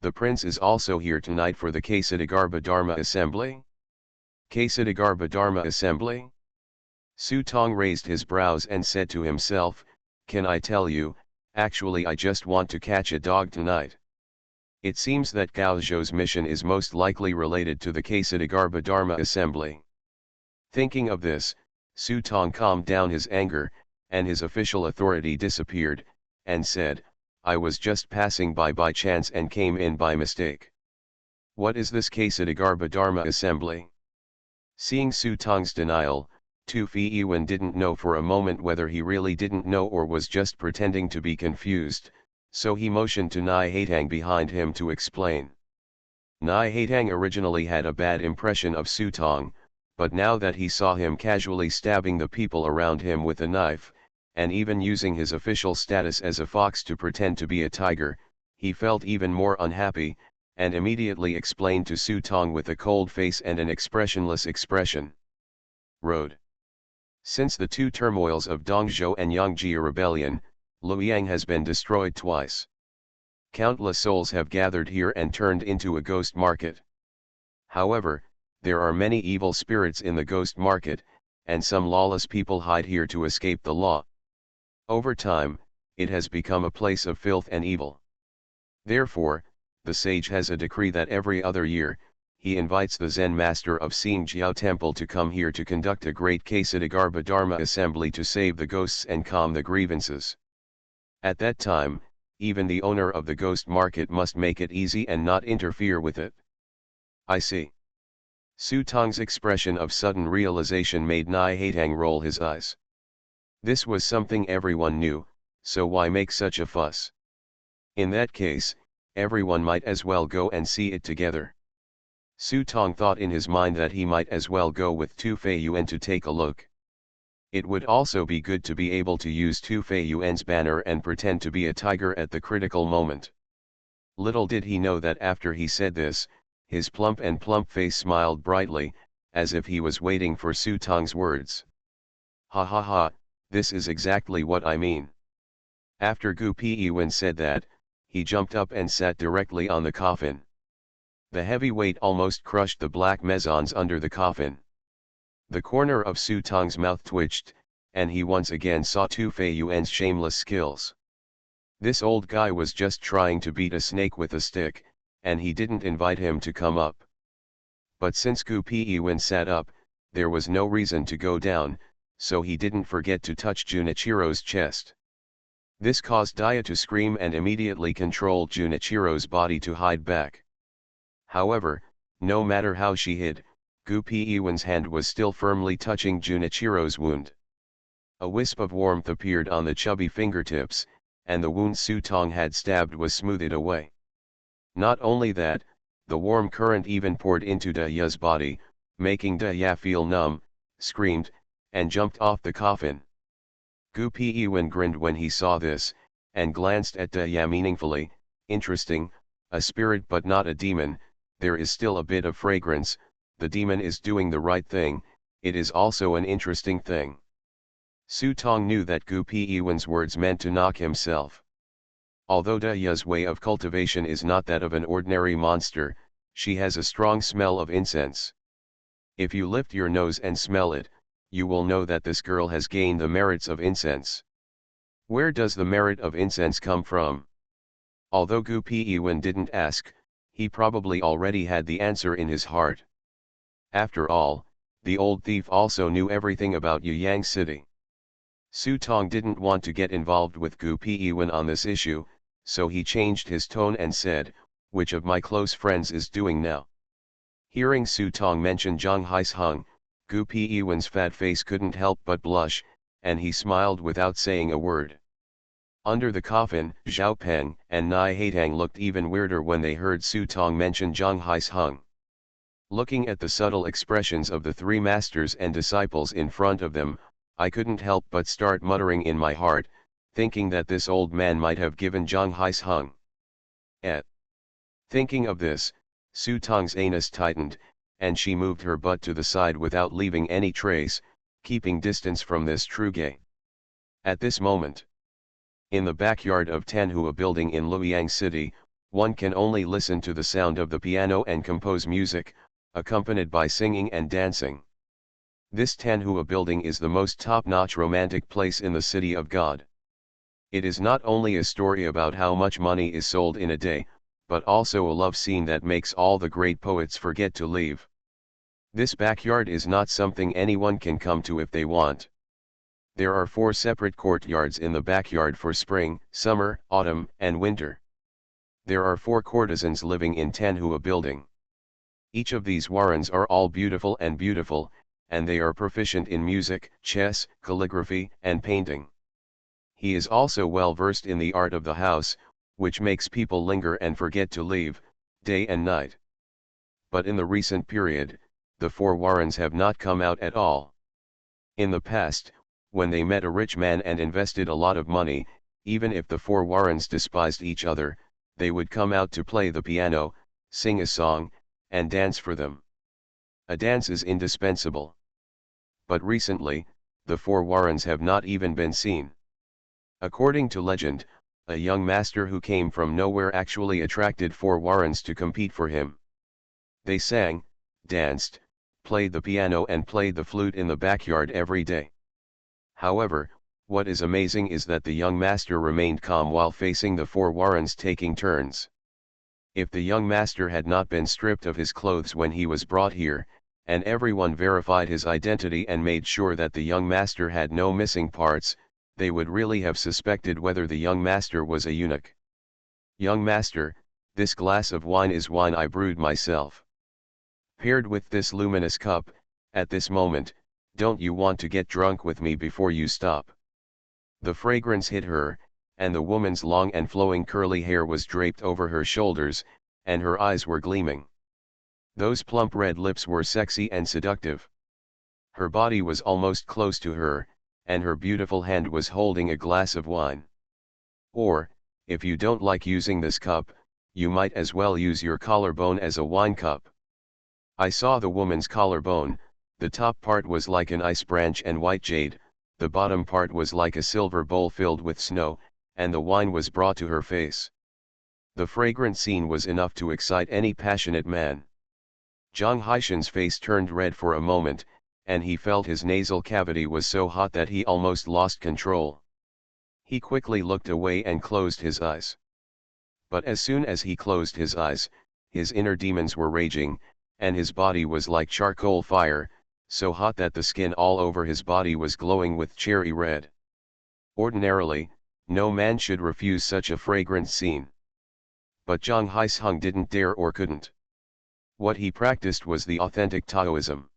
the prince is also here tonight for the Kesidagarba Dharma assembly?" Kesidagarba Dharma assembly? Su Tong raised his brows and said to himself, "Can I tell you, actually I just want to catch a dog tonight." It seems that Gao Zhou's mission is most likely related to the Kesidagarba Dharma assembly. Thinking of this, Su Tong calmed down his anger, and his official authority disappeared, and said, "I was just passing by chance and came in by mistake. What is this Kesidagarba Dharma assembly?" Seeing Su Tong's denial, Tu Feiyuan didn't know for a moment whether he really didn't know or was just pretending to be confused, so he motioned to Nai Haitang behind him to explain. Nai Haitang originally had a bad impression of Su Tong, but now that he saw him casually stabbing the people around him with a knife, and even using his official status as a fox to pretend to be a tiger, he felt even more unhappy, and immediately explained to Su Tong with a cold face and an expressionless expression. Road. Since the two turmoils of Dongzhou and Yongjia rebellion, Luoyang has been destroyed twice. Countless souls have gathered here and turned into a ghost market. However, there are many evil spirits in the ghost market, and some lawless people hide here to escape the law. Over time, it has become a place of filth and evil. Therefore, the sage has a decree that every other year, he invites the Zen master of Xingjiao Temple to come here to conduct a great Kesidagarba Dharma assembly to save the ghosts and calm the grievances. At that time, even the owner of the ghost market must make it easy and not interfere with it. I see. Su Tong's expression of sudden realization made Nai Haitang roll his eyes. This was something everyone knew, so why make such a fuss? In that case, everyone might as well go and see it together. Su Tong thought in his mind that he might as well go with Tu Fei Yuan to take a look. It would also be good to be able to use Tu Fei Yuan's banner and pretend to be a tiger at the critical moment. Little did he know that after he said this, his plump face smiled brightly, as if he was waiting for Su Tong's words. Ha ha ha, this is exactly what I mean. After Gu Piwen said that, he jumped up and sat directly on the coffin. The heavy weight almost crushed the black mezons under the coffin. The corner of Su Tong's mouth twitched, and he once again saw Tu Fei Yuan's shameless skills. This old guy was just trying to beat a snake with a stick, and he didn't invite him to come up. But since Gu Piwen sat up, there was no reason to go down, so he didn't forget to touch Junichiro's chest. This caused Dia to scream and immediately controlled Junichiro's body to hide back. However, no matter how she hid, Gu Piwen's hand was still firmly touching Junichiro's wound. A wisp of warmth appeared on the chubby fingertips, and the wound Su Tong had stabbed was smoothed away. Not only that, the warm current even poured into Daya's body, making Daya feel numb, screamed, and jumped off the coffin. Gu Piwen grinned when he saw this, and glanced at Daya meaningfully. Interesting, a spirit but not a demon, there is still a bit of fragrance, the demon is doing the right thing, it is also an interesting thing. Su Tong knew that Gu Piwen's words meant to knock himself. Although Daya's way of cultivation is not that of an ordinary monster, she has a strong smell of incense. If you lift your nose and smell it, you will know that this girl has gained the merits of incense. Where does the merit of incense come from? Although Gu Piwen didn't ask, he probably already had the answer in his heart. After all, the old thief also knew everything about Yuyang City. Su Tong didn't want to get involved with Gu Piwen on this issue, so he changed his tone and said, "Which of my close friends is doing now?" Hearing Su Tong mention Zhang Haisheng, Gu Piwen's fat face couldn't help but blush, and he smiled without saying a word. Under the coffin, Zhao Peng and Nai Haitang looked even weirder when they heard Su Tong mention Zhang Haisheng. Looking at the subtle expressions of the three masters and disciples in front of them, I couldn't help but start muttering in my heart, thinking that this old man might have given Zhang Haisheng. Thinking of this, Su Tong's anus tightened, and she moved her butt to the side without leaving any trace, keeping distance from this true gay. At this moment, in the backyard of Tanhua building in Luoyang City, one can only listen to the sound of the piano and compose music, accompanied by singing and dancing. This Tanhua building is the most top-notch romantic place in the city of God. It is not only a story about how much money is sold in a day, but also a love scene that makes all the great poets forget to leave. This backyard is not something anyone can come to if they want. There are 4 separate courtyards in the backyard for spring, summer, autumn, and winter. There are 4 courtesans living in Tanhua building. Each of these warrens are all beautiful, and they are proficient in music, chess, calligraphy, and painting. He is also well versed in the art of the house, which makes people linger and forget to leave, day and night. But in the recent period, the 4 warrens have not come out at all. In the past, when they met a rich man and invested a lot of money, even if the 4 warrens despised each other, they would come out to play the piano, sing a song, and dance for them. A dance is indispensable. But recently, the 4 warrens have not even been seen. According to legend, a young master who came from nowhere actually attracted 4 warrens to compete for him. They sang, danced, played the piano and played the flute in the backyard every day. However, what is amazing is that the young master remained calm while facing the 4 warrens taking turns. If the young master had not been stripped of his clothes when he was brought here, and everyone verified his identity and made sure that the young master had no missing parts, they would really have suspected whether the young master was a eunuch. "Young master, this glass of wine is wine I brewed myself. Paired with this luminous cup, at this moment, don't you want to get drunk with me before you stop?" The fragrance hit her, and the woman's long and flowing curly hair was draped over her shoulders, and her eyes were gleaming. Those plump red lips were sexy and seductive. Her body was almost close to her, and her beautiful hand was holding a glass of wine. Or, if you don't like using this cup, you might as well use your collarbone as a wine cup. I saw the woman's collarbone. The top part was like an ice branch and white jade, the bottom part was like a silver bowl filled with snow, and the wine was brought to her face. The fragrant scene was enough to excite any passionate man. Zhang Haishan's face turned red for a moment, and he felt his nasal cavity was so hot that he almost lost control. He quickly looked away and closed his eyes. But as soon as he closed his eyes, his inner demons were raging, and his body was like charcoal fire, so hot that the skin all over his body was glowing with cherry red. Ordinarily, no man should refuse such a fragrant scene. But Zhang Haisheng didn't dare or couldn't. What he practiced was the authentic Taoism.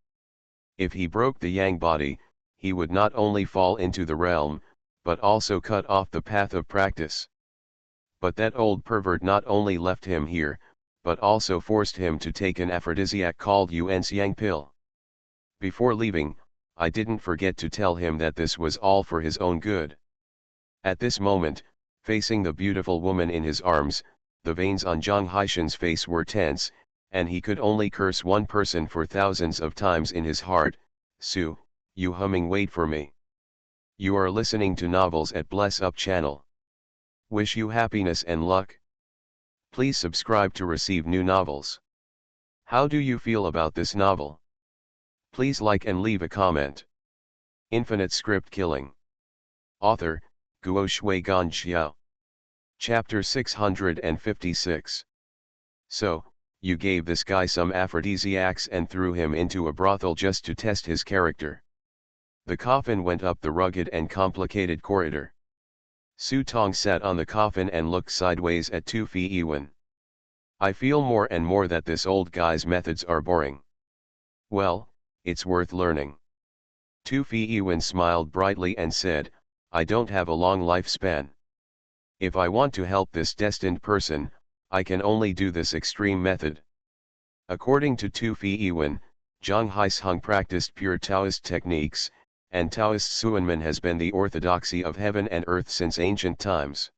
If he broke the yang body, he would not only fall into the realm, but also cut off the path of practice. But that old pervert not only left him here, but also forced him to take an aphrodisiac called Yuan-Xiang pill. Before leaving, I didn't forget to tell him that this was all for his own good. At this moment, facing the beautiful woman in his arms, the veins on Zhang Haishan's face were tense, and he could only curse one person for thousands of times in his heart. Su, you humming, wait for me. You are listening to Novels at Bless Up channel. Wish you happiness and luck. Please subscribe to receive new novels. How do you feel about this novel? Please like and leave a comment. Infinite Script Killing. Author, Guo Shui Gan Xiao. Chapter 656. So, you gave this guy some aphrodisiacs and threw him into a brothel just to test his character. The coffin went up the rugged and complicated corridor. Su Tong sat on the coffin and looked sideways at Tu Fi Yiwen. I feel more and more that this old guy's methods are boring. Well, it's worth learning. Tu Fi Yiwen smiled brightly and said, I don't have a long lifespan. If I want to help this destined person, I can only do this extreme method. According to Tu Fi Yiwen, Zhang Haisheng practiced pure Taoist techniques, and Taoist Suanmen has been the orthodoxy of heaven and earth since ancient times.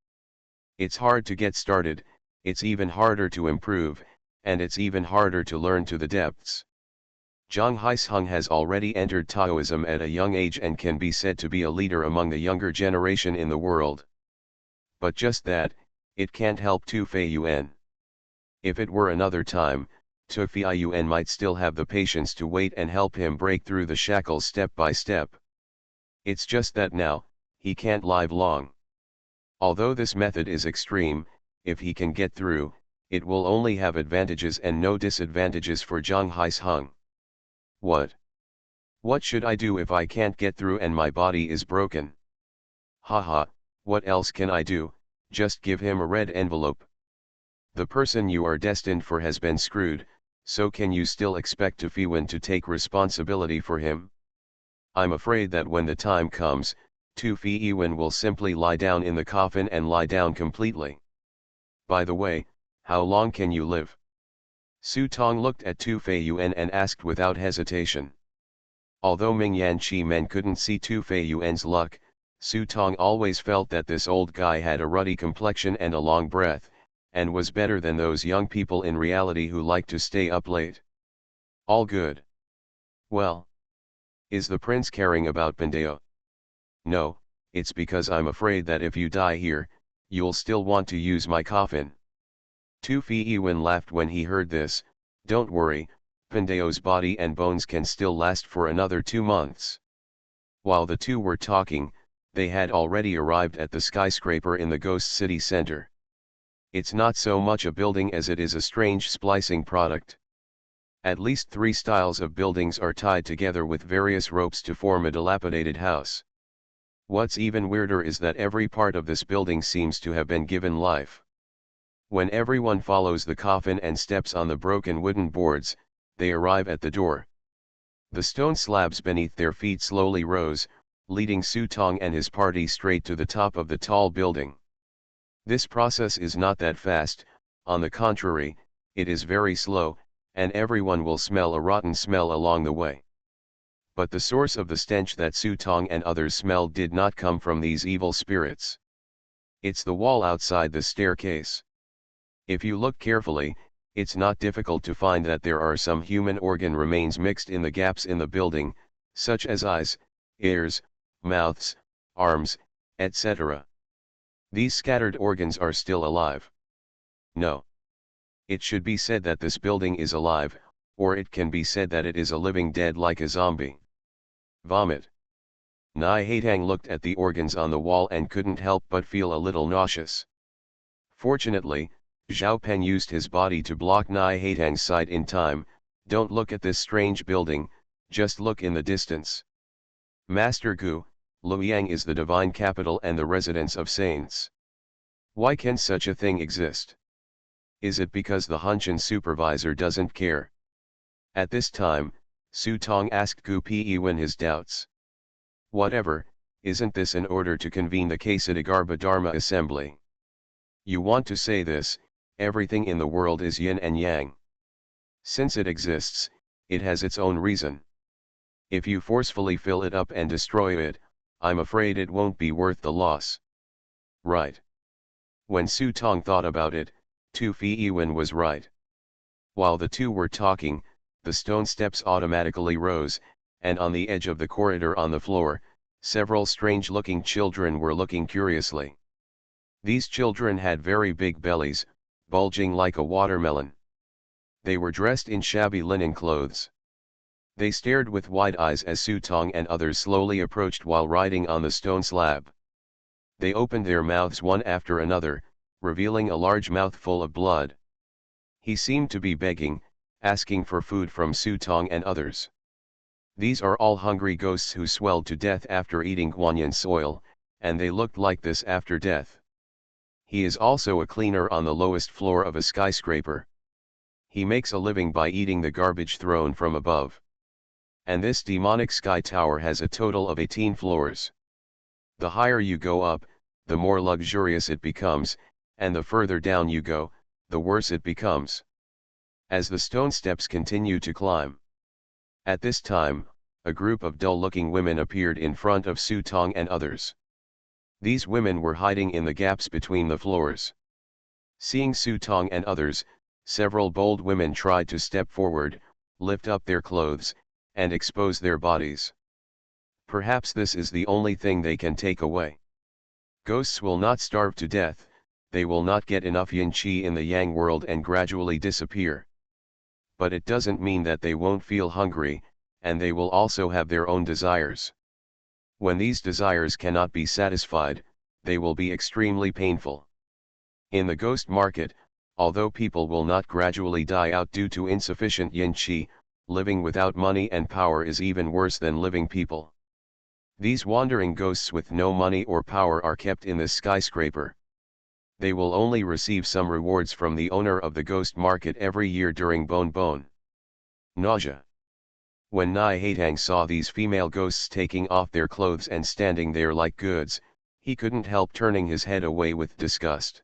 It's hard to get started, it's even harder to improve, and it's even harder to learn to the depths. Zhang Haisheng has already entered Taoism at a young age and can be said to be a leader among the younger generation in the world. But just that, it can't help Tu Fei Yuan. If it were another time, Tu Fei Yuan might still have the patience to wait and help him break through the shackles step by step. It's just that now, he can't live long. Although this method is extreme, if he can get through, it will only have advantages and no disadvantages for Zhang Haisheng. What? What should I do if I can't get through and my body is broken? Haha, what else can I do? Just give him a red envelope. The person you are destined for has been screwed, so can you still expect Tu Fi Yuan to take responsibility for him? I'm afraid that when the time comes, Tu Fi Yuan will simply lie down in the coffin and lie down completely. By the way, how long can you live? Su Tong looked at Tu Fei Yuan and asked without hesitation. Although Ming Yan Chi Men couldn't see Tu Fei Yuan's luck, Su Tong always felt that this old guy had a ruddy complexion and a long breath, and was better than those young people in reality who like to stay up late. All good. Well. Is the prince caring about Pandeo? No, it's because I'm afraid that if you die here, you'll still want to use my coffin. Tu Fi Yuan laughed when he heard this. Don't worry, Pandeo's body and bones can still last for another 2 months. While the two were talking, they had already arrived at the skyscraper in the Ghost City Center. It's not so much a building as it is a strange splicing product. At least 3 styles of buildings are tied together with various ropes to form a dilapidated house. What's even weirder is that every part of this building seems to have been given life. When everyone follows the coffin and steps on the broken wooden boards, they arrive at the door. The stone slabs beneath their feet slowly rose, leading Su Tong and his party straight to the top of the tall building. This process is not that fast, on the contrary, it is very slow, and everyone will smell a rotten smell along the way. But the source of the stench that Su Tong and others smelled did not come from these evil spirits. It's the wall outside the staircase. If you look carefully, it's not difficult to find that there are some human organ remains mixed in the gaps in the building, such as eyes, ears, mouths, arms, etc. These scattered organs are still alive. No. It should be said that this building is alive, or it can be said that it is a living dead like a zombie. Vomit. Nai Haitang looked at the organs on the wall and couldn't help but feel a little nauseous. Fortunately, Zhao Peng used his body to block Nai Haitang's sight in time. Don't look at this strange building, just look in the distance. Master Gu, Luoyang is the divine capital and the residence of saints. Why can such a thing exist? Is it because the Hunshan supervisor doesn't care? At this time, Su Tong asked Gu Peiwen his doubts. Whatever, isn't this an order to convene the Kasadagarbha Dharma assembly? You want to say this, everything in the world is yin and yang. Since it exists, it has its own reason. If you forcefully fill it up and destroy it, I'm afraid it won't be worth the loss. Right. When Su Tong thought about it, Tu Feiwen was right. While the two were talking, the stone steps automatically rose, and on the edge of the corridor on the floor, several strange-looking children were looking curiously. These children had very big bellies, bulging like a watermelon. They were dressed in shabby linen clothes. They stared with wide eyes as Su Tong and others slowly approached while riding on the stone slab. They opened their mouths one after another, revealing a large mouthful of blood. He seemed to be begging, asking for food from Su Tong and others. These are all hungry ghosts who swelled to death after eating guanyin soil, and they looked like this after death. He is also a cleaner on the lowest floor of a skyscraper. He makes a living by eating the garbage thrown from above. And this demonic sky tower has a total of 18 floors. The higher you go up, the more luxurious it becomes, and the further down you go, the worse it becomes. As the stone steps continue to climb. At this time, a group of dull-looking women appeared in front of Su Tong and others. These women were hiding in the gaps between the floors. Seeing Su Tong and others, several bold women tried to step forward, lift up their clothes, and expose their bodies. Perhaps this is the only thing they can take away. Ghosts will not starve to death, they will not get enough yin qi in the yang world and gradually disappear. But it doesn't mean that they won't feel hungry, and they will also have their own desires. When these desires cannot be satisfied, they will be extremely painful. In the ghost market, although people will not gradually die out due to insufficient yin qi, living without money and power is even worse than living people. These wandering ghosts with no money or power are kept in this skyscraper. They will only receive some rewards from the owner of the ghost market every year during Bon. Nausea. When Nai Haitang saw these female ghosts taking off their clothes and standing there like goods, he couldn't help turning his head away with disgust.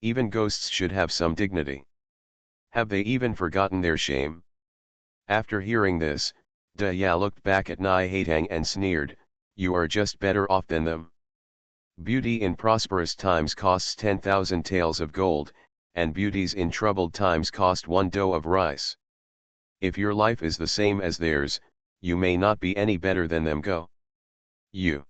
Even ghosts should have some dignity. Have they even forgotten their shame? After hearing this, Da Ya looked back at Nai Haitang and sneered, "You are just better off than them. Beauty in prosperous times costs 10,000 taels of gold, and beauties in troubled times cost 1 dough of rice. If your life is the same as theirs, you may not be any better than them. Go. You."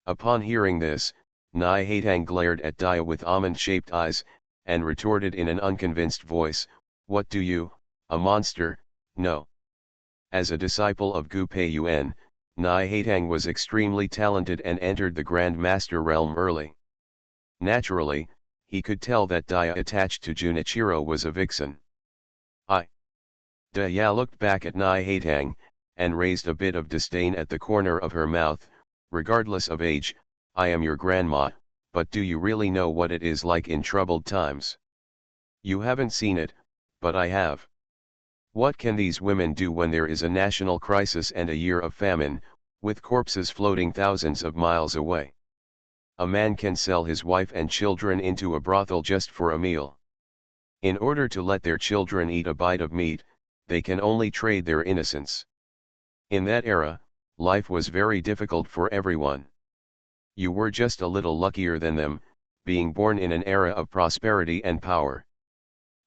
Upon hearing this, Nai Haitang glared at Dia with almond-shaped eyes, and retorted in an unconvinced voice, "What do you, a monster, know?" As a disciple of Gu Peiyuan, Nai Haitang was extremely talented and entered the Grand Master realm early. Naturally, he could tell that Dia attached to Junichiro was a vixen. Da Ya looked back at Nai Haitang, and raised a bit of disdain at the corner of her mouth, "Regardless of age, I am your grandma, but do you really know what it is like in troubled times? You haven't seen it, but I have. What can these women do when there is a national crisis and a year of famine, with corpses floating thousands of miles away? A man can sell his wife and children into a brothel just for a meal. In order to let their children eat a bite of meat, they can only trade their innocence. In that era, life was very difficult for everyone. You were just a little luckier than them, being born in an era of prosperity and power.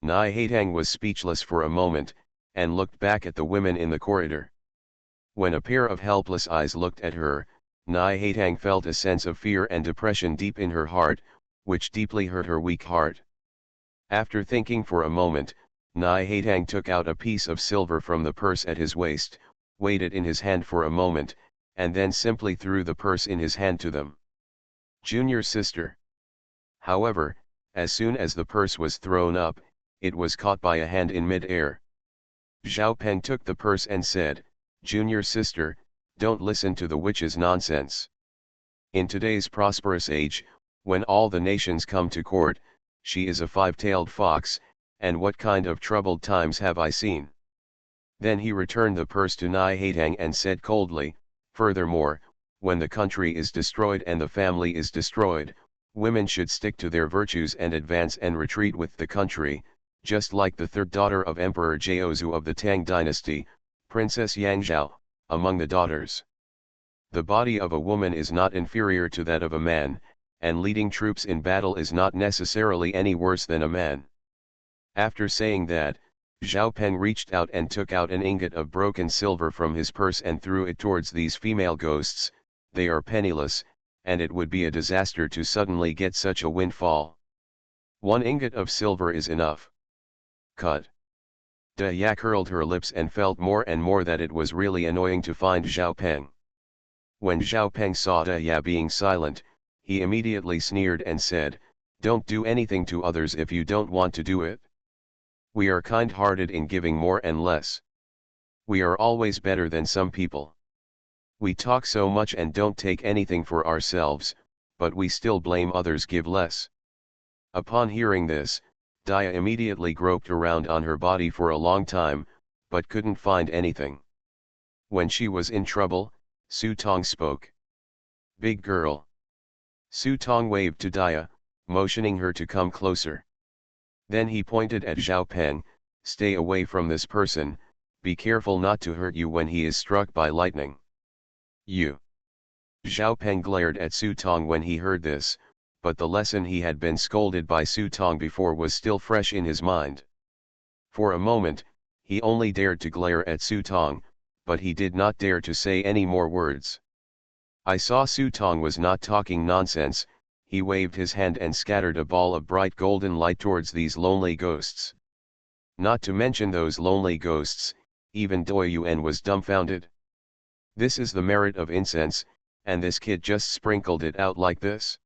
Nai Haitang was speechless for a moment, and looked back at the women in the corridor. When a pair of helpless eyes looked at her, Nai Haitang felt a sense of fear and depression deep in her heart, which deeply hurt her weak heart. After thinking for a moment, Nai Haitang took out a piece of silver from the purse at his waist, weighed it in his hand for a moment, and then simply threw the purse in his hand to them. Junior sister. However, as soon as the purse was thrown up, it was caught by a hand in mid-air. Zhao Peng took the purse and said, "Junior sister, don't listen to the witch's nonsense. In today's prosperous age, when all the nations come to court, she is a five-tailed fox, and what kind of troubled times have I seen?" Then he returned the purse to Nai Haitang and said coldly, "Furthermore, when the country is destroyed and the family is destroyed, women should stick to their virtues and advance and retreat with the country, just like the third daughter of Emperor Jiaozu of the Tang dynasty, Princess Yangzhou, among the daughters. The body of a woman is not inferior to that of a man, and leading troops in battle is not necessarily any worse than a man." After saying that, Zhao Peng reached out and took out an ingot of broken silver from his purse and threw it towards these female ghosts. They are penniless, and it would be a disaster to suddenly get such a windfall. 1 ingot of silver is enough. Cut. Ya curled her lips and felt more and more that it was really annoying to find Zhao Peng. When Zhao Peng saw Ya being silent, he immediately sneered and said, "Don't do anything to others if you don't want to do it. We are kind-hearted in giving more and less. We are always better than some people. We talk so much and don't take anything for ourselves, but we still blame others give less." Upon hearing this, Dia immediately groped around on her body for a long time, but couldn't find anything. When she was in trouble, Su Tong spoke. "Big girl." Su Tong waved to Dia, motioning her to come closer. Then he pointed at Zhao Peng, "Stay away from this person, be careful not to hurt you when he is struck by lightning." "You." Zhao Peng glared at Su Tong when he heard this, but the lesson he had been scolded by Su Tong before was still fresh in his mind. For a moment, he only dared to glare at Su Tong, but he did not dare to say any more words. I saw Su Tong was not talking nonsense. He waved his hand and scattered a ball of bright golden light towards these lonely ghosts. Not to mention those lonely ghosts, even Doi Yuan was dumbfounded. This is the merit of incense, and this kid just sprinkled it out like this.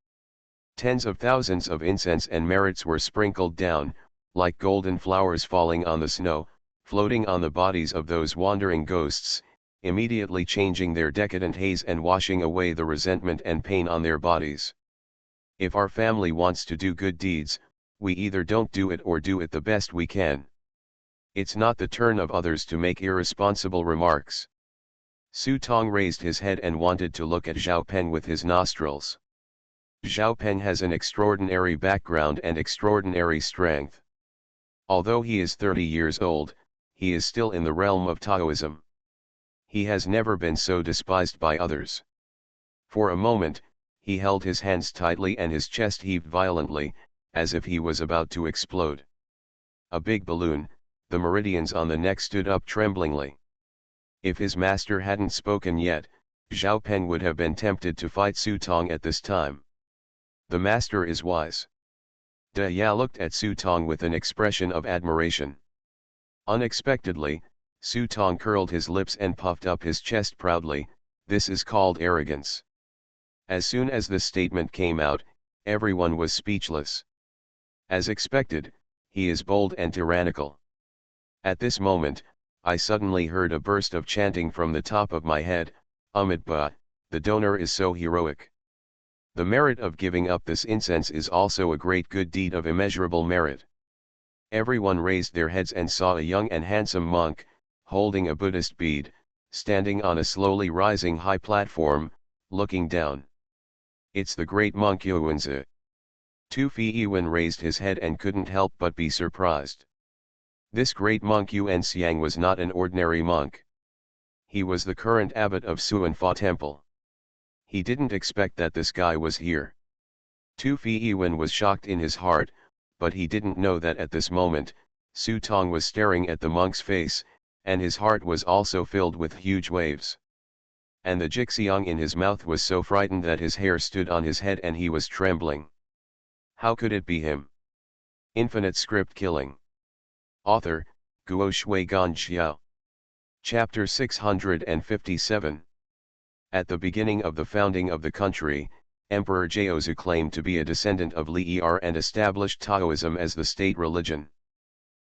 Tens of thousands of incense and merits were sprinkled down, like golden flowers falling on the snow, floating on the bodies of those wandering ghosts, immediately changing their decadent haze and washing away the resentment and pain on their bodies. If our family wants to do good deeds, we either don't do it or do it the best we can. It's not the turn of others to make irresponsible remarks. Su Tong raised his head and wanted to look at Zhao Peng with his nostrils. Zhao Peng has an extraordinary background and extraordinary strength. Although he is 30 years old, he is still in the realm of Taoism. He has never been so despised by others. For a moment, he held his hands tightly and his chest heaved violently, as if he was about to explode. A big balloon, the meridians on the neck stood up tremblingly. If his master hadn't spoken yet, Zhao Peng would have been tempted to fight Su Tong at this time. The master is wise. Ya looked at Su Tong with an expression of admiration. Unexpectedly, Su Tong curled his lips and puffed up his chest proudly. This is called arrogance. As soon as the statement came out, everyone was speechless. As expected, he is bold and tyrannical. At this moment, I suddenly heard a burst of chanting from the top of my head. Amitabha, the donor is so heroic. The merit of giving up this incense is also a great good deed of immeasurable merit. Everyone raised their heads and saw a young and handsome monk, holding a Buddhist bead, standing on a slowly rising high platform, looking down. It's the great monk Yuanzi. Tu Fiwen raised his head and couldn't help but be surprised. This great monk Yuan Xiang was not an ordinary monk. He was the current abbot of Suanfa Temple. He didn't expect that this guy was here. Tu Fiwen was shocked in his heart, but he didn't know that at this moment, Su Tong was staring at the monk's face, and his heart was also filled with huge waves. And the Jixiang in his mouth was so frightened that his hair stood on his head and he was trembling. How could it be him? Infinite Script Killing. Author, Guo Shui Gan Xiao. Chapter 657. At the beginning of the founding of the country, Emperor Jiaozu claimed to be a descendant of Li Er and established Taoism as the state religion.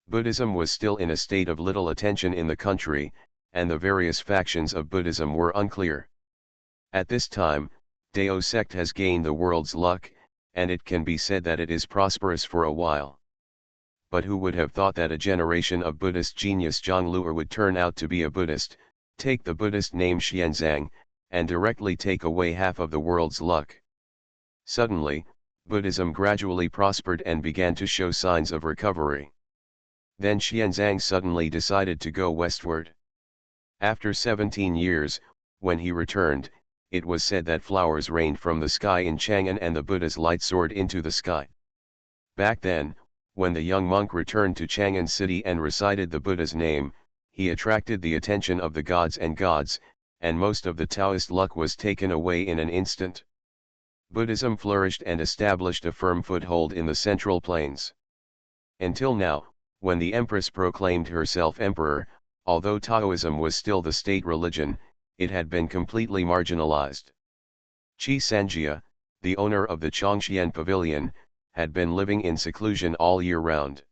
Buddhism was still in a state of little attention in the country, and the various factions of Buddhism were unclear. At this time, Dao sect has gained the world's luck, and it can be said that it is prosperous for a while. But who would have thought that a generation of Buddhist genius Zhang Luer would turn out to be a Buddhist, take the Buddhist name Xianzang, and directly take away half of the world's luck? Suddenly, Buddhism gradually prospered and began to show signs of recovery. Then Xianzang suddenly decided to go westward. After 17 years, when he returned, it was said that flowers rained from the sky in Chang'an and the Buddha's light soared into the sky. Back then, when the young monk returned to Chang'an city and recited the Buddha's name, he attracted the attention of the gods, and most of the Taoist luck was taken away in an instant. Buddhism flourished and established a firm foothold in the Central Plains. Until now, when the Empress proclaimed herself emperor, although Taoism was still the state religion, it had been completely marginalized. Qi Sanjia, the owner of the Chongxian Pavilion, had been living in seclusion all year round.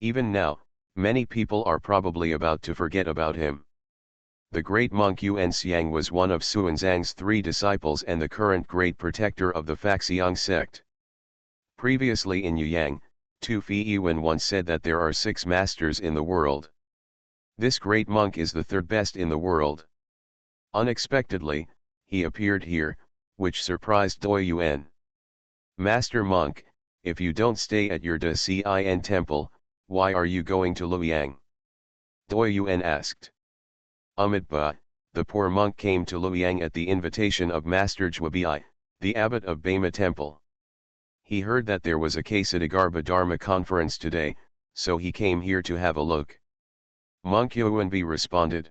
Even now, many people are probably about to forget about him. The great monk Yuan Xiang was one of Xuanzang's 3 disciples and the current great protector of the Faxiang sect. Previously in Yuyang, Tu Fiwen once said that there are 6 masters in the world. This great monk is the 3rd best in the world. Unexpectedly, he appeared here, which surprised Doi Yuan. Master monk, if you don't stay at your De Cin temple, why are you going to Luoyang? Doi Yuan asked. Ba, the poor monk came to Luoyang at the invitation of Master Zhuobi, the abbot of Bema Temple. He heard that there was a Kasadagarba Dharma conference today, so he came here to have a look. Monk Yuanbi responded.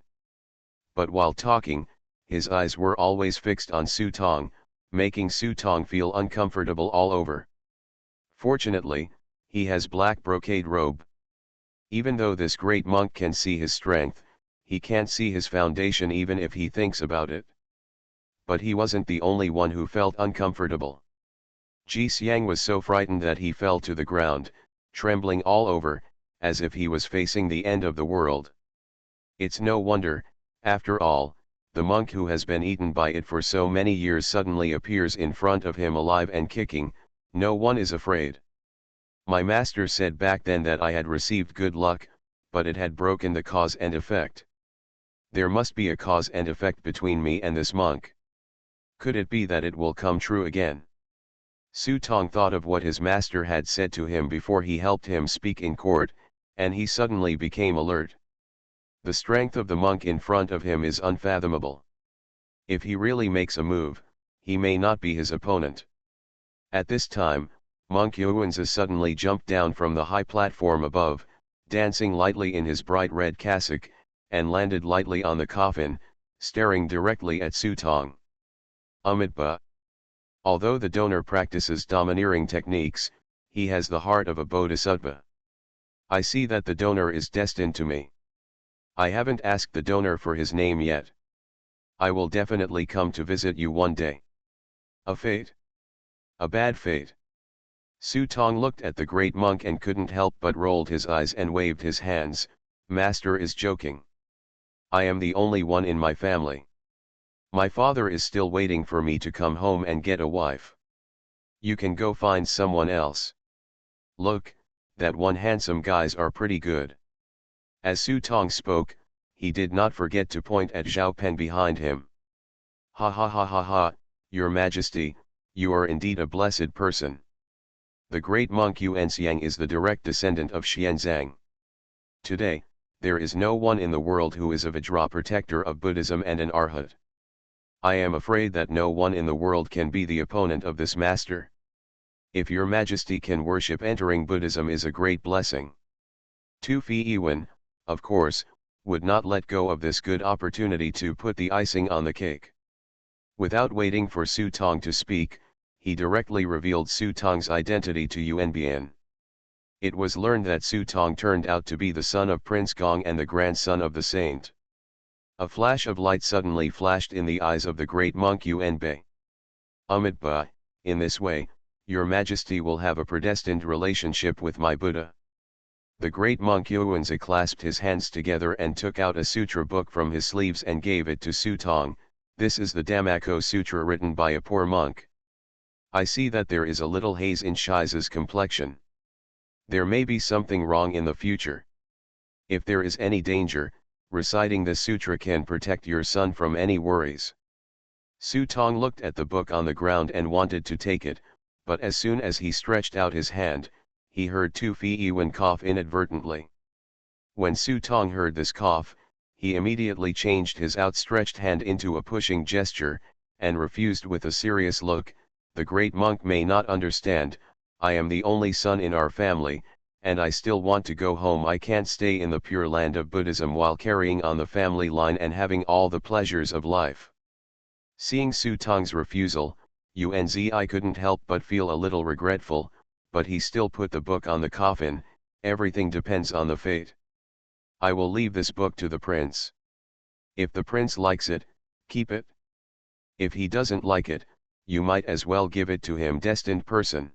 But while talking, his eyes were always fixed on Su Tong, making Su Tong feel uncomfortable all over. Fortunately, he has black brocade robe. Even though this great monk can see his strength, he can't see his foundation even if he thinks about it. But he wasn't the only one who felt uncomfortable. Ji Xiang was so frightened that he fell to the ground, trembling all over, as if he was facing the end of the world. It's no wonder, after all, the monk who has been eaten by it for so many years suddenly appears in front of him alive and kicking. No one is afraid. My master said back then that I had received good luck, but it had broken the cause and effect. There must be a cause and effect between me and this monk. Could it be that it will come true again? Su Tong thought of what his master had said to him before he helped him speak in court, and he suddenly became alert. The strength of the monk in front of him is unfathomable. If he really makes a move, he may not be his opponent. At this time, Monk Yuanzi suddenly jumped down from the high platform above, dancing lightly in his bright red cassock, and landed lightly on the coffin, staring directly at Su Tong. Ba. Although the donor practices domineering techniques, he has the heart of a bodhisattva. I see that the donor is destined to me. I haven't asked the donor for his name yet. I will definitely come to visit you one day. A fate? A bad fate. Su Tong looked at the great monk and couldn't help but rolled his eyes and waved his hands. Master is joking. I am the only one in my family. My father is still waiting for me to come home and get a wife. You can go find someone else. Look, that one handsome guys are pretty good. As Su Tong spoke, he did not forget to point at Zhao Peng behind him. Ha ha ha ha ha, Your Majesty, you are indeed a blessed person. The great monk Yuanxiang is the direct descendant of Xianzang. Today, there is no one in the world who is a Vajra protector of Buddhism and an Arhat. I am afraid that no one in the world can be the opponent of this master. If your majesty can worship entering Buddhism is a great blessing. Tu Feiwen, of course, would not let go of this good opportunity to put the icing on the cake. Without waiting for Su Tong to speak, he directly revealed Su Tong's identity to Yuanbian. It was learned that Su Tong turned out to be the son of Prince Gong and the grandson of the saint. A flash of light suddenly flashed in the eyes of the great monk Yuanbei. Amitabha, in this way, your majesty will have a predestined relationship with my Buddha. The great monk Yuanzi clasped his hands together and took out a sutra book from his sleeves and gave it to Su Tong. This is the Dhammaka Sutra written by a poor monk. I see that there is a little haze in Shiza's complexion. There may be something wrong in the future. If there is any danger, reciting this sutra can protect your son from any worries. Su Tong looked at the book on the ground and wanted to take it, but as soon as he stretched out his hand, he heard Tu Feiwen cough inadvertently. When Su Tong heard this cough, he immediately changed his outstretched hand into a pushing gesture, and refused with a serious look. The great monk may not understand, I am the only son in our family, and I still want to go home. I can't stay in the pure land of Buddhism while carrying on the family line and having all the pleasures of life. Seeing Su Tong's refusal, Yuanzi couldn't help but feel a little regretful, but he still put the book on the coffin. Everything depends on the fate. I will leave this book to the prince. If the prince likes it, keep it. If he doesn't like it, you might as well give it to him. Destined person.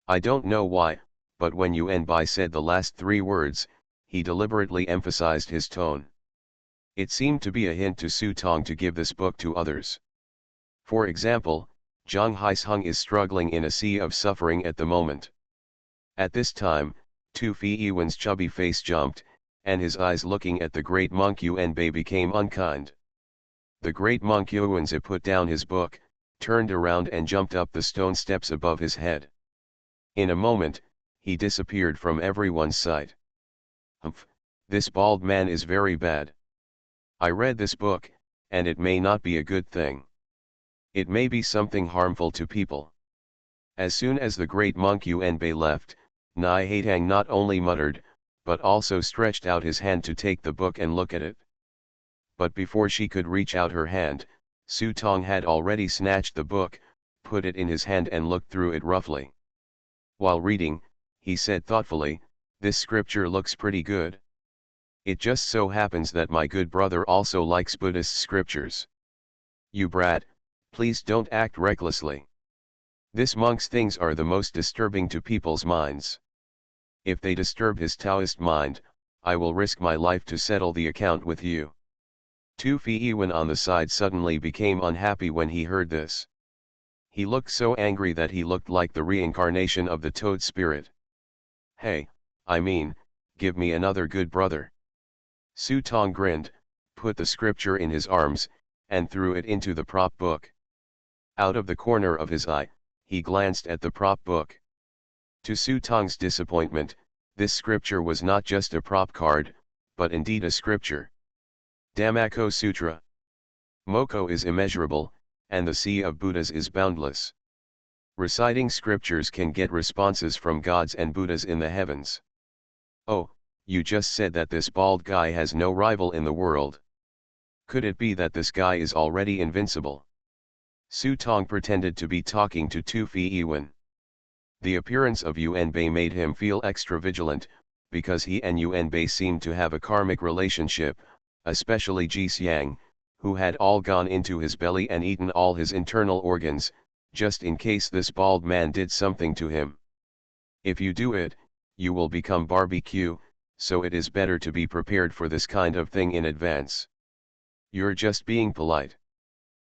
I don't know why, but when Yuanbai said the last three words, he deliberately emphasized his tone. It seemed to be a hint to Su Tong to give this book to others. For example, Zhang Haisheng is struggling in a sea of suffering at the moment. At this time, Tu Feiwen's chubby face jumped, and his eyes looking at the great monk Yuanbei became unkind. The great monk Yuanzi put down his book, turned around and jumped up the stone steps above his head. In a moment, he disappeared from everyone's sight. Humph, this bald man is very bad. I read this book, and it may not be a good thing. It may be something harmful to people. As soon as the great monk Yuanbei left, Nai Haitang not only muttered, but also stretched out his hand to take the book and look at it. But before she could reach out her hand, Su Tong had already snatched the book, put it in his hand and looked through it roughly. While reading, he said thoughtfully, "This scripture looks pretty good. It just so happens that my good brother also likes Buddhist scriptures. You brat, please don't act recklessly. This monk's things are the most disturbing to people's minds. If they disturb his Taoist mind, I will risk my life to settle the account with you." Tu Feiwen on the side suddenly became unhappy when he heard this. He looked so angry that he looked like the reincarnation of the toad spirit. "Hey, I mean, give me another good brother." Su Tong grinned, put the scripture in his arms, and threw it into the prop book. Out of the corner of his eye, he glanced at the prop book. To Su Tong's disappointment, this scripture was not just a prop card, but indeed a scripture. Dhammaka Sutra. Moko is immeasurable, and the sea of Buddhas is boundless. Reciting scriptures can get responses from gods and Buddhas in the heavens. Oh, you just said that this bald guy has no rival in the world. Could it be that this guy is already invincible? Su Tong pretended to be talking to Tu Feiwen. The appearance of Yuanbei made him feel extra vigilant, because he and Yuanbei seemed to have a karmic relationship, especially Ji Xiang, who had all gone into his belly and eaten all his internal organs, just in case this bald man did something to him. If you do it, you will become barbecue, so it is better to be prepared for this kind of thing in advance. You're just being polite.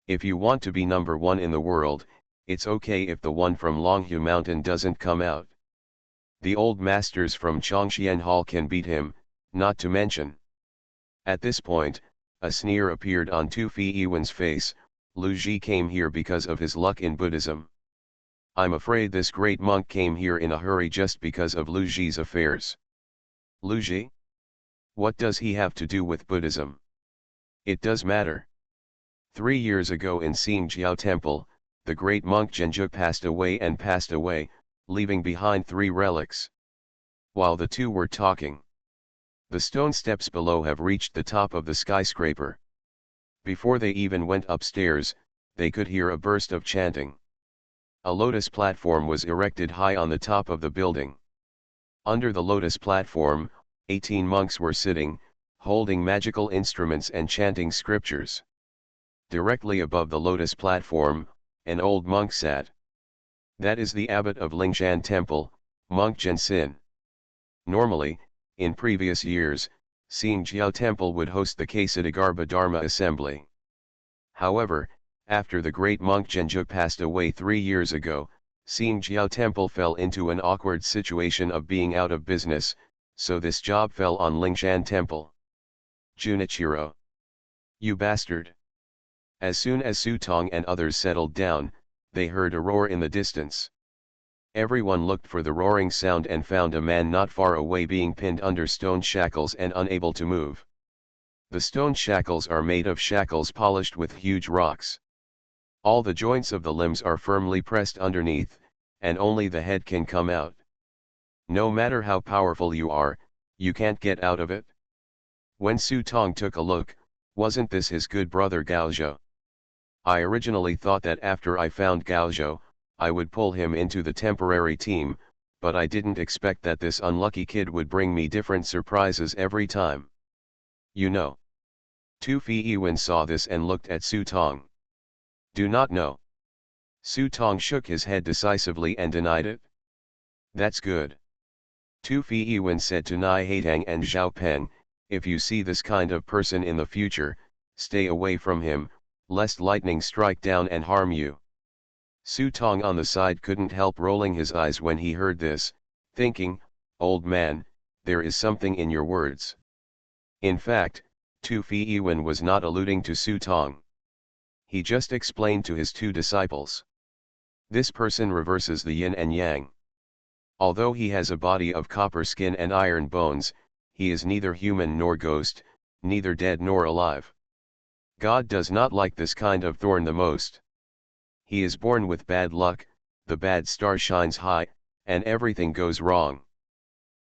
If you want to be number one in the world, it's okay if the one from Longhu Mountain doesn't come out. The old masters from Chongxian Hall can beat him, not to mention. At this point, a sneer appeared on Tu Feiwen's face. Lu Ji came here because of his luck in Buddhism. I'm afraid this great monk came here in a hurry just because of Lu Ji's affairs. Lu Ji? What does he have to do with Buddhism? It does matter. 3 years ago in Xingjiao Temple, the great monk Zhenju passed away, leaving behind 3 relics. While the two were talking, the stone steps below have reached the top of the skyscraper. Before they even went upstairs, they could hear a burst of chanting. A lotus platform was erected high on the top of the building. Under the lotus platform, 18 monks were sitting, holding magical instruments and chanting scriptures. Directly above the lotus platform, an old monk sat. That is the abbot of Lingshan Temple, Monk Zhenxin. Normally, in previous years, Xingjiao Temple would host the Ksatagarbha Dharma Assembly. However, after the great monk Zhenju passed away 3 years ago, Xingjiao Temple fell into an awkward situation of being out of business, so this job fell on Lingshan Temple. Junichiro. You bastard. As soon as Su Tong and others settled down, they heard a roar in the distance. Everyone looked for the roaring sound and found a man not far away being pinned under stone shackles and unable to move. The stone shackles are made of shackles polished with huge rocks. All the joints of the limbs are firmly pressed underneath, and only the head can come out. No matter how powerful you are, you can't get out of it. When Su Tong took a look, wasn't this his good brother Gaozhou? I originally thought that after I found Gaozhou, I would pull him into the temporary team, but I didn't expect that this unlucky kid would bring me different surprises every time. You know. Tu Feiwen saw this and looked at Su Tong. Do not know. Su Tong shook his head decisively and denied it. That's good. Tu Feiwen said to Nai Haitang and Zhao Peng, if you see this kind of person in the future, stay away from him, lest lightning strike down and harm you. Su Tong on the side couldn't help rolling his eyes when he heard this, thinking, old man, there is something in your words. In fact, Tu Feiwen was not alluding to Su Tong. He just explained to his 2 disciples. This person reverses the yin and yang. Although he has a body of copper skin and iron bones, he is neither human nor ghost, neither dead nor alive. God does not like this kind of thorn the most. He is born with bad luck, the bad star shines high, and everything goes wrong.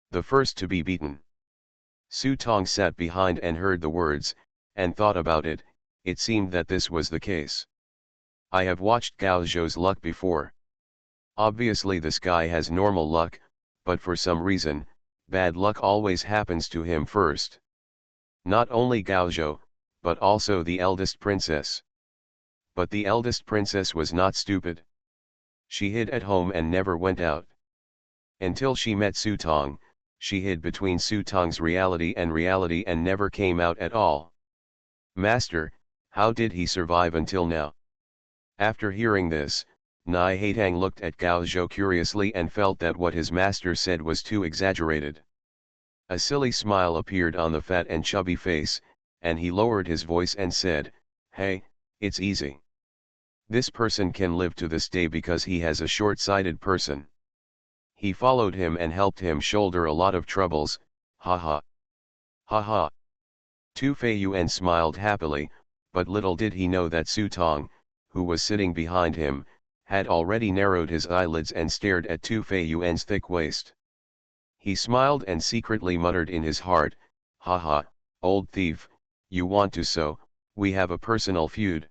The first to be beaten. Su Tong sat behind and heard the words, and thought about it. It seemed that this was the case. I have watched Gaozhou's luck before. Obviously this guy has normal luck, but for some reason, bad luck always happens to him first. Not only Gaozhou, but also the eldest princess. But the eldest princess was not stupid. She hid at home and never went out. Until she met Su Tong, she hid between Su Tong's reality and never came out at all. Master, how did he survive until now? After hearing this, Nai Haitang looked at Gaozhou curiously and felt that what his master said was too exaggerated. A silly smile appeared on the fat and chubby face, and he lowered his voice and said, hey, it's easy. This person can live to this day because he has a short-sighted person. He followed him and helped him shoulder a lot of troubles, ha ha. Ha ha. Tu Feiyuan smiled happily, but little did he know that Su Tong, who was sitting behind him, had already narrowed his eyelids and stared at Tu Feiyuan's thick waist. He smiled and secretly muttered in his heart, ha ha, old thief, you want to sow, we have a personal feud.